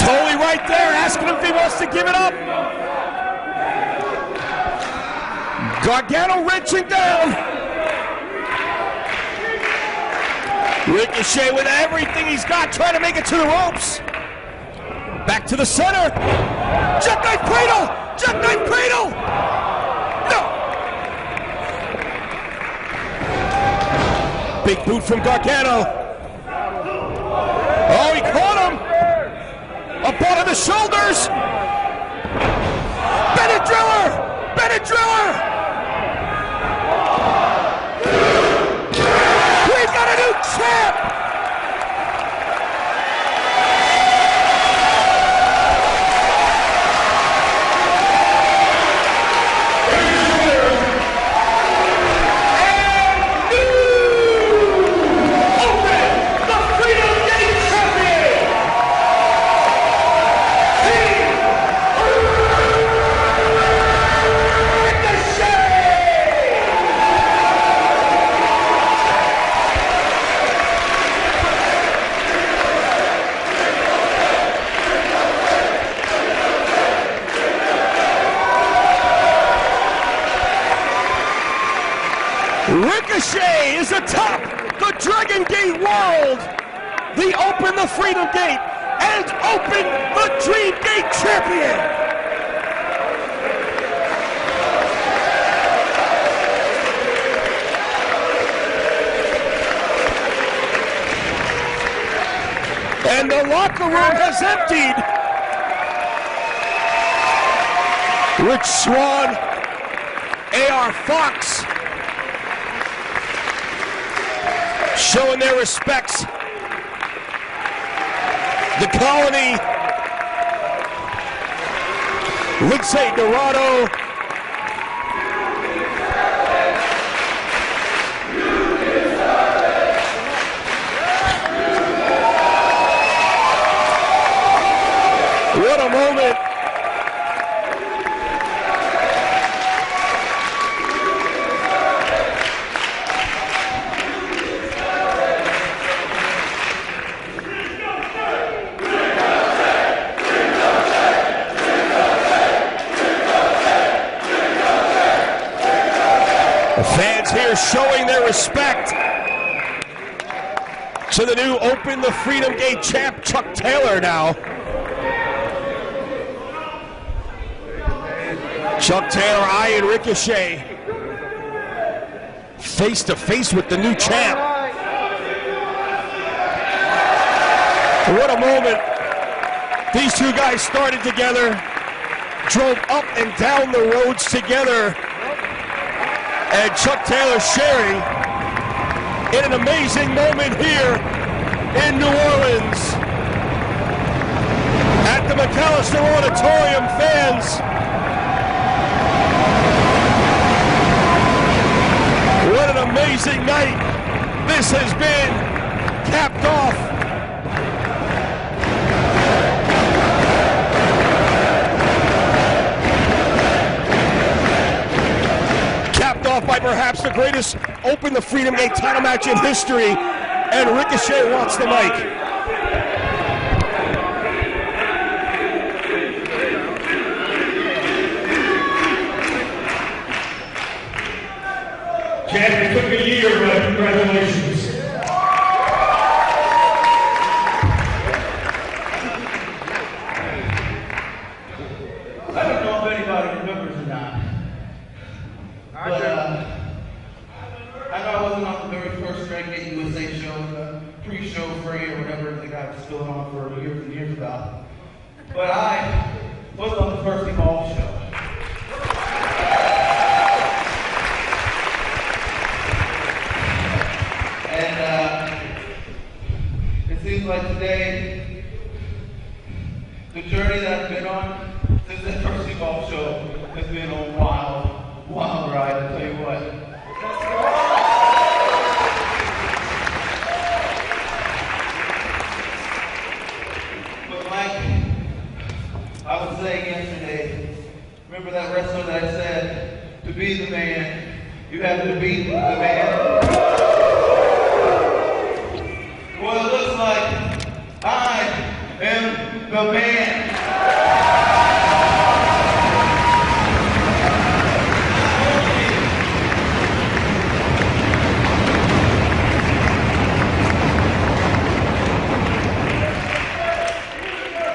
S1: Totally right there, asking him if he wants to give it up. Gargano wrenching down. Ricochet with everything he's got, trying to make it to the ropes. Back to the center. Jackknife cradle! Jackknife cradle! No! Big boot from Gargano. Oh, he caught him! Up on the shoulders! Bennett Driller! Bennett Driller! We've got a new champ! Ricochet is atop the Dragon Gate world. The Open the Freedom Gate and Open the Dream Gate champion. And the locker room has emptied. Rich Swann, AR Fox, showing their respects. The Colony, Lindsay Dorado, what a moment. Fans here showing their respect to the new Open the Freedom Gate champ, Chuck Taylor now. Chuck Taylor eyeing Ricochet face to face with the new champ. What a moment. These two guys started together, drove up and down the roads together. And Chuck Taylor sharing in an amazing moment here in New Orleans at the McAlister Auditorium. Fans, what an amazing night this has been, capped off greatest Open the Freedom Gate title match in history, and Ricochet wants the mic.
S6: Champ, it took a year, but congratulations.
S7: I don't know if anybody remembers or not, but I know I wasn't on the very first Dragon Gate USA show, the pre-show free or whatever the guy was still on for years and years ago, but I was on the first Evolve show. And it seems like today, the journey that I've been on since that first Evolve show has been a wild, wild ride, I'll tell you what. But like I was saying yesterday, remember that wrestler that I said, to be the man, you have to beat the man? Well, it looks like I am the man.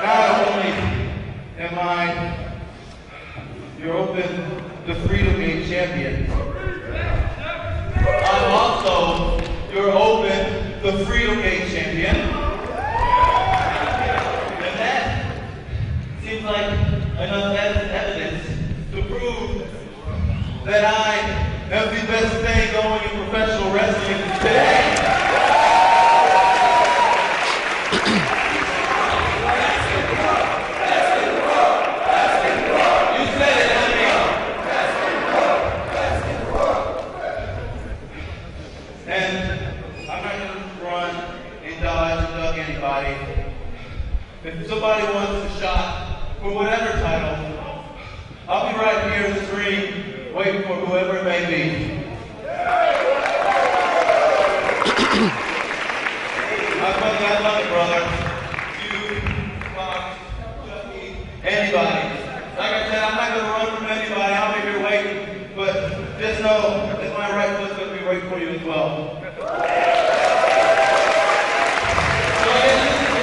S7: Not only am I your Open the Freedom Gate champion, I'm also your Open the Freedom Gate champion. And that seems like enough evidence to prove that I am the best thing going in professional wrestling today. You said it, honey. And I'm not going to run and dodge and duck anybody. If somebody wants a shot for whatever title, I'll be right here in this ring waiting for whoever it may be. I love it, brother. You, Fox, Chucky, anybody. Like I said, I'm not going to run from anybody. I'll be here waiting. But just know that my right foot's going to be waiting for you as well. So I guess this is the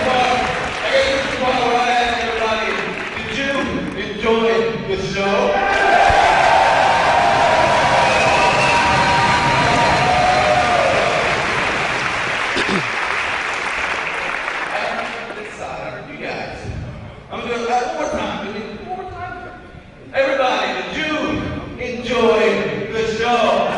S7: part where I ask everybody, did you enjoy the show? This side, you guys. I'm going to do that one more time. One more time. Everybody, did you enjoy the show?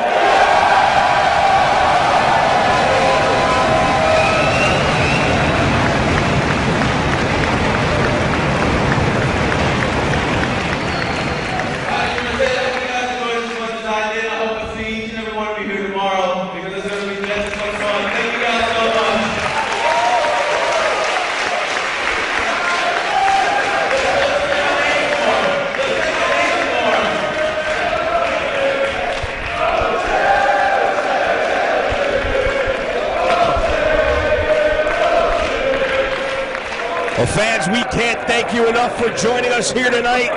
S1: Well, fans, we can't thank you enough for joining us here tonight.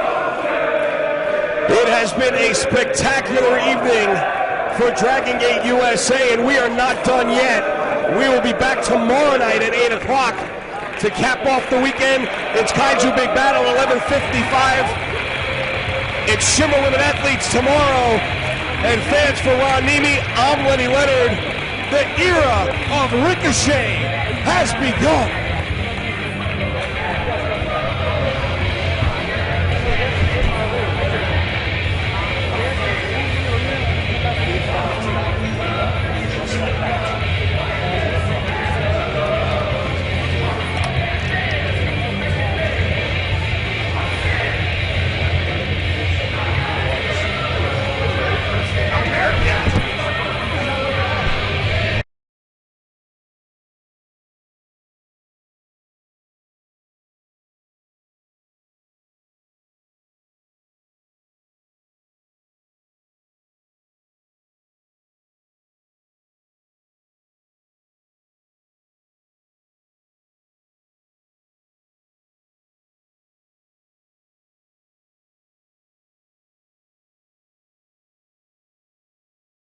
S1: It has been a spectacular evening for Dragon Gate USA, and we are not done yet. We will be back tomorrow night at 8 o'clock to cap off the weekend. It's Kaiju Big Battle 11:55. It's Shimmer Women Athletes tomorrow. And fans, for Ron Nemi, I'm Lenny Leonard. The era of Ricochet has begun.